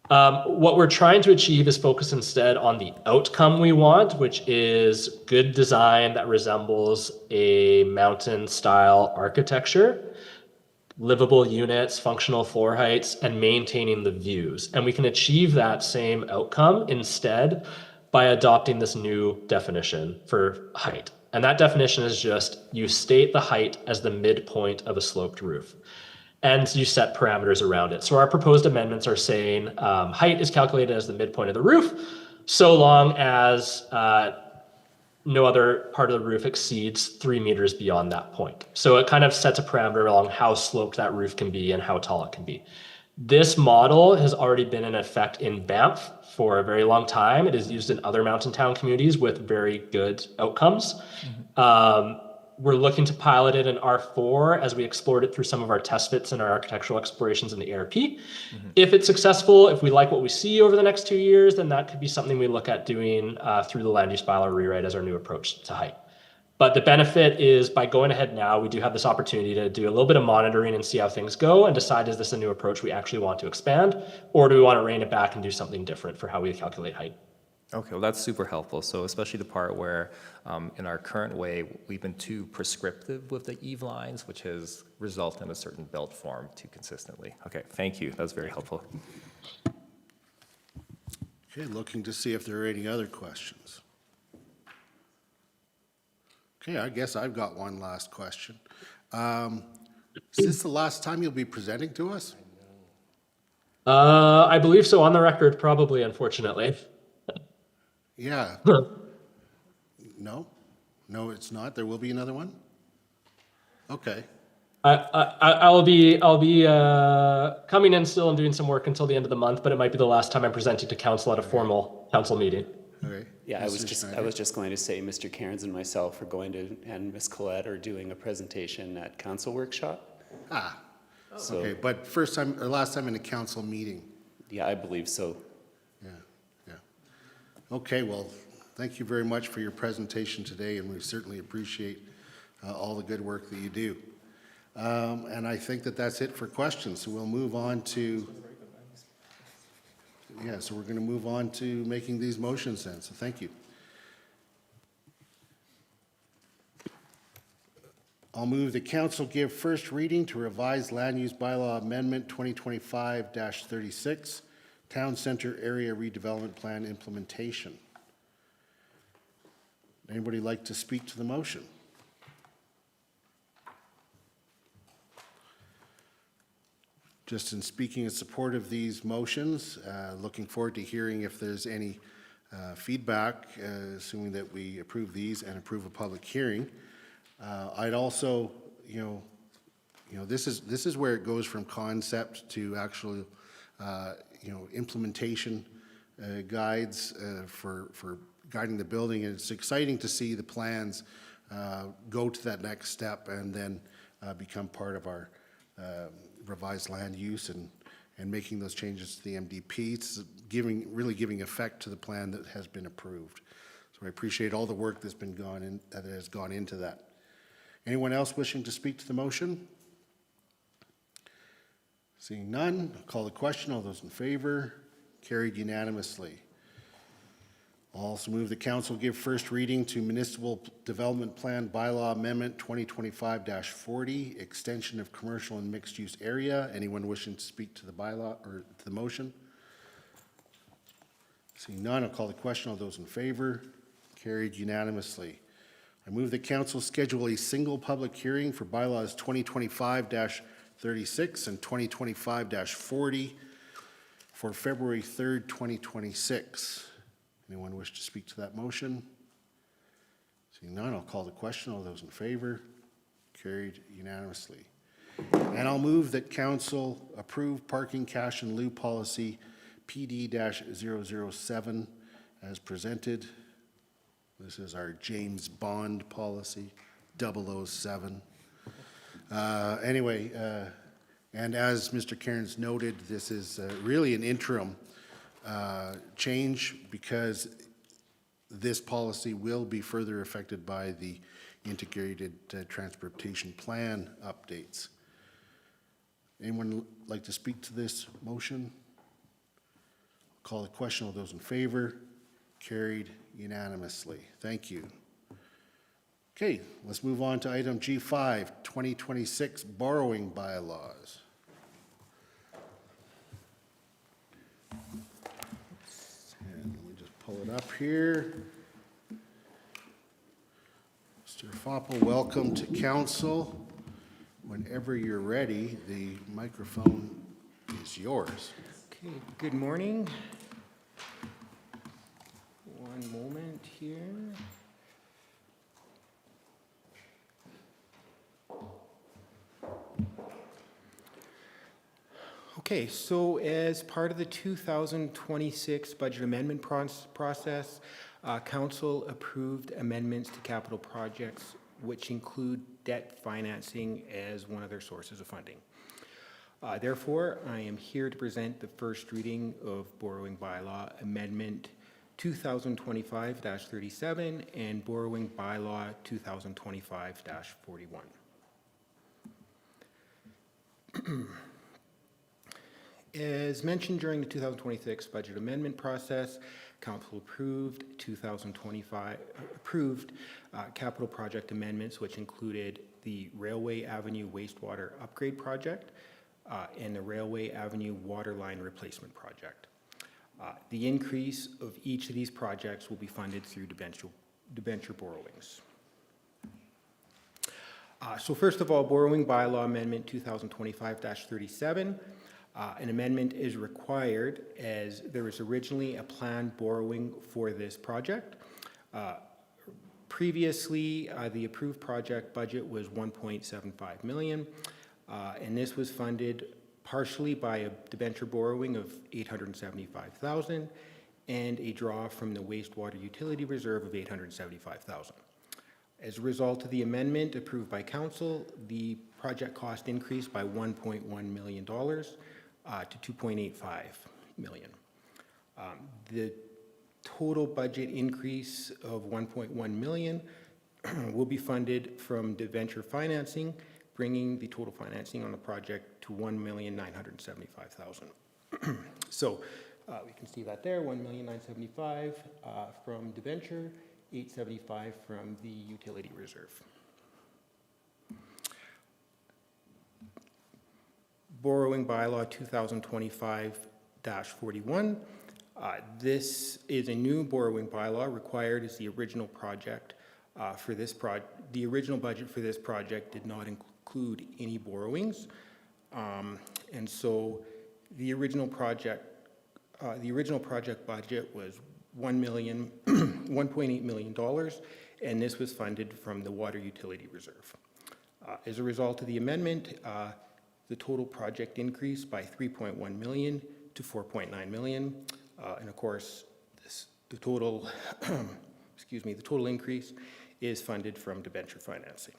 What we're trying to achieve is focus instead on the outcome we want, which is good design that resembles a mountain style architecture, livable units, functional floor heights, and maintaining the views. And we can achieve that same outcome instead by adopting this new definition for height. And that definition is just, you state the height as the midpoint of a sloped roof, and you set parameters around it. So our proposed amendments are saying height is calculated as the midpoint of the roof, so long as no other part of the roof exceeds 3 meters beyond that point. So it kind of sets a parameter along how sloped that roof can be and how tall it can be. This model has already been in effect in Banff for a very long time. It is used in other mountain town communities with very good outcomes. We're looking to pilot it in R4 as we explored it through some of our test fits and our architectural explorations in the ARP. If it's successful, if we like what we see over the next 2 years, then that could be something we look at doing through the land use bylaw rewrite as our new approach to height. But the benefit is by going ahead now, we do have this opportunity to do a little bit of monitoring and see how things go and decide, is this a new approach we actually want to expand, or do we want to rein it back and do something different for how we calculate height? Okay, well, that's super helpful. So especially the part where in our current way, we've been too prescriptive with the eave lines, which has resulted in a certain belt form too consistently. Okay, thank you. That's very helpful. Okay, looking to see if there are any other questions. Okay, I guess I've got one last question. Is this the last time you'll be presenting to us? I believe so, on the record, probably, unfortunately. Yeah. No? No, it's not? There will be another one? Okay. I'll be coming in still and doing some work until the end of the month, but it might be the last time I'm presenting to council at a formal council meeting. Okay. Yeah, I was just going to say Mr. Cairns and myself are going to, and Ms. Collette are doing a presentation at council workshop. Ah, So, okay, but first time, or last time in a council meeting. yeah, I believe so. Yeah, yeah. Okay, well, thank you very much for your presentation today, and we certainly appreciate all the good work that you do. And I think that that's it for questions, so we'll move on to, yeah, so we're going to move on to making these motions then, so thank you. I'll move the council give first reading to revised land use bylaw amendment 2025-36, Town Center Area Redevelopment Plan implementation. Anybody like to speak to the motion? Just in speaking in support of these motions, looking forward to hearing if there's any feedback, assuming that we approve these and approve a public hearing. I'd also, this is where it goes from concept to actual implementation guides for guiding the building. And it's exciting to see the plans go to that next step and then become part of our revised land use and making those changes to the MDP. It's really giving effect to the plan that has been approved. So I appreciate all the work that has gone into that. Anyone else wishing to speak to the motion? Seeing none, I'll call the question. All those in favor? Carried unanimously. I'll also move the council give first reading to Municipal Development Plan Bylaw Amendment 2025-40, extension of commercial and mixed-use area. Anyone wishing to speak to the bylaw or to the motion? Seeing none, I'll call the question. All those in favor? Carried unanimously. I move the council schedule a single public hearing for bylaws 2025-36 and 2025-40 for February 3rd, 2026. Anyone wish to speak to that motion? Seeing none, I'll call the question. All those in favor? Carried unanimously. And I'll move that council approve parking cash and lieu policy PD-007 as presented. This is our James Bond policy, 007. And as Mr. Cairns noted, this is really an interim change because this policy will be further affected by the integrated transportation plan updates. Anyone like to speak to this motion? Call the question. All those in favor? Carried unanimously. Thank you. Okay, let's move on to item G5, 2026 Borrowing Bylaws. And let me just pull it up here. Mr. Foppel, welcome to council. Whenever you're ready, the microphone is yours. Okay, good morning. One moment here. Okay, so as part of the 2026 budget amendment process, Council approved amendments to capital projects which include debt financing as one of their sources of funding. Therefore, I am here to present the first reading of Borrowing Bylaw Amendment 2025-37 and Borrowing Bylaw 2025-41. As mentioned during the 2026 budget amendment process, Council approved capital project amendments which included the Railway Avenue Wastewater Upgrade Project and the Railway Avenue Waterline Replacement Project. The increase of each of these projects will be funded through debenture borrowings. So first of all, Borrowing Bylaw Amendment 2025-37. An amendment is required as there was originally a planned borrowing for this project. Previously, the approved project budget was $1.75 million, and this was funded partially by a debenture borrowing of $875,000 and a draw from the wastewater utility reserve of $875,000. As a result of the amendment approved by council, the project cost increased by $1.1 million to $2.85 million. The total budget increase of $1.1 million will be funded from debenture financing, bringing the total financing on the project to $1,975,000. So we can see that there, $1,975,000 from debenture, $875,000 from the utility reserve. Borrowing Bylaw 2025-41. This is a new borrowing bylaw required as the original project for this the original budget for this project did not include any borrowings, and so the original project budget was $1.8 million, and this was funded from the water utility reserve. As a result of the amendment, the total project increased by $3.1 million to 4.9 million. And of course, the total, the total increase is funded from debenture financing.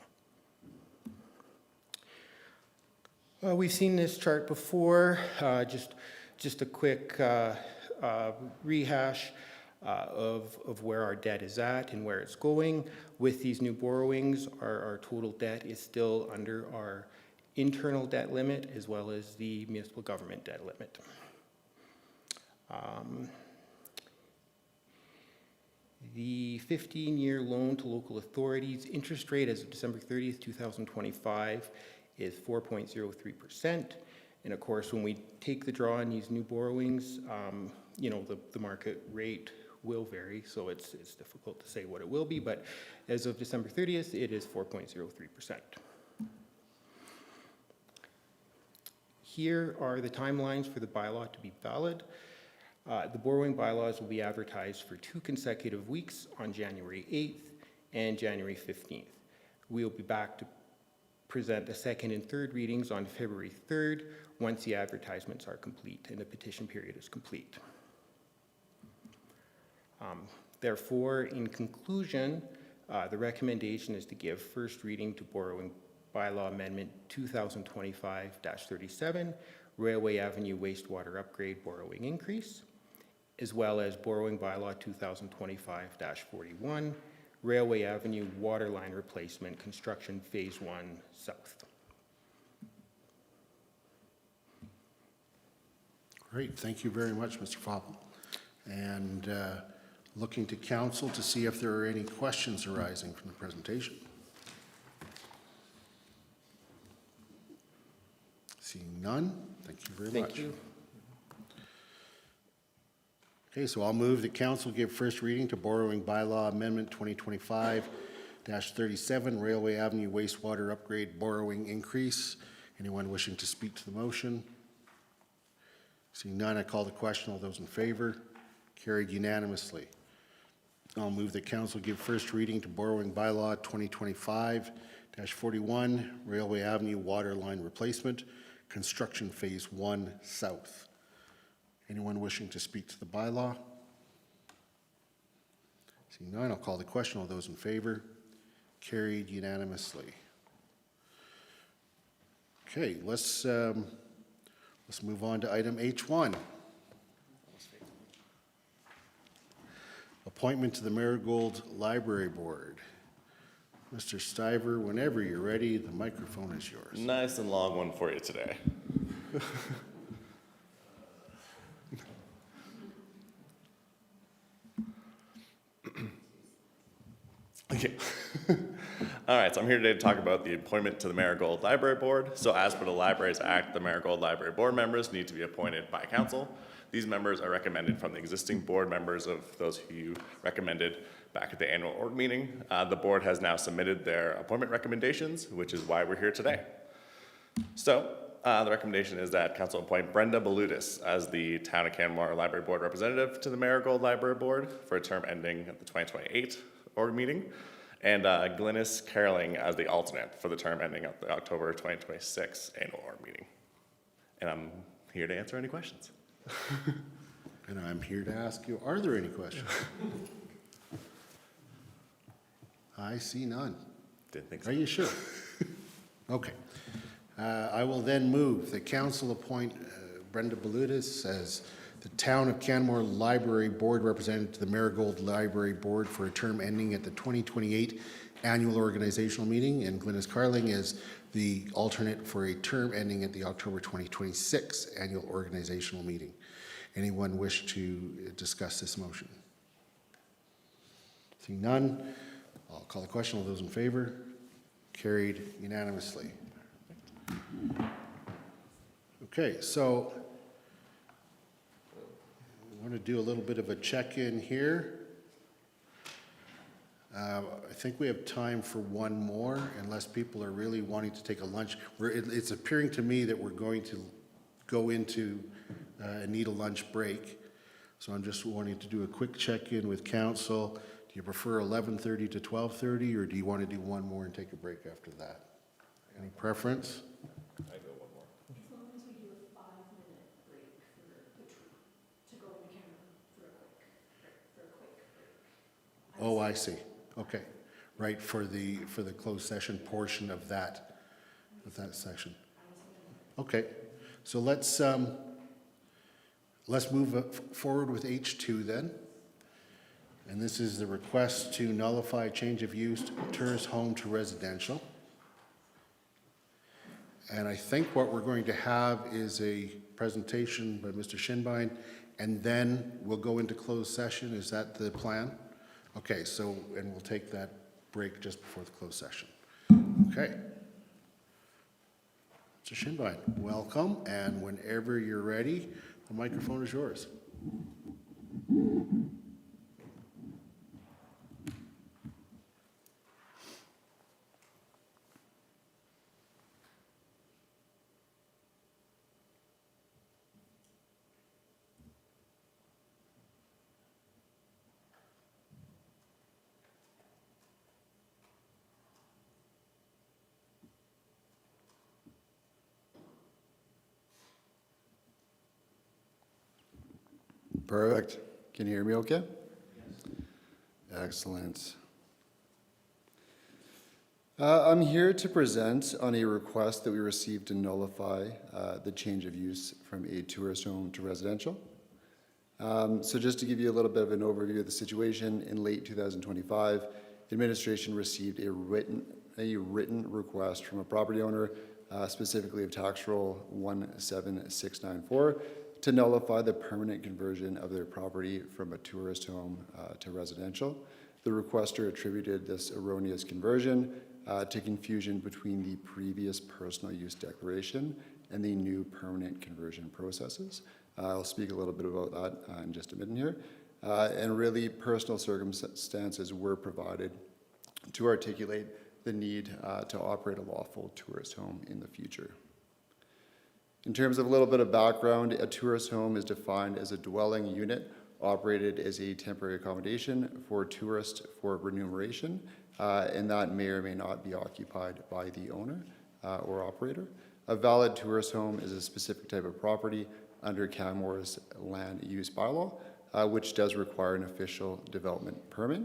We've seen this chart before, just a quick rehash of where our debt is at and where it's going. With these new borrowings, our total debt is still under our internal debt limit as well as the municipal government debt limit. The 15-year loan to local authorities interest rate as of December 30th, 2025 is 4.03%. And of course, when we take the draw on these new borrowings, the market rate will vary, so it's difficult to say what it will be, but as of December 30th, it is 4.03%. Here are the timelines for the bylaw to be valid. The borrowing bylaws will be advertised for 2 consecutive weeks on January 8th and January 15th. We'll be back to present the second and third readings on February 3rd once the advertisements are complete and the petition period is complete. Therefore, in conclusion, the recommendation is to give first reading to Borrowing Bylaw Amendment 2025-37, Railway Avenue Wastewater Upgrade Borrowing Increase, as well as Borrowing Bylaw 2025-41, Railway Avenue Water Line Replacement Construction Phase 1 South. Great, thank you very much, Mr. Foppel. And looking to council to see if there are any questions arising from the presentation. Seeing none, thank you very much. Thank you. Okay, so I'll move that council give first reading to Borrowing Bylaw Amendment 2025-37, Railway Avenue Wastewater Upgrade Borrowing Increase. Anyone wishing to speak to the motion? Seeing none, I call the question. All those in favor? Carried unanimously. I'll move that council give first reading to Borrowing Bylaw 2025-41, Railway Avenue Water Line Replacement, Construction Phase 1 South. Anyone wishing to speak to the bylaw? Seeing none, I'll call the question. All those in favor? Carried unanimously. Okay, let's move on to item H1. Appointment to the Marigold Library Board. Mr. Stiver, whenever you're ready, the microphone is yours. Nice and long one for you today. Okay. All right, so I'm here today to talk about the appointment to the Marigold Library Board. So as per the Libraries Act, the Marigold Library Board members need to be appointed by council. These members are recommended from the existing board members of those who you recommended back at the annual org meeting. The board has now submitted their appointment recommendations, which is why we're here today. So the recommendation is that council appoint Brenda Balutis as the Town of Canmore Library Board representative to the Marigold Library Board for a term ending at the 2028 org meeting, and Glynis Caroling as the alternate for the term ending at the October 2026 annual org meeting. And I'm here to answer any questions. And I'm here to ask you, are there any questions? I see none. Didn't think so. Are you sure? Okay. I will then move that council appoint Brenda Balutis as the Town of Canmore Library Board representative to the Marigold Library Board for a term ending at the 2028 annual organizational meeting, and Glynis Carling as the alternate for a term ending at the October 2026 annual organizational meeting. Anyone wish to discuss this motion? Seeing none, I'll call the question. All those in favor? Carried unanimously. Okay, so I want to do a little bit of a check-in here. I think we have time for one more, unless people are really wanting to take a lunch. It's appearing to me that we're going to go into and need a lunch break. So I'm just wanting to do a quick check-in with council. Do you prefer 11:30 to 12:30, or do you want to do one more and take a break after that? Any preference? I go one more. As long as we do a 5-minute break for the I see. Okay. Right, for the closed session portion of that section. Okay. So let's move forward with H2 then. And this is the request to nullify change of use tourist home to residential. And I think what we're going to have is a presentation by Mr. Shinbein, and then we'll go into closed session. Is that the plan? Okay, so, and we'll take that break just before the closed session. Okay. Mr. Shinbein, welcome, and whenever you're ready, the microphone is yours. Perfect. Can you hear me okay? Yes. Excellent. I'm here to present on a request that we received to nullify the change of use from a tourist home to residential. So just to give you a little bit of an overview of the situation, in late 2025, administration received a written request from a property owner, specifically of tax roll 17694, to nullify the permanent conversion of their property from a tourist home to residential. The requester attributed this erroneous conversion to confusion between the previous personal use declaration and the new permanent conversion processes. I'll speak a little bit about that in just a minute here. And really, personal circumstances were provided to articulate the need to operate a lawful tourist home in the future. In terms of a little bit of background, a tourist home is defined as a dwelling unit operated as a temporary accommodation for tourists for remuneration, and that may or may not be occupied by the owner or operator. A valid tourist home is a specific type of property under Canmore's Land Use Bylaw, which does require an official development permit.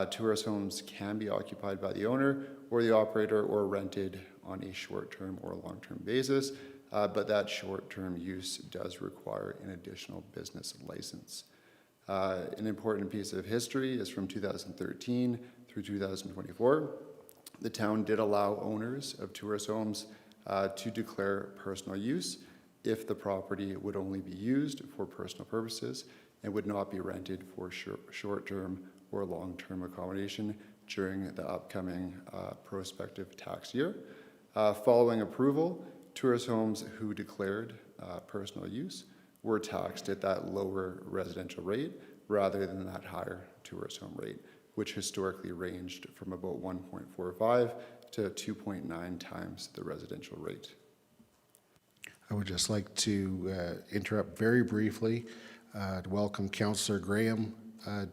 Tourist homes can be occupied by the owner or the operator or rented on a short-term or long-term basis, but that short-term use does require an additional business license. An important piece of history is from 2013 through 2024. The town did allow owners of tourist homes to declare personal use if the property would only be used for personal purposes and would not be rented for short-term or long-term accommodation during the upcoming prospective tax year. Following approval, tourist homes who declared personal use were taxed at that lower residential rate rather than that higher tourist home rate, which historically ranged from about 1.45 to 2.9 times the residential rate. I would just like to interrupt very briefly to welcome Councillor Graham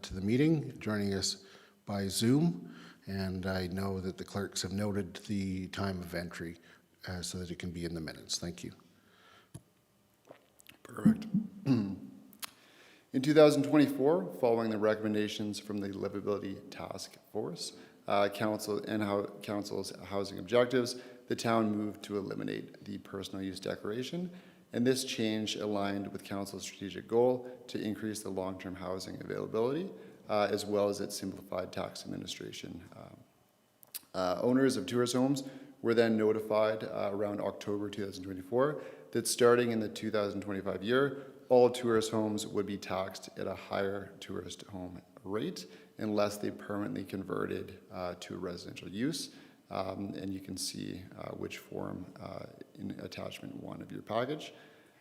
to the meeting, joining us by Zoom. And I know that the clerks have noted the time of entry so that it can be in the minutes. Thank you. Perfect. In 2024, following the recommendations from the Livability Task Force, Council's housing objectives, the town moved to eliminate the personal use declaration, and this change aligned with Council's strategic goal to increase the long-term housing availability, as well as its simplified tax administration. Owners of tourist homes were then notified around October 2024 that starting in the 2025 year, all tourist homes would be taxed at a higher tourist home rate unless they permanently converted to residential use. And you can see which form in attachment 1 of your package.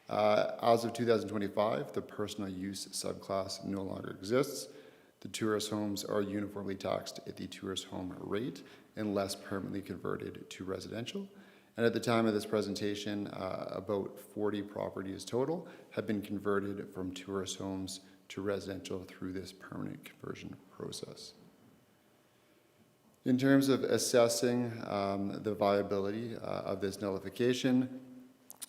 As of 2025, the personal use subclass no longer exists. The tourist homes are uniformly taxed at the tourist home rate unless permanently converted to residential. And at the time of this presentation, about 40 properties total have been converted from tourist homes to residential through this permanent conversion process. In terms of assessing the viability of this nullification,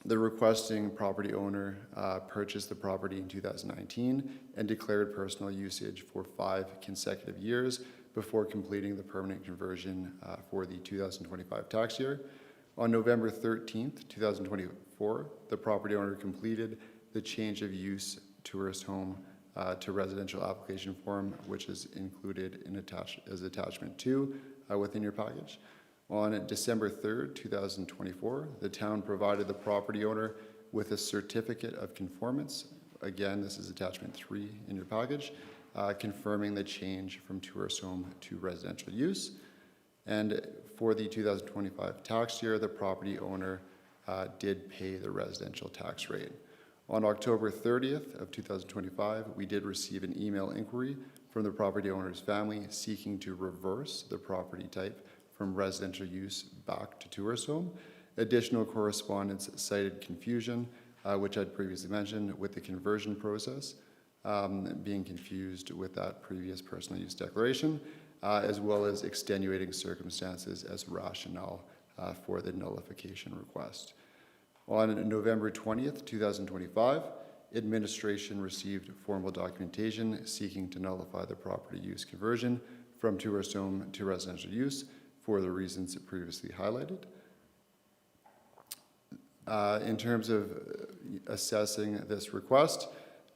The requesting property owner purchased the property in 2019 and declared personal usage for 5 consecutive years before completing the permanent conversion for the 2025 tax year. On November 13th, 2024, the property owner completed the change of use tourist home to residential application form, which is included in as attachment 2 within your package. On December 3rd, 2024, the town provided the property owner with a certificate of conformance. Again, this is attachment 3 in your package, confirming the change from tourist home to residential use. And for the 2025 tax year, the property owner did pay the residential tax rate. On October 30th of 2025, we did receive an email inquiry from the property owner's family seeking to reverse the property type from residential use back to tourist home. Additional correspondence cited confusion, which I'd previously mentioned, with the conversion process being confused with that previous personal use declaration, as well as extenuating circumstances as rationale for the nullification request. On November 20th, 2025, administration received formal documentation seeking to nullify the property use conversion from tourist home to residential use for the reasons previously highlighted. In terms of assessing this request,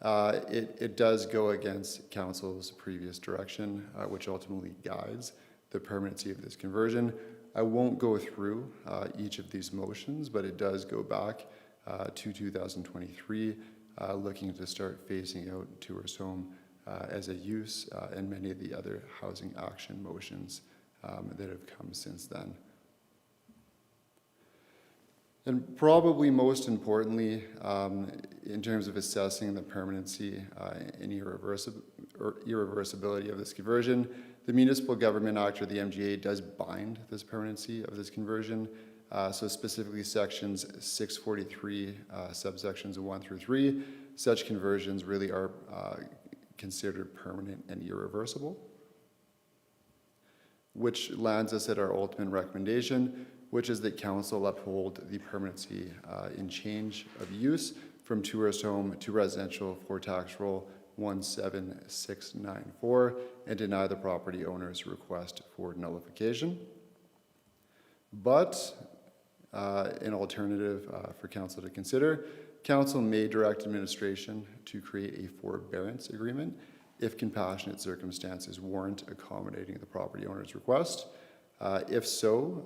it does go against council's previous direction, which ultimately guides the permanency of this conversion. I won't go through each of these motions, but it does go back to 2023, looking to start phasing out tourist home as a use and many of the other housing action motions that have come since then. And probably most importantly, in terms of assessing the permanency and irreversibility of this conversion, the Municipal Government Act, or the MGA, does bind this permanency of this conversion. So specifically sections 643, subsections 1 through 3, such conversions really are considered permanent and irreversible, which lands us at our ultimate recommendation, which is that council uphold the permanency in change of use from tourist home to residential for tax roll 17694 and deny the property owner's request for nullification. But an alternative for council to consider, council may direct administration to create a forbearance agreement if compassionate circumstances warrant accommodating the property owner's request. If so,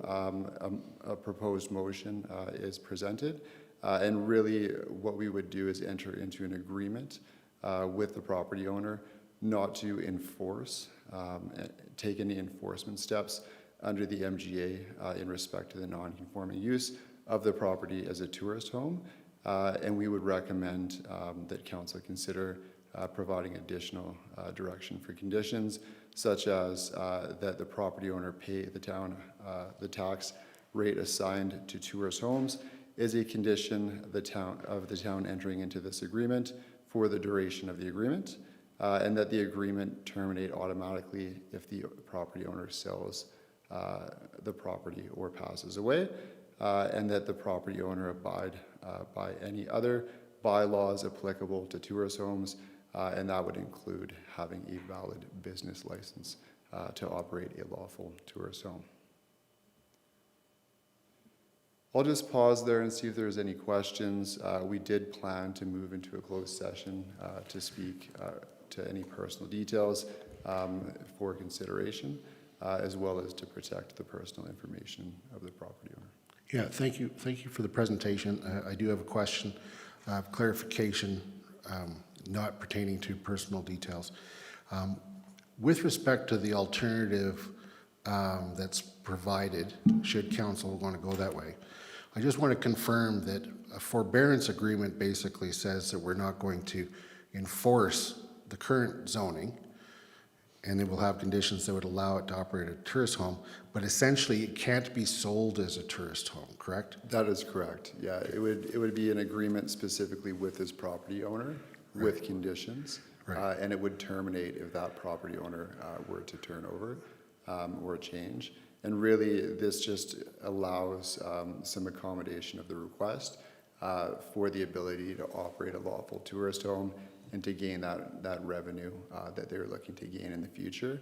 a proposed motion is presented, and really what we would do is enter into an agreement with the property owner not to enforce, take any enforcement steps under the MGA in respect to the non-conforming use of the property as a tourist home, and we would recommend that council consider providing additional direction for conditions, such as that the property owner pay the town the tax rate assigned to tourist homes is a condition of the town entering into this agreement for the duration of the agreement, and that the agreement terminate automatically if the property owner sells the property or passes away, and that the property owner abide by any other bylaws applicable to tourist homes, and that would include having a valid business license to operate a lawful tourist home. I'll just pause there and see if there's any questions. We did plan to move into a closed session to speak to any personal details for consideration, as well as to protect the personal information of the property owner. Yeah, thank you for the presentation. I do have a question, clarification, not pertaining to personal details. With respect to the alternative that's provided, should council want to go that way, I just want to confirm that a forbearance agreement basically says that we're not going to enforce the current zoning, and it will have conditions that would allow it to operate a tourist home, but essentially it can't be sold as a tourist home, correct? That is correct. Yeah, it would be an agreement specifically with this property owner, right, with conditions, right, and it would terminate if that property owner were to turn over or change. And really, this just allows some accommodation of the request for the ability to operate a lawful tourist home and to gain that revenue that they're looking to gain in the future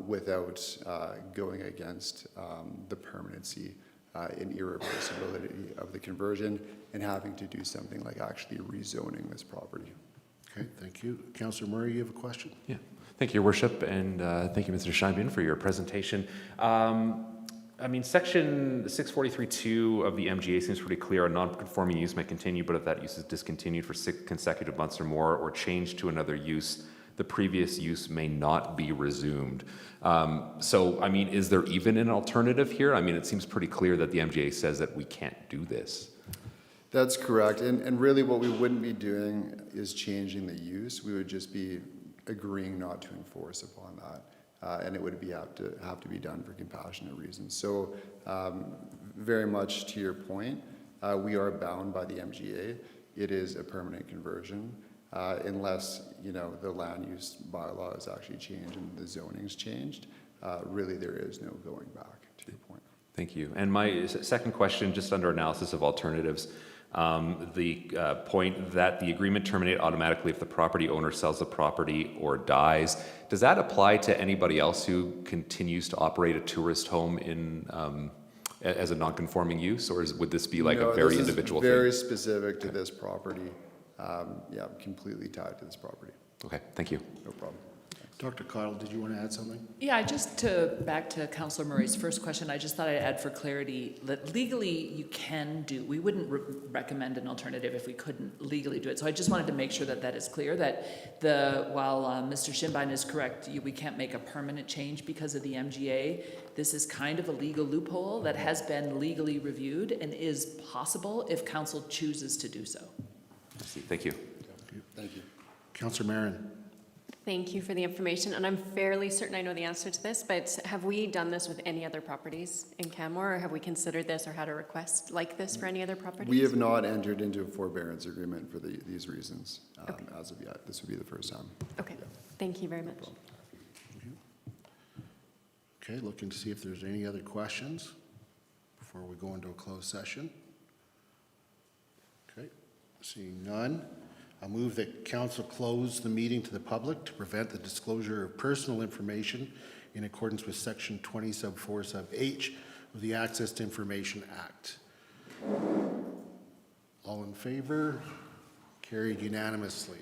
without going against the permanency and irreversibility of the conversion and having to do something like actually rezoning this property. Okay, thank you. Councillor Murray, you have a question? Yeah. Thank you, Your Worship, and thank you, Mr. Scheinben, for your presentation. I mean, section 643.2 of the MGA seems pretty clear. A non-conforming use may continue, but if that use is discontinued for 6 consecutive months or more or changed to another use, the previous use may not be resumed. So, I mean, is there even an alternative here? I mean, it seems pretty clear that the MGA says that we can't do this. That's correct. And really what we wouldn't be doing is changing the use. We would just be agreeing not to enforce upon that. And it would have to be done for compassionate reasons. So very much to your point, we are bound by the MGA. It is a permanent conversion unless, you know, the land use bylaw is actually changed and the zoning's changed. Really, there is no going back, to your point. Thank you. And my second question, just under analysis of alternatives, the point that the agreement terminate automatically if the property owner sells the property or dies. Does that apply to anybody else who continues to operate a tourist home in as a non-conforming use, or would this be like a very individual thing? Very specific to this property. Yeah, completely tied to this property. Okay, thank you. No problem. Dr. Cottle, did you want to add something? Yeah, back to Councillor Murray's first question, I just thought I'd add for clarity that legally you can do, we wouldn't recommend an alternative if we couldn't legally do it. So I just wanted to make sure that that is clear, that while Mr. Scheinben is correct, we can't make a permanent change because of the MGA. This is kind of a legal loophole that has been legally reviewed and is possible if council chooses to do so. Thank you. Thank you. Councillor Marin. Thank you for the information, and I'm fairly certain I know the answer to this, but have we done this with any other properties in Canmore, or have we considered this or had a request like this for any other properties? We have not entered into a forbearance agreement for these reasons as of yet. This would be the first time. Okay, thank you very much. Okay, looking to see if there's any other questions before we go into a closed session. Okay, seeing none. I move that council close the meeting to the public to prevent the disclosure of personal information in accordance with section 20 sub 4 sub H of the Access to Information Act. All in favor? Carried unanimously.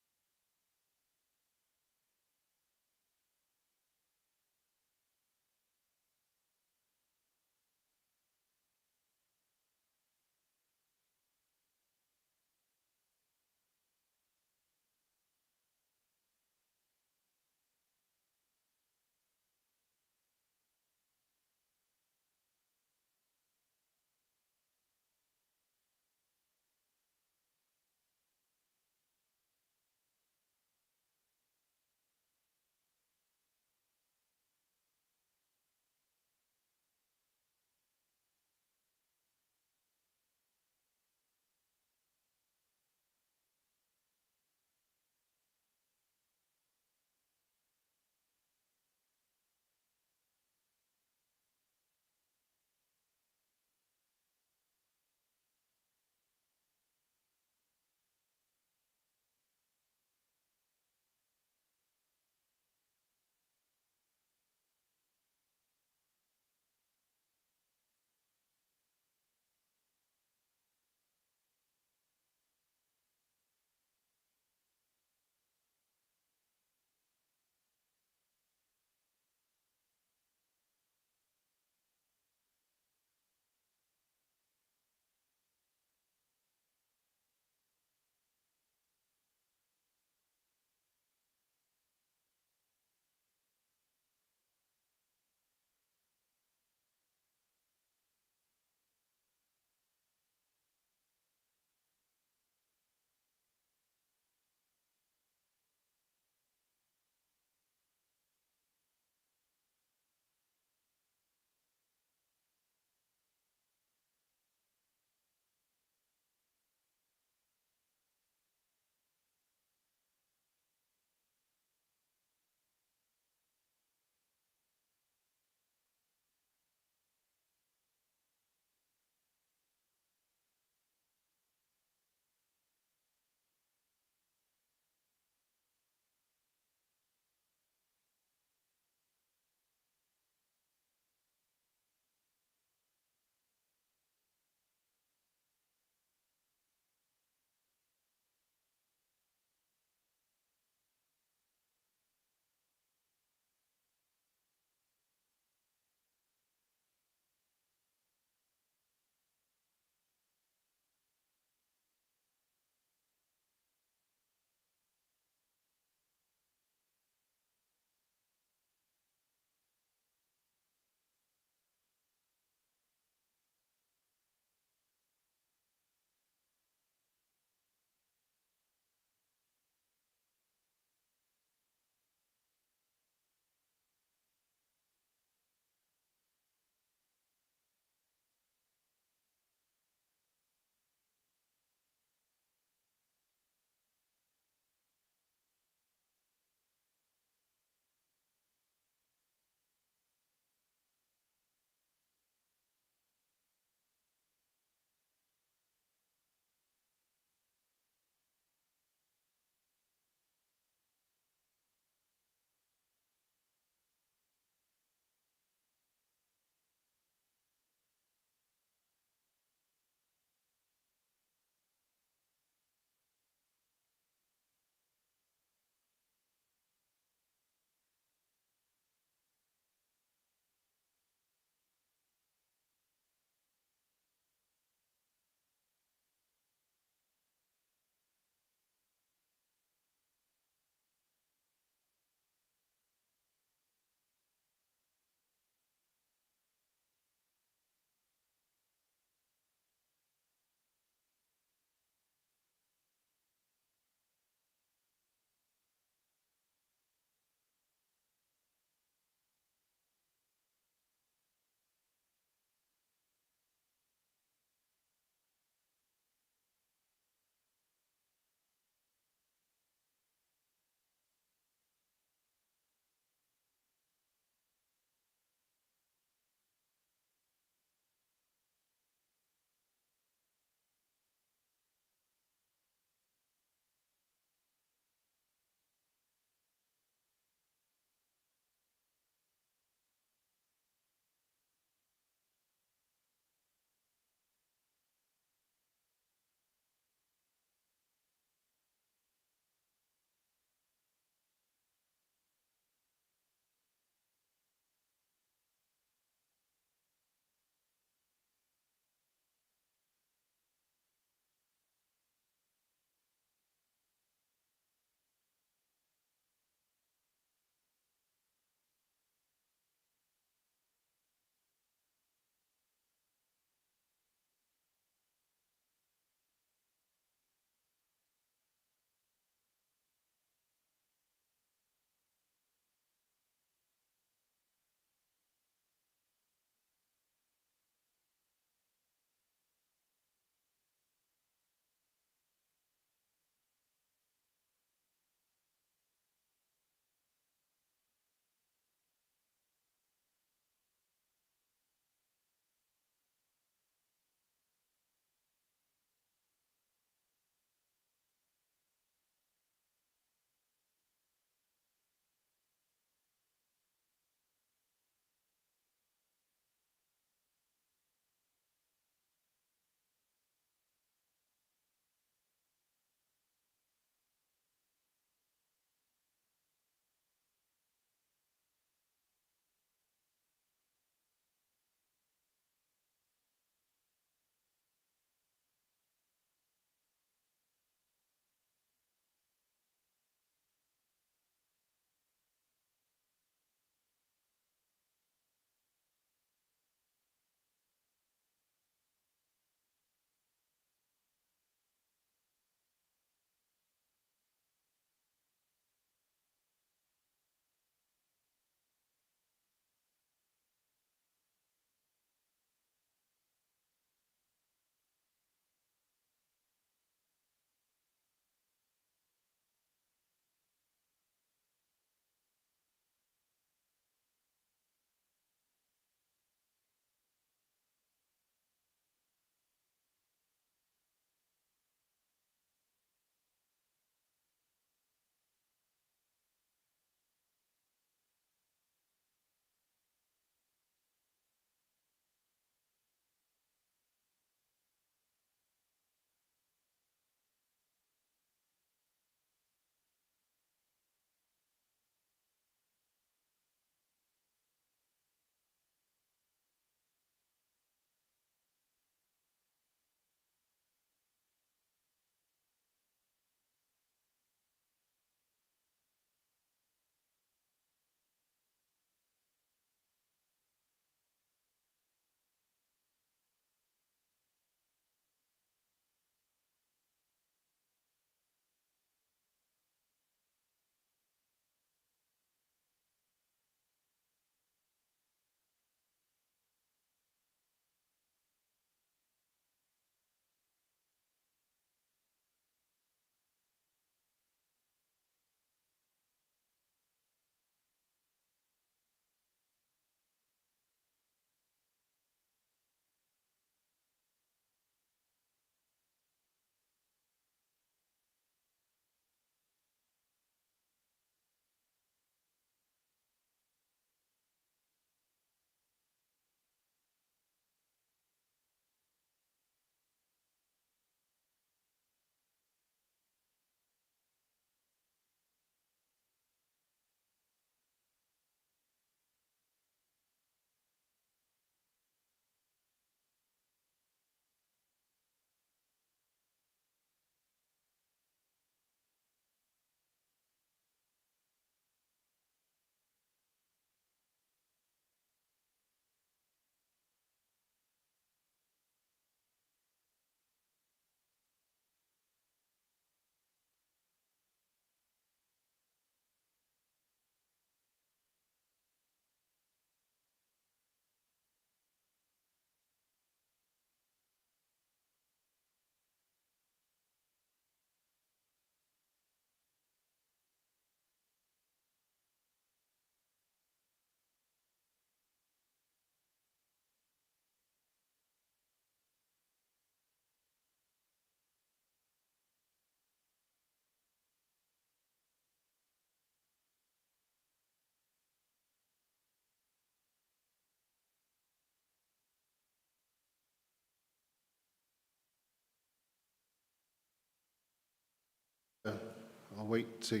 wait to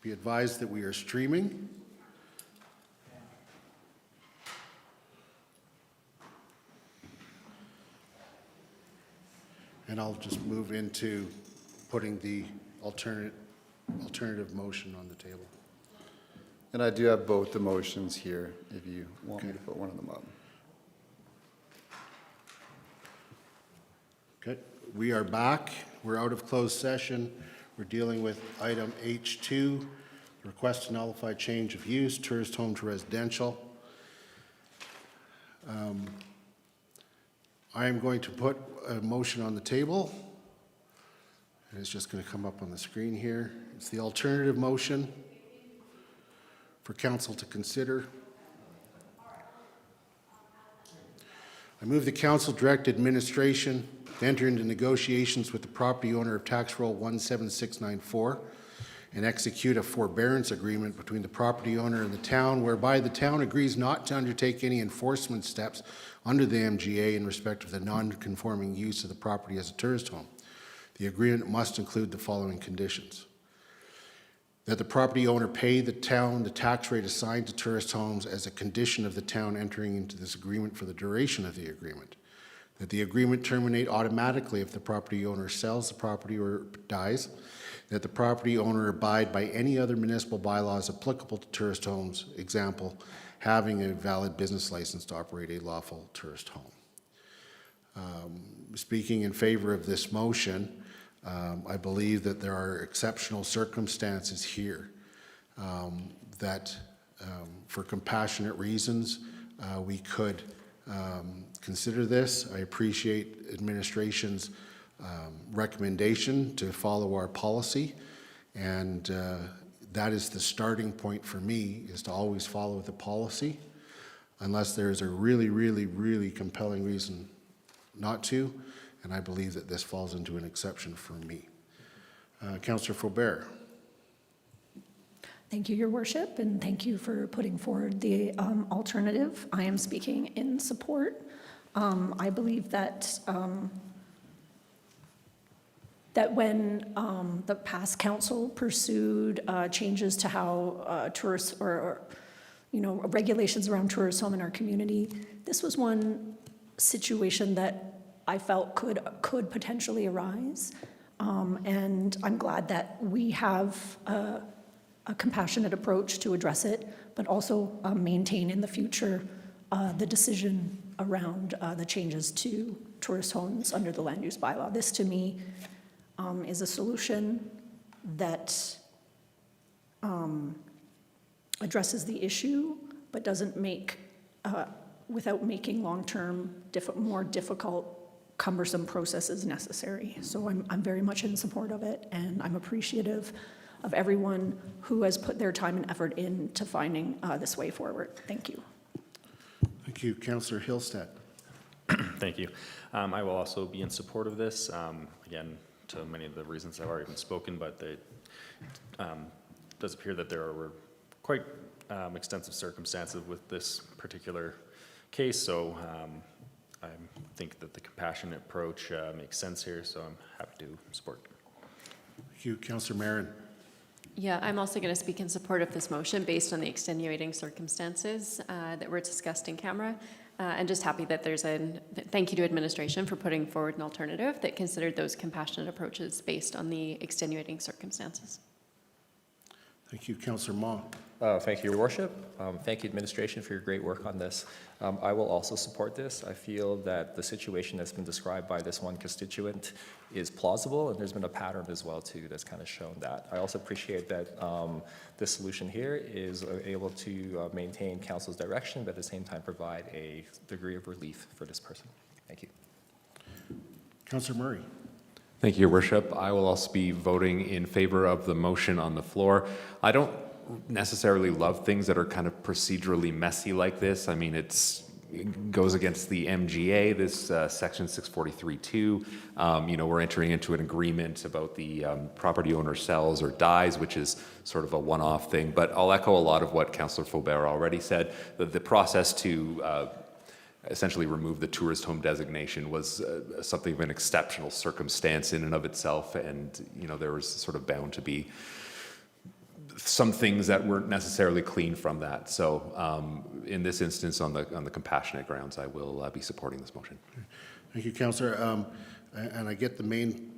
be advised that we are streaming. And I'll just move into putting the alternative motion on the table. And I do have both the motions here, if you want me to put one of them up. Okay, we are back. We're out of closed session. We're dealing with item H2, request to nullify change of use, tourist home to residential. I am going to put a motion on the table. And it's just going to come up on the screen here. It's the alternative motion for council to consider. I move the council direct administration to enter into negotiations with the property owner of tax roll 17694 and execute a forbearance agreement between the property owner and the town, whereby the town agrees not to undertake any enforcement steps under the MGA in respect of the non-conforming use of the property as a tourist home. The agreement must include the following conditions: that the property owner pay the town the tax rate assigned to tourist homes as a condition of the town entering into this agreement for the duration of the agreement, that the agreement terminate automatically if the property owner sells the property or dies, that the property owner abide by any other municipal bylaws applicable to tourist homes, example, having a valid business license to operate a lawful tourist home. Speaking in favor of this motion, I believe that there are exceptional circumstances here that for compassionate reasons we could consider this. I appreciate administration's recommendation to follow our policy, and that is the starting point for me, is to always follow the policy unless there is a really, really, really compelling reason not to, and I believe that this falls into an exception for me. Councillor Faubert. Thank you, Your Worship, and thank you for putting forward the alternative. I am speaking in support. I believe that that when the past council pursued changes to how tourists or regulations around tourist home in our community, this was one situation that I felt could potentially arise. And I'm glad that we have a compassionate approach to address it, but also maintain in the future the decision around the changes to tourist homes under the land use bylaw. This, to me, is a solution that addresses the issue, but doesn't make, without making long-term, more difficult, cumbersome processes necessary. So I'm very much in support of it, and I'm appreciative of everyone who has put their time and effort into finding this way forward. Thank you. Thank you. Councillor Hillstead. Thank you. I will also be in support of this. Again, to many of the reasons I've already been spoken, but it does appear that there were quite extensive circumstances with this particular case, so I think that the compassionate approach makes sense here, so I'm happy to support. Thank you. Councillor Marin. Yeah, I'm also going to speak in support of this motion based on the extenuating circumstances that were discussed in camera. And just happy that there's thank you to administration for putting forward an alternative that considered those compassionate approaches based on the extenuating circumstances. Thank you. Councillor Ma. Thank you, Your Worship. Thank you, administration, for your great work on this. I will also support this. I feel that the situation that's been described by this one constituent is plausible, and there's been a pattern as well, too, that's kind of shown that. I also appreciate that this solution here is able to maintain council's direction, but at the same time provide a degree of relief for this person. Thank you. Councillor Murray. Thank you, Your Worship. I will also be voting in favor of the motion on the floor. I don't necessarily love things that are kind of procedurally messy like this. I mean, it goes against the MGA, this section 643.2. We're entering into an agreement about the property owner sells or dies, which is sort of a one-off thing. But I'll echo a lot of what Councillor Faubert already said. The process to essentially remove the tourist home designation was something of an exceptional circumstance in and of itself, and there was sort of bound to be some things that weren't necessarily clean from that. So in this instance, on the compassionate grounds, I will be supporting this motion. Thank you, Councillor. And I get the main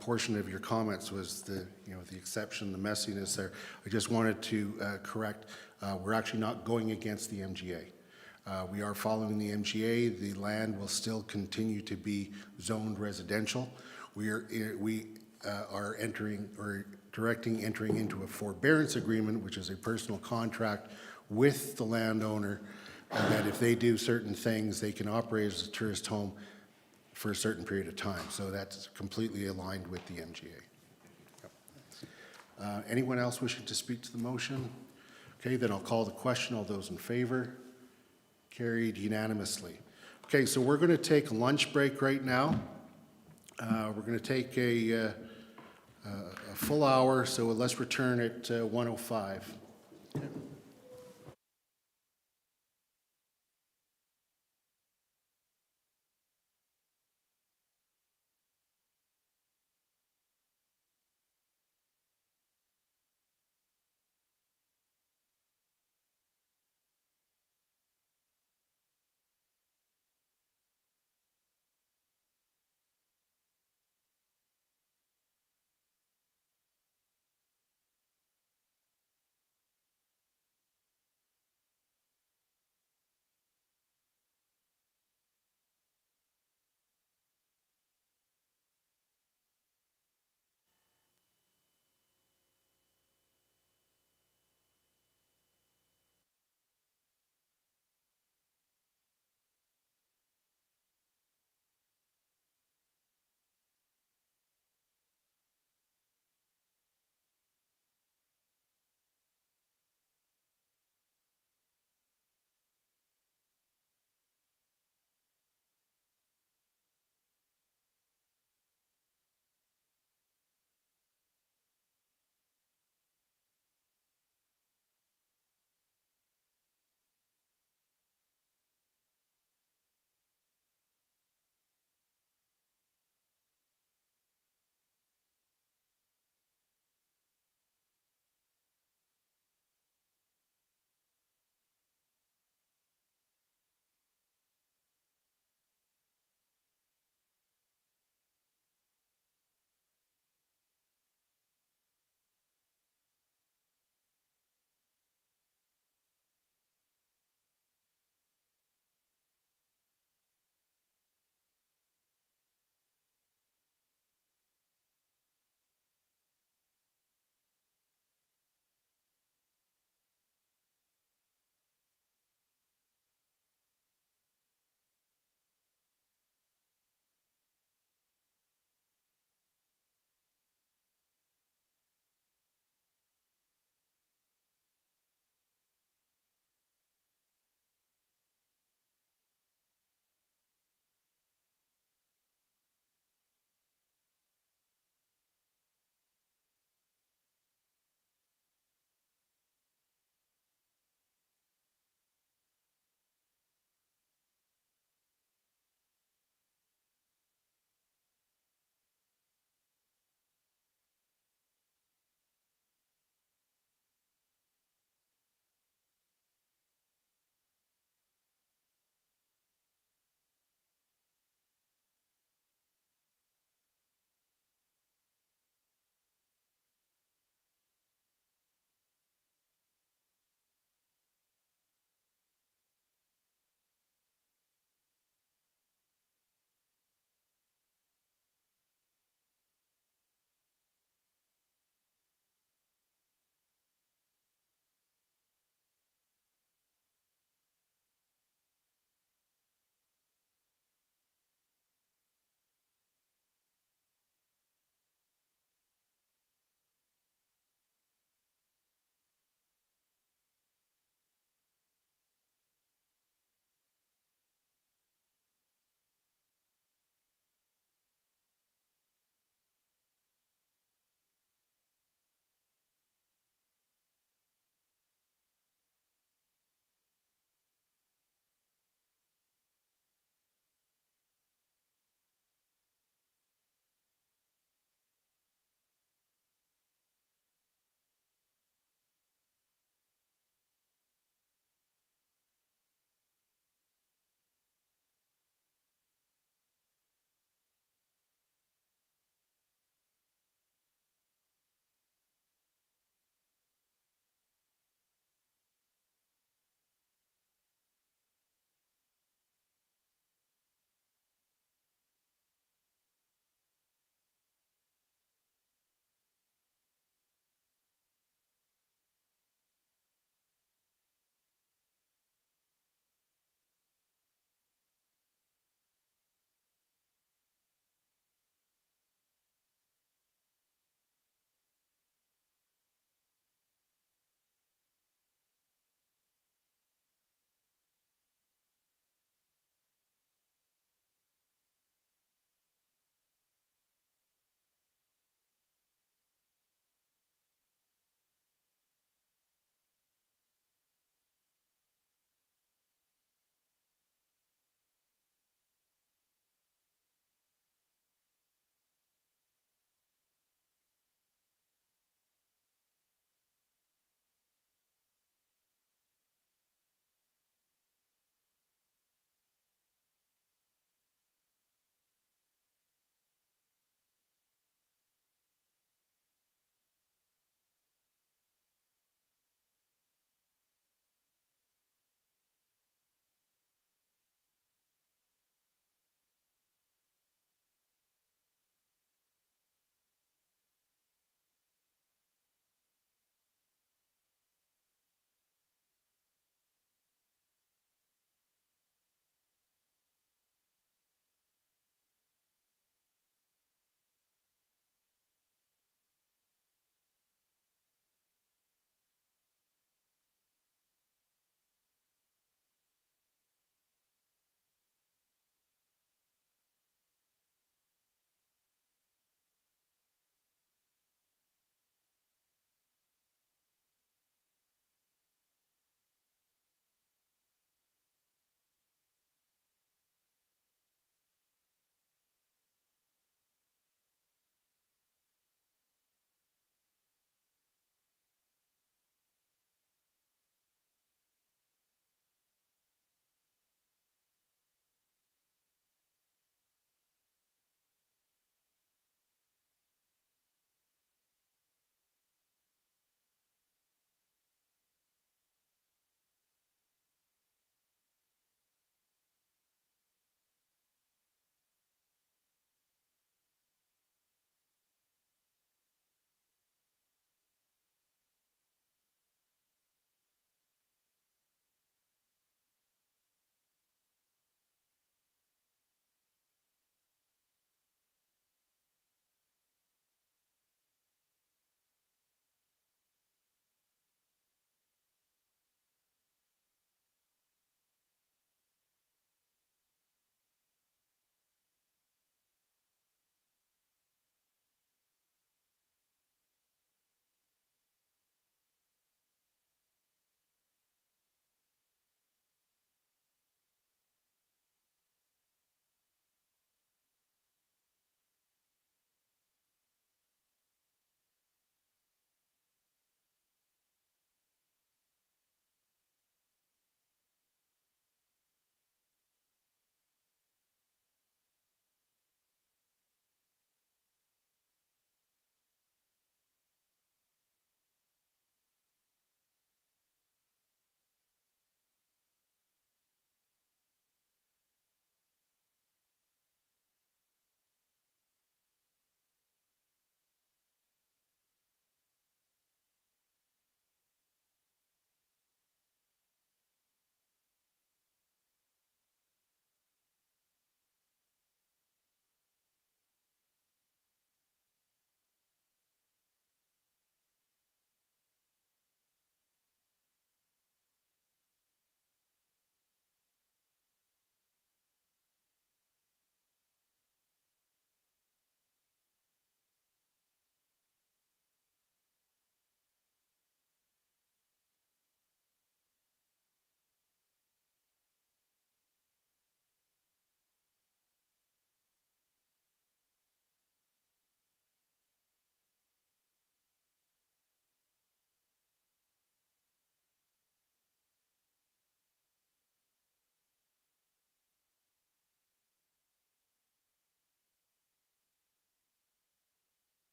portion of your comments was the, the exception, the messiness there. I just wanted to correct, we're actually not going against the MGA. We are following the MGA. The land will still continue to be zoned residential. We are entering or directing entering into a forbearance agreement, which is a personal contract with the landowner, and that if they do certain things, they can operate as a tourist home for a certain period of time. So that's completely aligned with the MGA. Yep. Anyone else wishing to speak to the motion? Okay, then I'll call the question. All those in favor? Carried unanimously. Okay, so we're going to take a lunch break right now. We're going to take a full hour, so let's return at 1:05. Okay.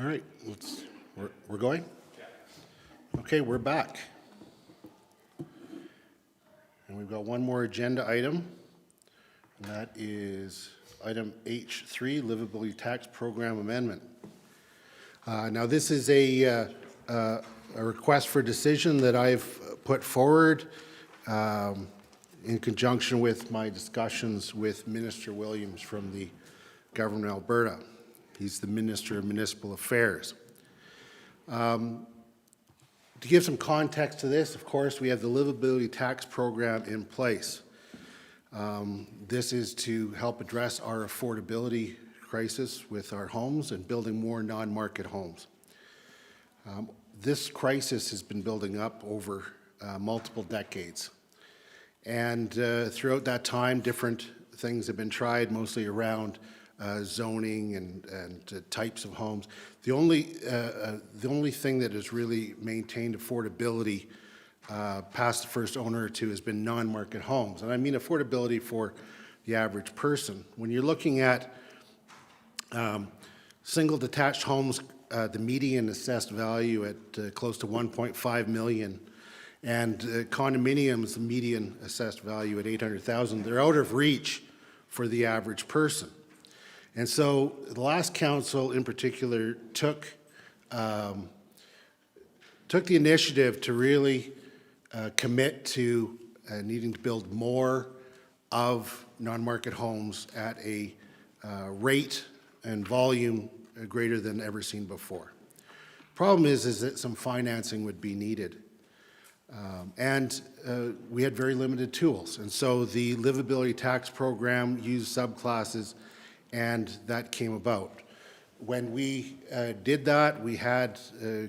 All right, we're going? Okay, we're back. And we've got one more agenda item, and that is item H3, Livability Tax Program Amendment. Now, this is a request for decision that I've put forward in conjunction with my discussions with Minister Williams from the Government of Alberta. He's the Minister of Municipal Affairs. To give some context to this, of course, we have the Livability Tax Program in place. This is to help address our affordability crisis with our homes and building more non-market homes. This crisis has been building up over multiple decades. And throughout that time, different things have been tried, mostly around zoning and types of homes. The only thing that has really maintained affordability past the first owner or two has been non-market homes. And I mean affordability for the average person. When you're looking at single detached homes, the median assessed value at close to 1.5 million, and condominiums, the median assessed value at 800,000, they're out of reach for the average person. And so the last council in particular took the initiative to really commit to needing to build more of non-market homes at a rate and volume greater than ever seen before. Problem is that some financing would be needed. And we had very limited tools. And so the Livability Tax Program used subclasses, and that came about. When we did that, we had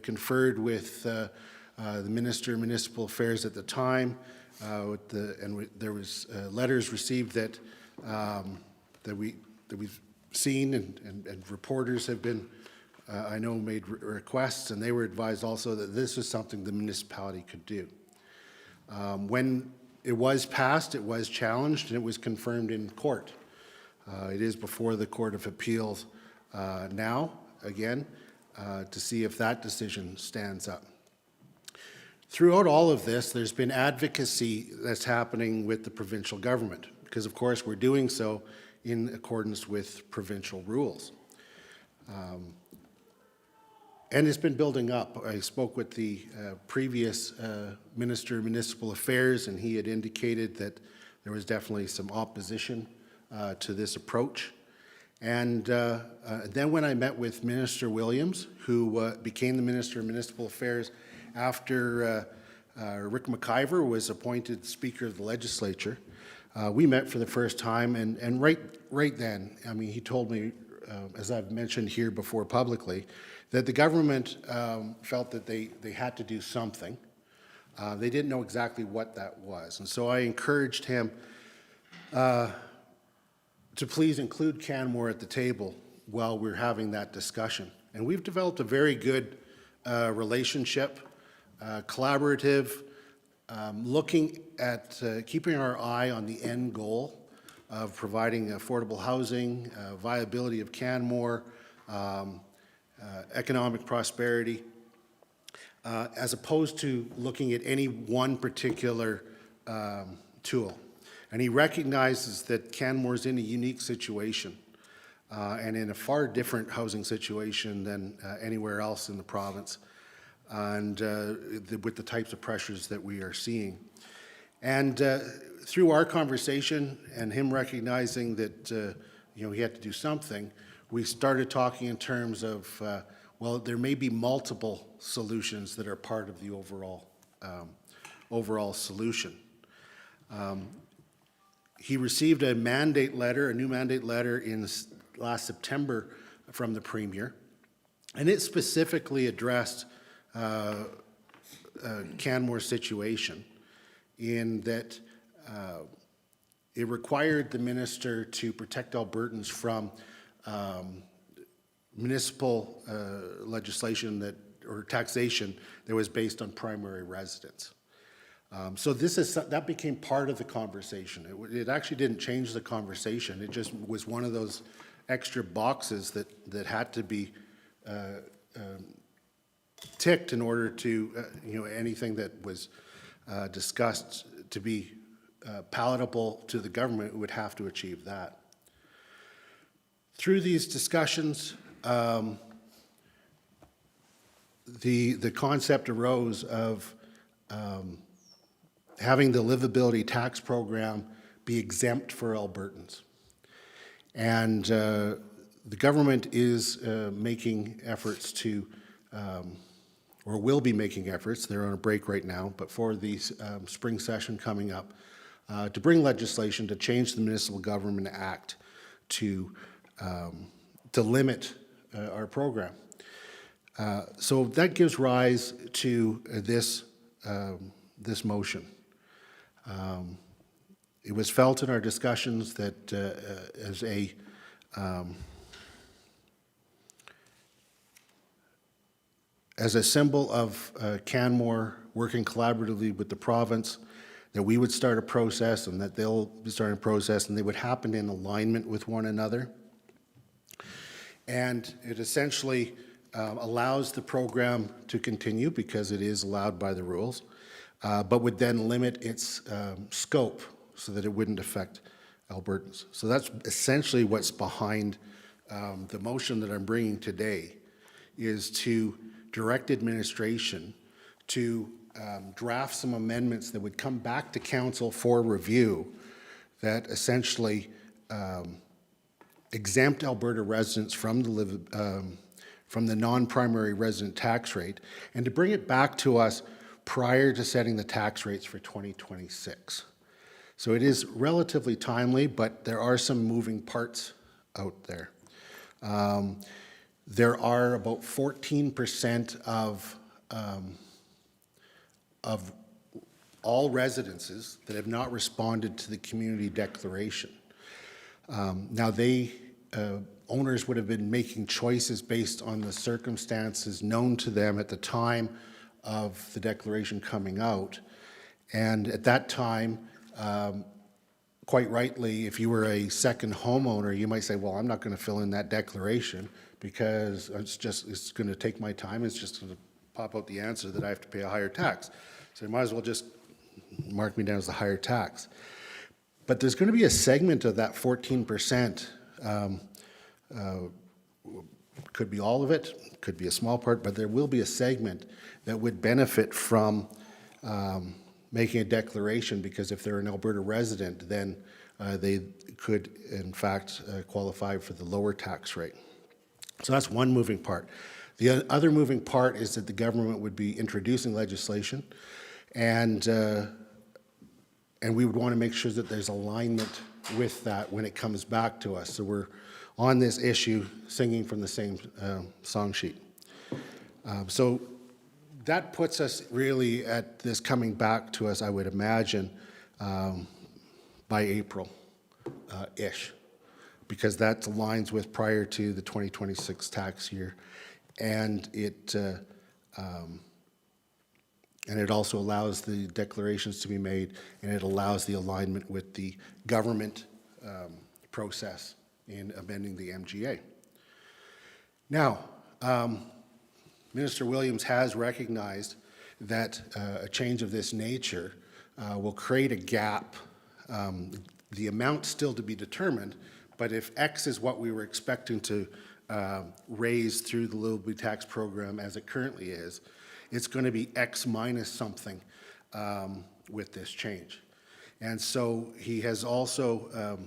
conferred with the Minister of Municipal Affairs at the time, there was letters received that we've seen, and reporters have been, I know, made requests, and they were advised also that this was something the municipality could do. When it was passed, it was challenged, and it was confirmed in court. It is before the Court of Appeals now, again, to see if that decision stands up. Throughout all of this, there's been advocacy that's happening with the provincial government, because of course we're doing so in accordance with provincial rules. And it's been building up. I spoke with the previous Minister of Municipal Affairs, and he had indicated that there was definitely some opposition to this approach. And then when I met with Minister Williams, who became the Minister of Municipal Affairs after Rick McIver was appointed Speaker of the Legislature, we met for the first time, and right then, I mean, he told me, as I've mentioned here before publicly, that the government felt that they had to do something. They didn't know exactly what that was. And so I encouraged him to please include Canmore at the table while we're having that discussion. And we've developed a very good relationship, collaborative, looking at keeping our eye on the end goal of providing affordable housing, viability of Canmore, economic prosperity, as opposed to looking at any one particular tool. And he recognizes that Canmore is in a unique situation and in a far different housing situation than anywhere else in the province, and with the types of pressures that we are seeing. And through our conversation and him recognizing that he had to do something, we started talking in terms of, well, there may be multiple solutions that are part of the overall solution. He received a mandate letter, a new mandate letter in last September from the Premier, and it specifically addressed Canmore's situation in that it required the minister to protect Albertans from municipal legislation or taxation that was based on primary residence. So that became part of the conversation. It actually didn't change the conversation. It just was one of those extra boxes that had to be ticked in order to, anything that was discussed to be palatable to the government would have to achieve that. Through these discussions, the concept arose of having the Livability tax program be exempt for Albertans. And the government is making efforts to, or will be making efforts, they're on a break right now, but for the spring session coming up, to bring legislation to change the Municipal Government Act to limit our program. So that gives rise to this motion. It was felt in our discussions that as a symbol of Canmore working collaboratively with the province, that we would start a process and that they'll be starting a process and they would happen in alignment with one another. And it essentially allows the program to continue because it is allowed by the rules, but would then limit its scope so that it wouldn't affect Albertans. So that's essentially what's behind the motion that I'm bringing today, is to direct administration to draft some amendments that would come back to council for review that essentially exempt Alberta residents from the non-primary resident tax rate, and to bring it back to us prior to setting the tax rates for 2026. So it is relatively timely, but there are some moving parts out there. There are about 14% of all residences that have not responded to the community declaration. Now, owners would have been making choices based on the circumstances known to them at the time of the declaration coming out. And at that time, quite rightly, if you were a second homeowner, you might say, well, I'm not going to fill in that declaration because it's going to take my time. It's just going to pop out the answer that I have to pay a higher tax. So you might as well just mark me down as the higher tax. But there's going to be a segment of that 14%, could be all of it, could be a small part, but there will be a segment that would benefit from making a declaration, because if they're an Alberta resident, then they could, in fact, qualify for the lower tax rate. So that's one moving part. The other moving part is that the government would be introducing legislation, and we would want to make sure that there's alignment with that when it comes back to us. So we're on this issue singing from the same song sheet. So that puts us really at this coming back to us, I would imagine, by April-ish, because that aligns with prior to the 2026 tax year, and it also allows the declarations to be made, and it allows the alignment with the government process in amending the MGA. Now, Minister Williams has recognized that a change of this nature will create a gap, the amount still to be determined, but if X is what we were expecting to raise through the Livability tax program as it currently is, it's going to be X minus something with this change. And so he has also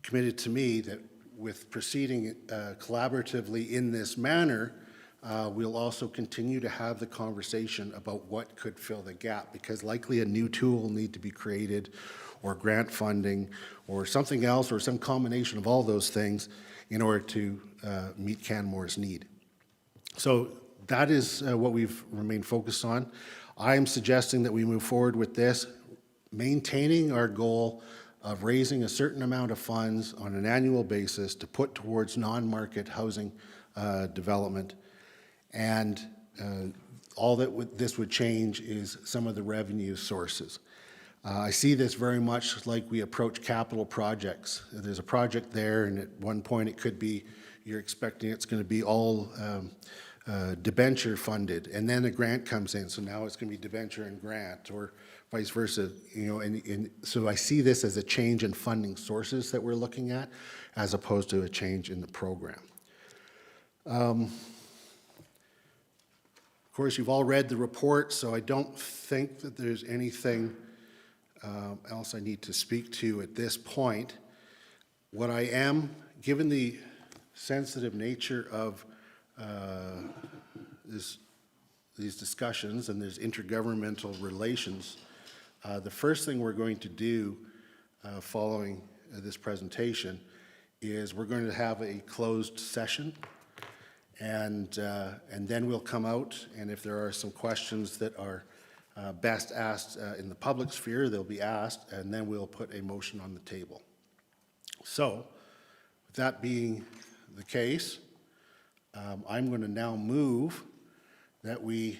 committed to me that with proceeding collaboratively in this manner, we'll also continue to have the conversation about what could fill the gap, because likely a new tool will need to be created, or grant funding, or something else, or some combination of all those things in order to meet Canmore's need. So that is what we've remained focused on. I am suggesting that we move forward with this, maintaining our goal of raising a certain amount of funds on an annual basis to put towards non-market housing development. And all that this would change is some of the revenue sources. I see this very much like we approach capital projects. There's a project there, and at one point it could be, you're expecting it's going to be all debenture funded, and then a grant comes in, so now it's going to be debenture and grant, or vice versa, you know, and so I see this as a change in funding sources that we're looking at, as opposed to a change in the program. Of course, you've all read the report, so I don't think that there's anything else I need to speak to at this point. What I am, given the sensitive nature of these discussions, and there's intergovernmental relations, the first thing we're going to do following this presentation is we're going to have a closed session, and then we'll come out, and if there are some questions that are best asked in the public sphere, they'll be asked, and then we'll put a motion on the table. So, with that being the case, I'm going to now move that we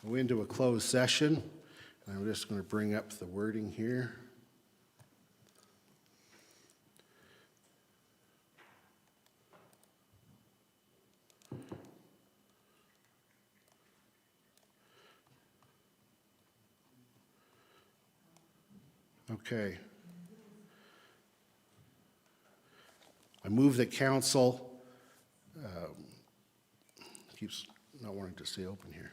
go into a closed session. And I'm just going to bring up the wording here. Okay. I move that council keeps not wanting to stay open here.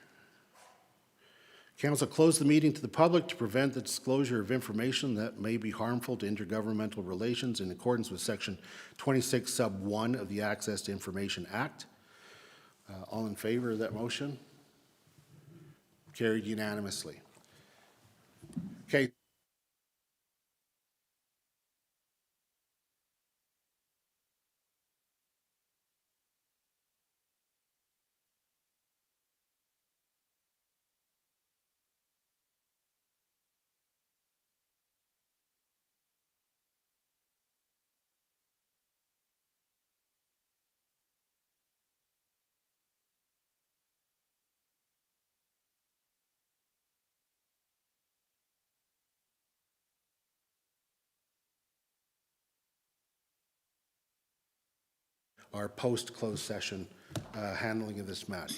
Council close the meeting to the public to prevent the disclosure of information that may be harmful to intergovernmental relations in accordance with Section 26 Sub 1 of the Access to Information Act. All in favor of that motion? Carried unanimously. Okay. Our post-closed session handling of this matter.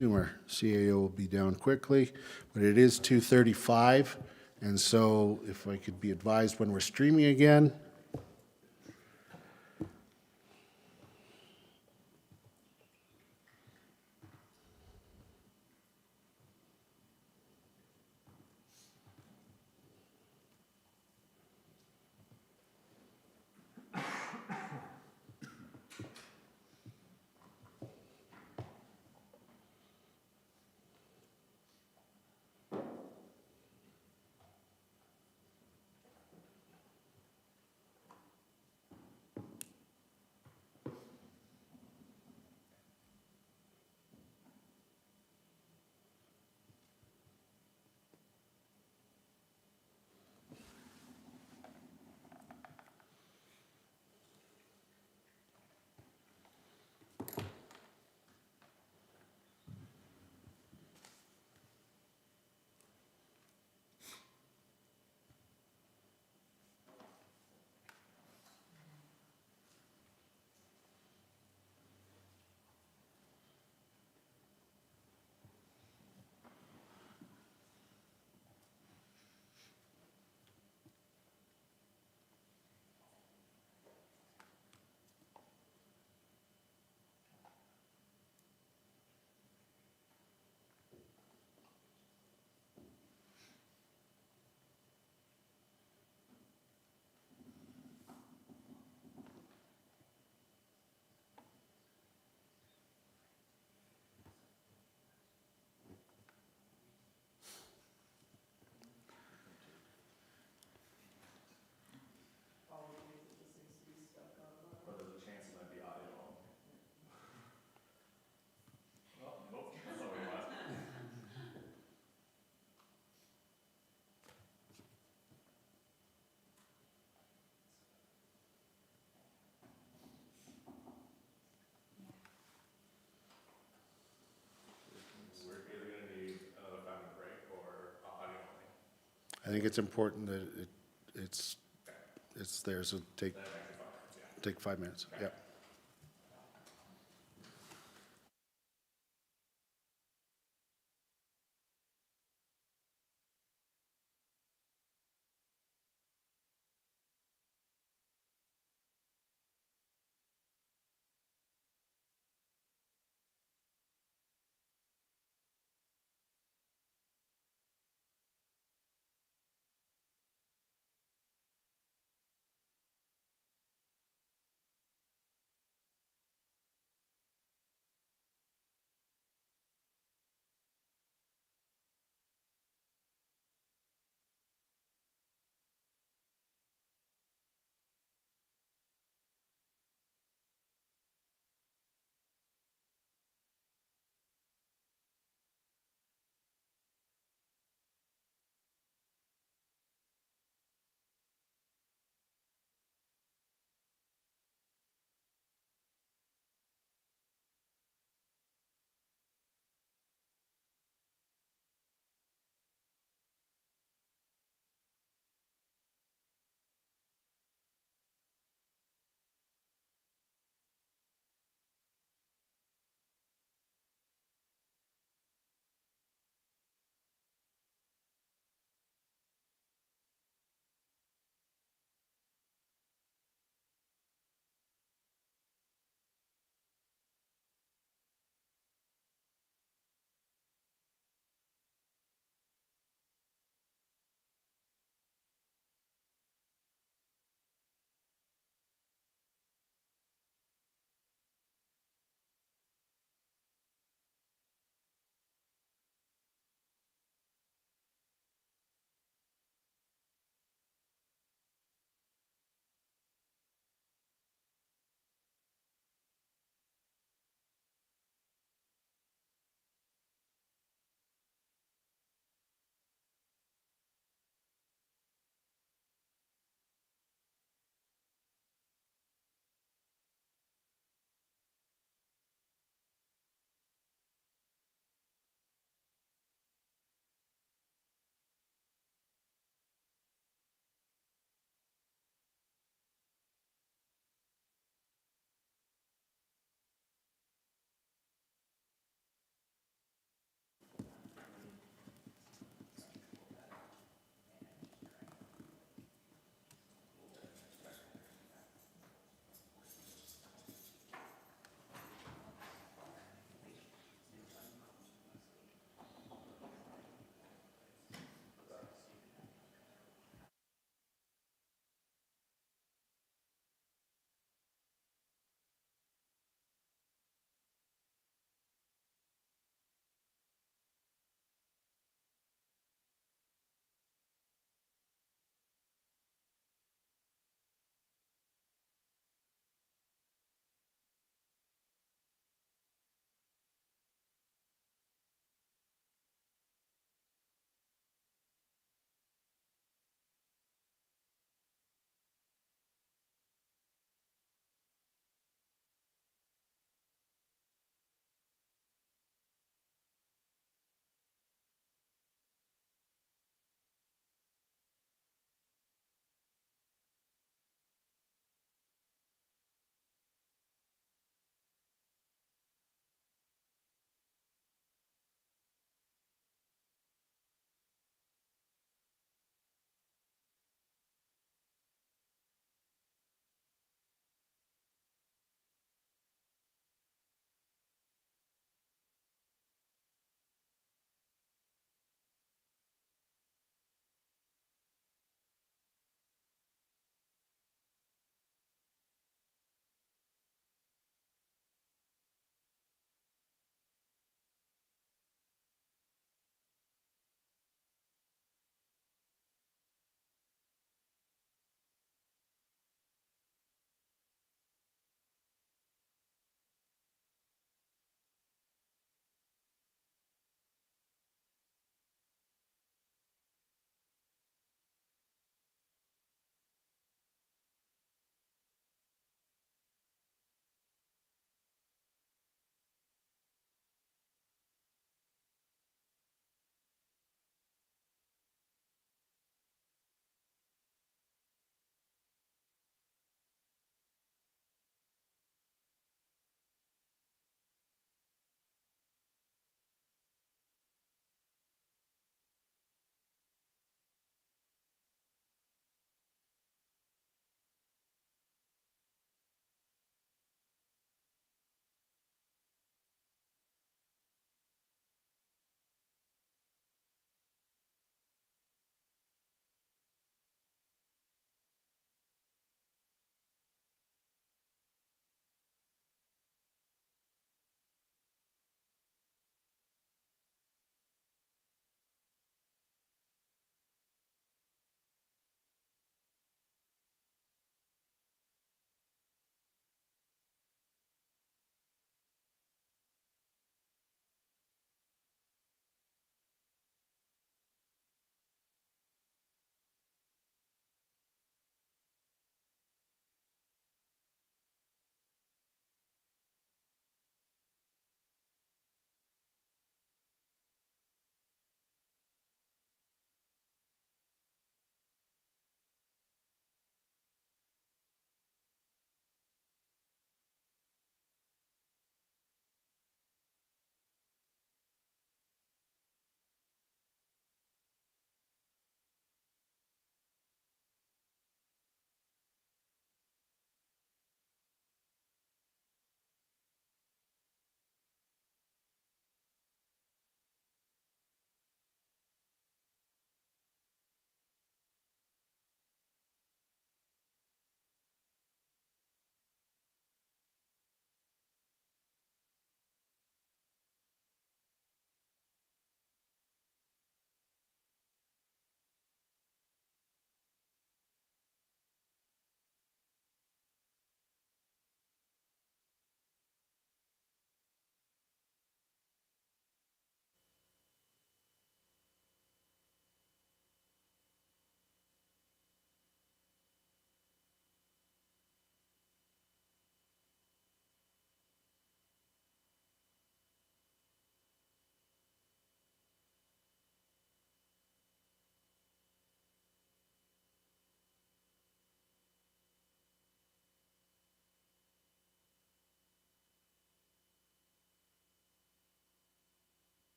Consumer CAO will be down quickly, but it is 2:35, and so if I could be advised when we're streaming again. I think it's important that it's there, so take 5 minutes, yeah.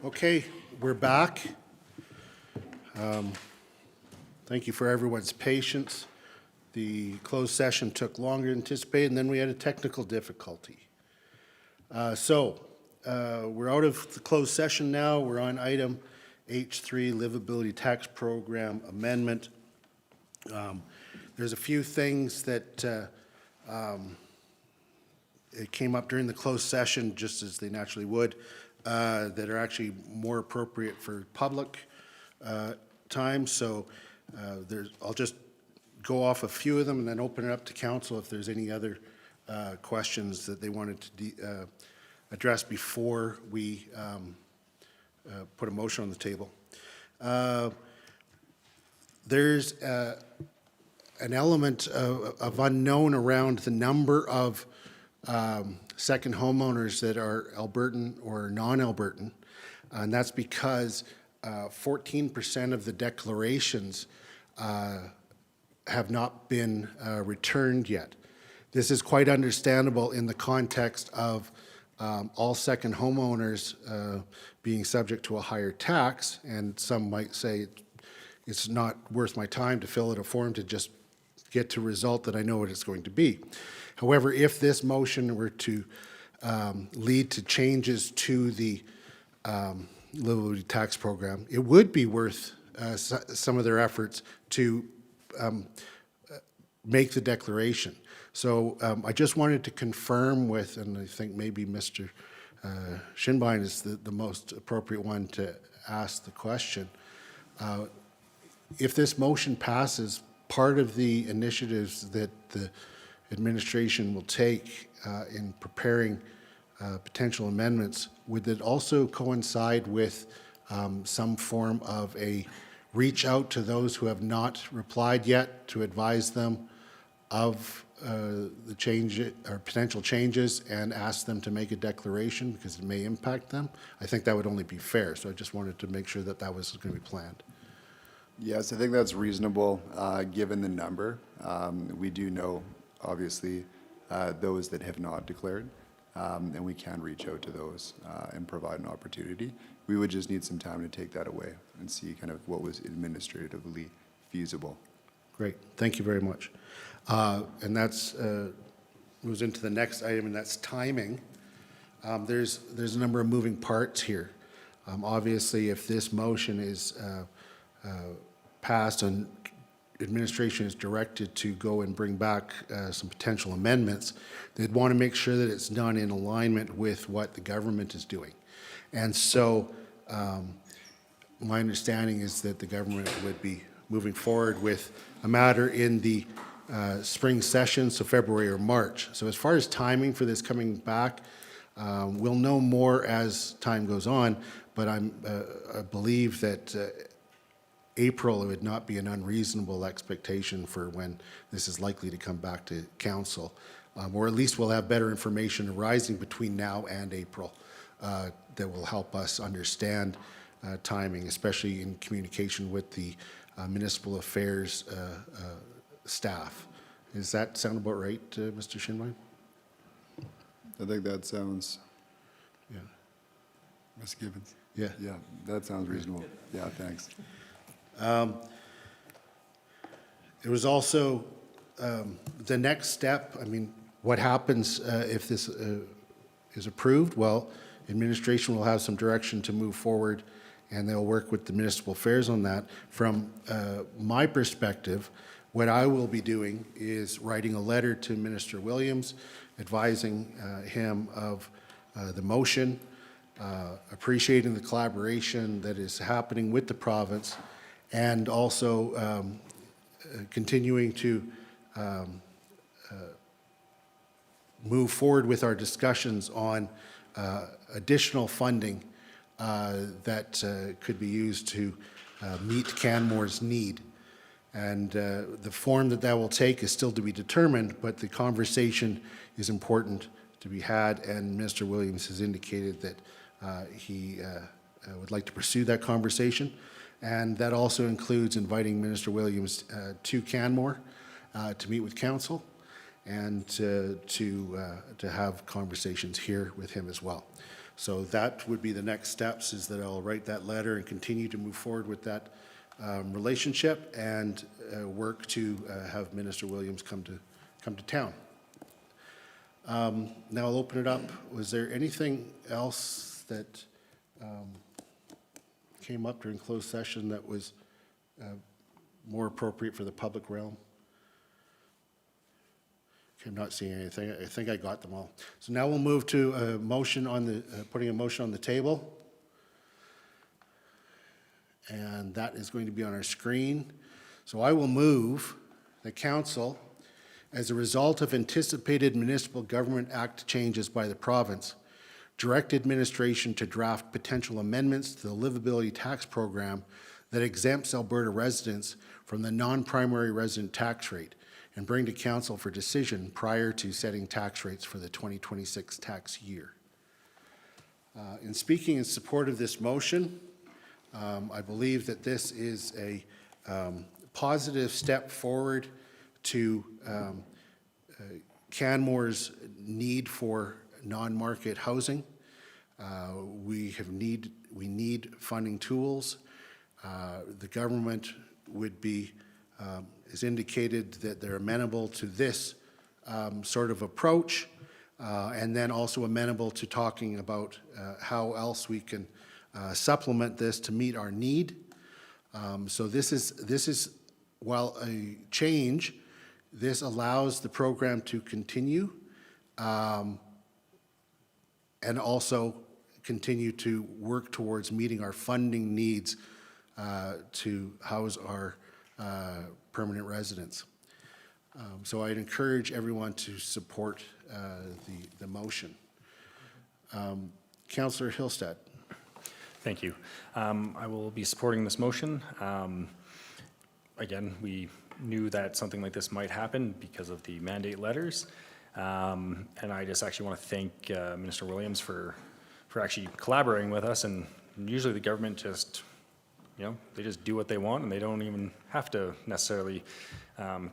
Okay, we're back. Thank you for everyone's patience. The closed session took longer than anticipated, and then we had a technical difficulty. We're out of the closed session now. We're on item H3, Livability Tax Program Amendment. There's a few things that it came up during the closed session, just as they naturally would, that are actually more appropriate for public time. So I'll just go off a few of them and then open it up to council if there's any other questions that they wanted to address before we put a motion on the table. There's an element of unknown around the number of second homeowners that are Albertan or non-Albertan, and that's because 14% of the declarations have not been returned yet. This is quite understandable in the context of all second homeowners being subject to a higher tax, and some might say it's not worth my time to fill out a form to just get to a result that I know what it's going to be. However, if this motion were to lead to changes to the Livability Tax Program, it would be worth some of their efforts to make the declaration. So I just wanted to confirm with, and I think maybe Mr. Shinbein is the most appropriate one to ask the question. If this motion passes, part of the initiatives that the administration will take in preparing potential amendments, would it also coincide with some form of a reach out to those who have not replied yet to advise them of the change or potential changes and ask them to make a declaration because it may impact them? I think that would only be fair. So I just wanted to make sure that that was going to be planned. Yes, I think that's reasonable, given the number. We do know, obviously, those that have not declared, and we can reach out to those and provide an opportunity. We would just need some time to take that away and see kind of what was administratively feasible. Great, thank you very much. And that's moves into the next item, and that's timing. There's a number of moving parts here. Obviously, if this motion is passed and administration is directed to go and bring back some potential amendments, they'd want to make sure that it's done in alignment with what the government is doing. And so my understanding is that the government would be moving forward with a matter in the spring session, so February or March. So as far as timing for this coming back, we'll know more as time goes on, but I believe that April would not be an unreasonable expectation for when this is likely to come back to council, or at least we'll have better information arising between now and April that will help us understand timing, especially in communication with the municipal affairs staff. Does that sound about right, Mr. Shinwine? I think that sounds, Yeah. Ms. Gibbons? Yeah. Yeah, that sounds reasonable. Yeah, thanks. It was also the next step. I mean, what happens if this is approved? Well, administration will have some direction to move forward, and they'll work with the municipal affairs on that. From my perspective, what I will be doing is writing a letter to Minister Williams, advising him of the motion, appreciating the collaboration that is happening with the province, and also continuing to move forward with our discussions on additional funding that could be used to meet Canmore's need. And the form that will take is still to be determined, but the conversation is important to be had, and Mr. Williams has indicated that he would like to pursue that conversation. And that also includes inviting Minister Williams to Canmore to meet with council and to have conversations here with him as well. So that would be the next steps, is that I'll write that letter and continue to move forward with that relationship and work to have Minister Williams come to town. Now I'll open it up. Was there anything else that came up during closed session that was more appropriate for the public realm? Okay, I'm not seeing anything. I think I got them all. So now we'll move to a motion on the, putting a motion on the table. And that is going to be on our screen. So I will move the council, as a result of anticipated Municipal Government Act changes by the province, direct administration to draft potential amendments to the Livability tax program that exempts Alberta residents from the non-primary resident tax rate, and bring to council for decision prior to setting tax rates for the 2026 tax year. In speaking in support of this motion, I believe that this is a positive step forward to Canmore's need for non-market housing. We need funding tools. The government would be, has indicated that they're amenable to this sort of approach, and then also amenable to talking about how else we can supplement this to meet our need. So this is, while a change, this allows the program to continue and also continue to work towards meeting our funding needs to house our permanent residents. So I'd encourage everyone to support the motion. Councillor Hillstead. Thank you. I will be supporting this motion. Again, we knew that something like this might happen because of the mandate letters. And I just actually want to thank Minister Williams for actually collaborating with us. And usually the government just, they just do what they want, and they don't even have to necessarily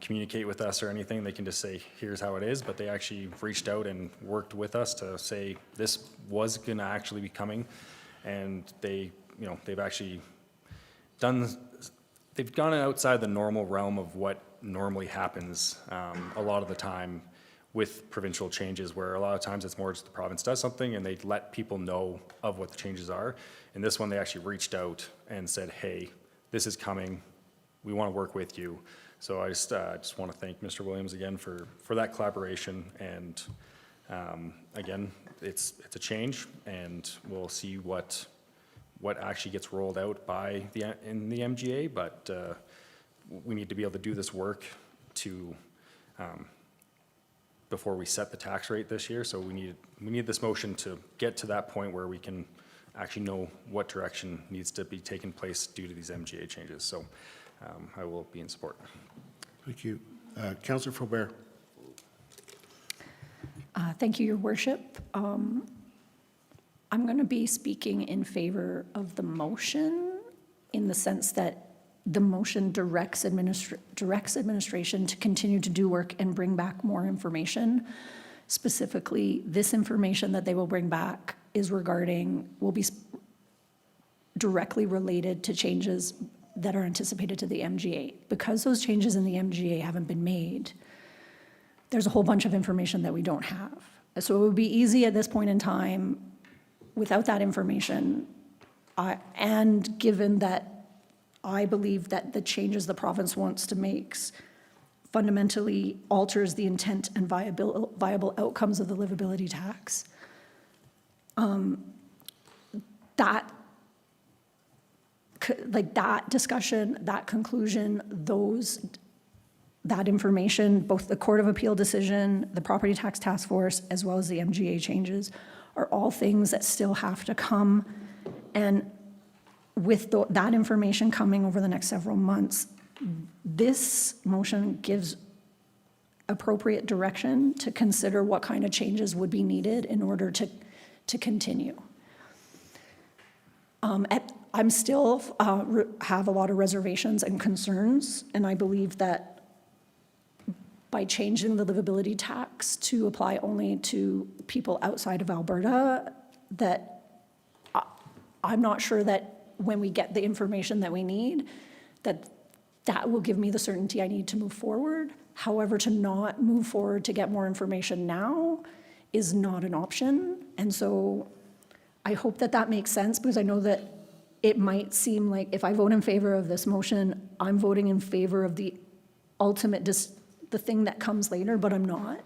communicate with us or anything. They can just say, here's how it is. But they actually reached out and worked with us to say this was going to actually be coming. And they've actually they've gone outside the normal realm of what normally happens a lot of the time with provincial changes, where a lot of times it's more just the province does something and they let people know of what the changes are. In this one, they actually reached out and said, hey, this is coming. We want to work with you. So I just want to thank Mr. Williams again for that collaboration. And again, it's a change, and we'll see what actually gets rolled out in the MGA, but we need to be able to do this work to before we set the tax rate this year. So we need this motion to get to that point where we can actually know what direction needs to be taken place due to these MGA changes. So I will be in support. Thank you. Councillor Faubert. Thank you, Your Worship. I'm going to be speaking in favor of the motion, in the sense that the motion directs administration to continue to do work and bring back more information. Specifically, this information that they will bring back will be directly related to changes that are anticipated to the MGA. Because those changes in the MGA haven't been made, there's a whole bunch of information that we don't have. So it would be easy at this point in time, without that information, and given that I believe that the changes the province wants to make fundamentally alters the intent and viable outcomes of the livability tax, that discussion, that conclusion, that information, both the Court of Appeal decision, the Property Tax Task Force, as well as the MGA changes, are all things that still have to come. And with that information coming over the next several months, this motion gives appropriate direction to consider what kind of changes would be needed in order to continue. I'm still have a lot of reservations and concerns, and I believe that by changing the livability tax to apply only to people outside of Alberta, that I'm not sure that when we get the information that we need, that will give me the certainty I need to move forward. However, to not move forward to get more information now is not an option. And so I hope that that makes sense, because I know that it might seem like if I vote in favor of this motion, I'm voting in favor of the ultimate, the thing that comes later, but I'm not.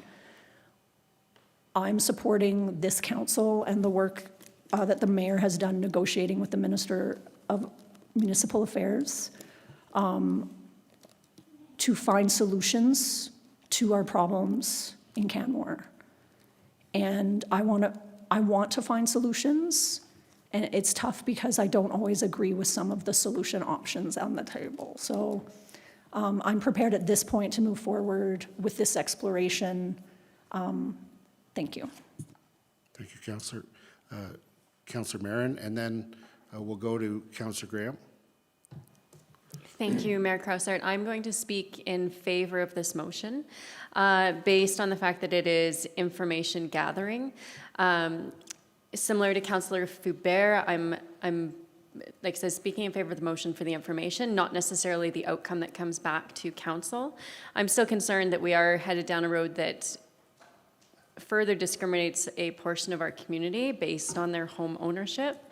I'm supporting this council and the work that the mayor has done negotiating with the Minister of Municipal Affairs to find solutions to our problems in Canmore. And I want to find solutions, and it's tough because I don't always agree with some of the solution options on the table. So I'm prepared at this point to move forward with this exploration. Thank you. Thank you, Councillor. Councillor Marin, and then we'll go to Councillor Graham. Thank you, Mayor Krausart. I'm going to speak in favor of this motion based on the fact that it is information gathering. Similar to Councillor Foubert, I'm like I said, speaking in favor of the motion for the information, not necessarily the outcome that comes back to council. I'm still concerned that we are headed down a road that further discriminates a portion of our community based on their home ownership.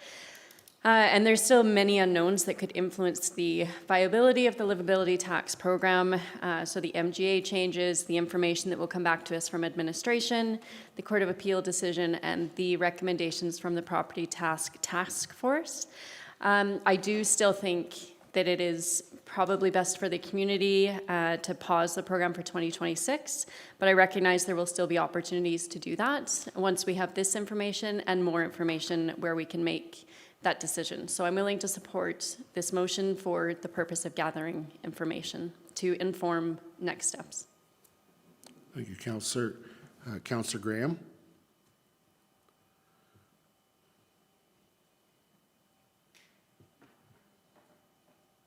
And there's still many unknowns that could influence the viability of the livability tax program. So the MGA changes, the information that will come back to us from administration, the Court of Appeal decision, and the recommendations from the Property Task Force. I do still think that it is probably best for the community to pause the program for 2026, but I recognize there will still be opportunities to do that once we have this information and more information where we can make that decision. So I'm willing to support this motion for the purpose of gathering information to inform next steps. Thank you, Councillor. Councillor Graham.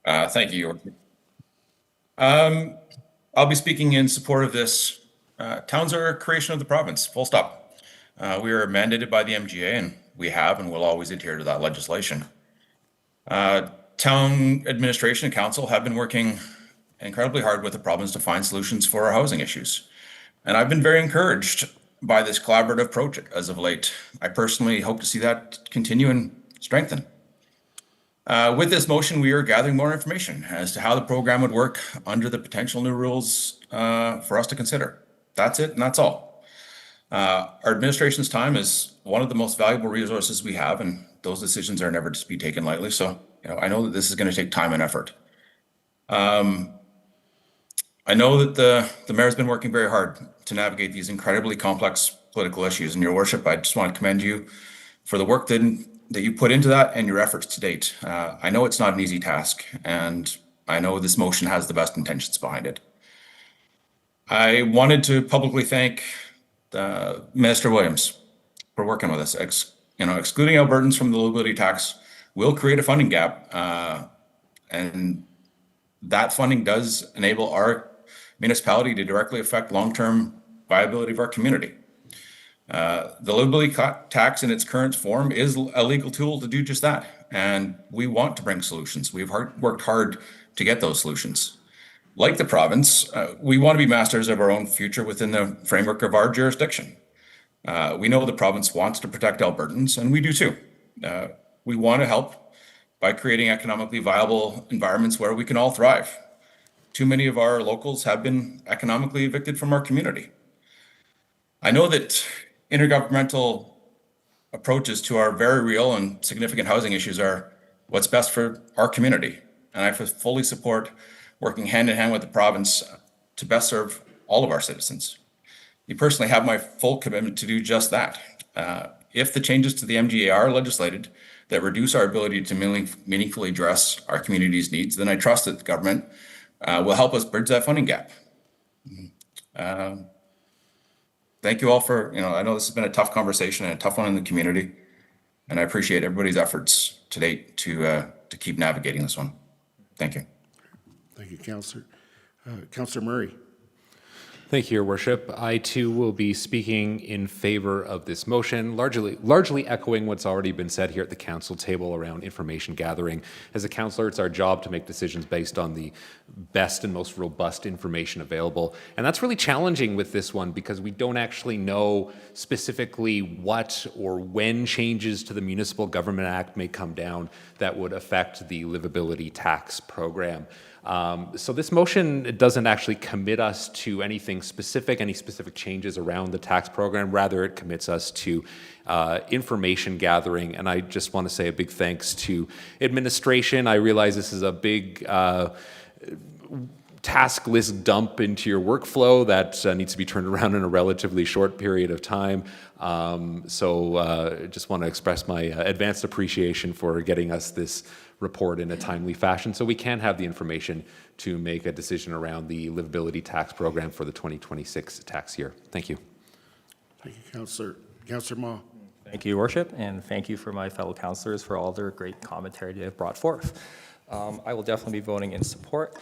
Thank you. I'll be speaking in support of this. Towns are a creation of the province, full stop. We are mandated by the MGA, and we have and will always adhere to that legislation. Town administration and council have been working incredibly hard with the province to find solutions for our housing issues. And I've been very encouraged by this collaborative approach as of late. I personally hope to see that continue and strengthen. With this motion, we are gathering more information as to how the program would work under the potential new rules for us to consider. That's it, and that's all. Our administration's time is one of the most valuable resources we have, and those decisions are never to be taken lightly. So, I know that this is going to take time and effort. I know that the mayor's been working very hard to navigate these incredibly complex political issues. And Your Worship, I just want to commend you for the work that you put into that and your efforts to date. I know it's not an easy task, and I know this motion has the best intentions behind it. I wanted to publicly thank Minister Williams for working with us. Excluding Albertans from the livability tax will create a funding gap, and that funding does enable our municipality to directly affect long-term viability of our community. The livability tax in its current form is a legal tool to do just that, and we want to bring solutions. We've worked hard to get those solutions. Like the province, we want to be masters of our own future within the framework of our jurisdiction. We know the province wants to protect Albertans, and we do too. We want to help by creating economically viable environments where we can all thrive. Too many of our locals have been economically evicted from our community. I know that intergovernmental approaches to our very real and significant housing issues are what's best for our community. And I fully support working hand in hand with the province to best serve all of our citizens. You personally have my full commitment to do just that. If the changes to the MGA are legislated that reduce our ability to meaningfully address our community's needs, then I trust that the government will help us bridge that funding gap. Thank you all for, I know this has been a tough conversation and a tough one in the community, and I appreciate everybody's efforts to date to keep navigating this one. Thank you. Thank you, Councillor. Councillor Murray. Thank you, Your Worship. I too will be speaking in favor of this motion, largely echoing what's already been said here at the council table around information gathering. As a councillor, it's our job to make decisions based on the best and most robust information available. And that's really challenging with this one because we don't actually know specifically what or when changes to the Municipal Government Act may come down that would affect the livability tax program. So this motion doesn't actually commit us to anything specific, any specific changes around the tax program. Rather, it commits us to information gathering. And I just want to say a big thanks to administration. I realize this is a big task list dump into your workflow that needs to be turned around in a relatively short period of time. So just want to express my advanced appreciation for getting us this report in a timely fashion so we can have the information to make a decision around the livability tax program for the 2026 tax year. Thank you. Thank you, Councillor. Councillor Ma. Thank you, Your Worship, and thank you for my fellow councillors for all their great commentary they have brought forth. I will definitely be voting in support.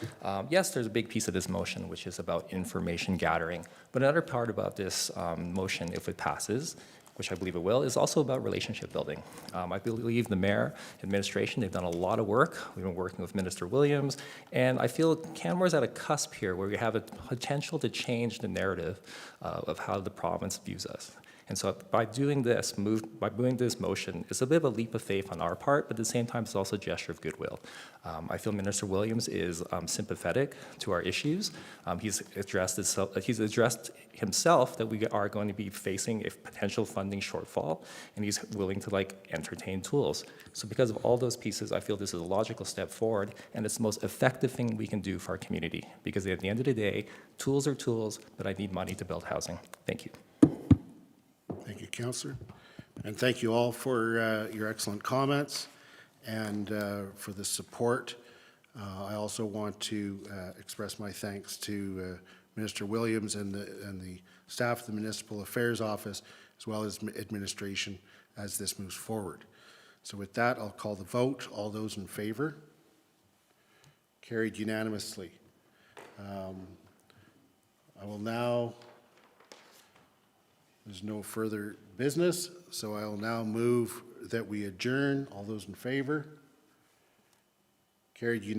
Yes, there's a big piece of this motion, which is about information gathering. But another part about this motion, if it passes, which I believe it will, is also about relationship building. I believe the mayor, administration, they've done a lot of work. We've been working with Minister Williams, and I feel Canmore's at a cusp here where we have a potential to change the narrative of how the province views us. And so by doing this motion, it's a bit of a leap of faith on our part, but at the same time, it's also a gesture of goodwill. I feel Minister Williams is sympathetic to our issues. He's addressed himself that we are going to be facing a potential funding shortfall, and he's willing to entertain tools. So because of all those pieces, I feel this is a logical step forward, and it's the most effective thing we can do for our community. Because at the end of the day, tools are tools, but I need money to build housing. Thank you. Thank you, Councillor. And thank you all for your excellent comments and for the support. I also want to express my thanks to Minister Williams and the staff of the Municipal Affairs Office, as well as administration, as this moves forward. So with that, I'll call the vote. All those in favor? Carried unanimously. I will now... There's no further business, so I will now move that we adjourn. All those in favor? Carried unanimously.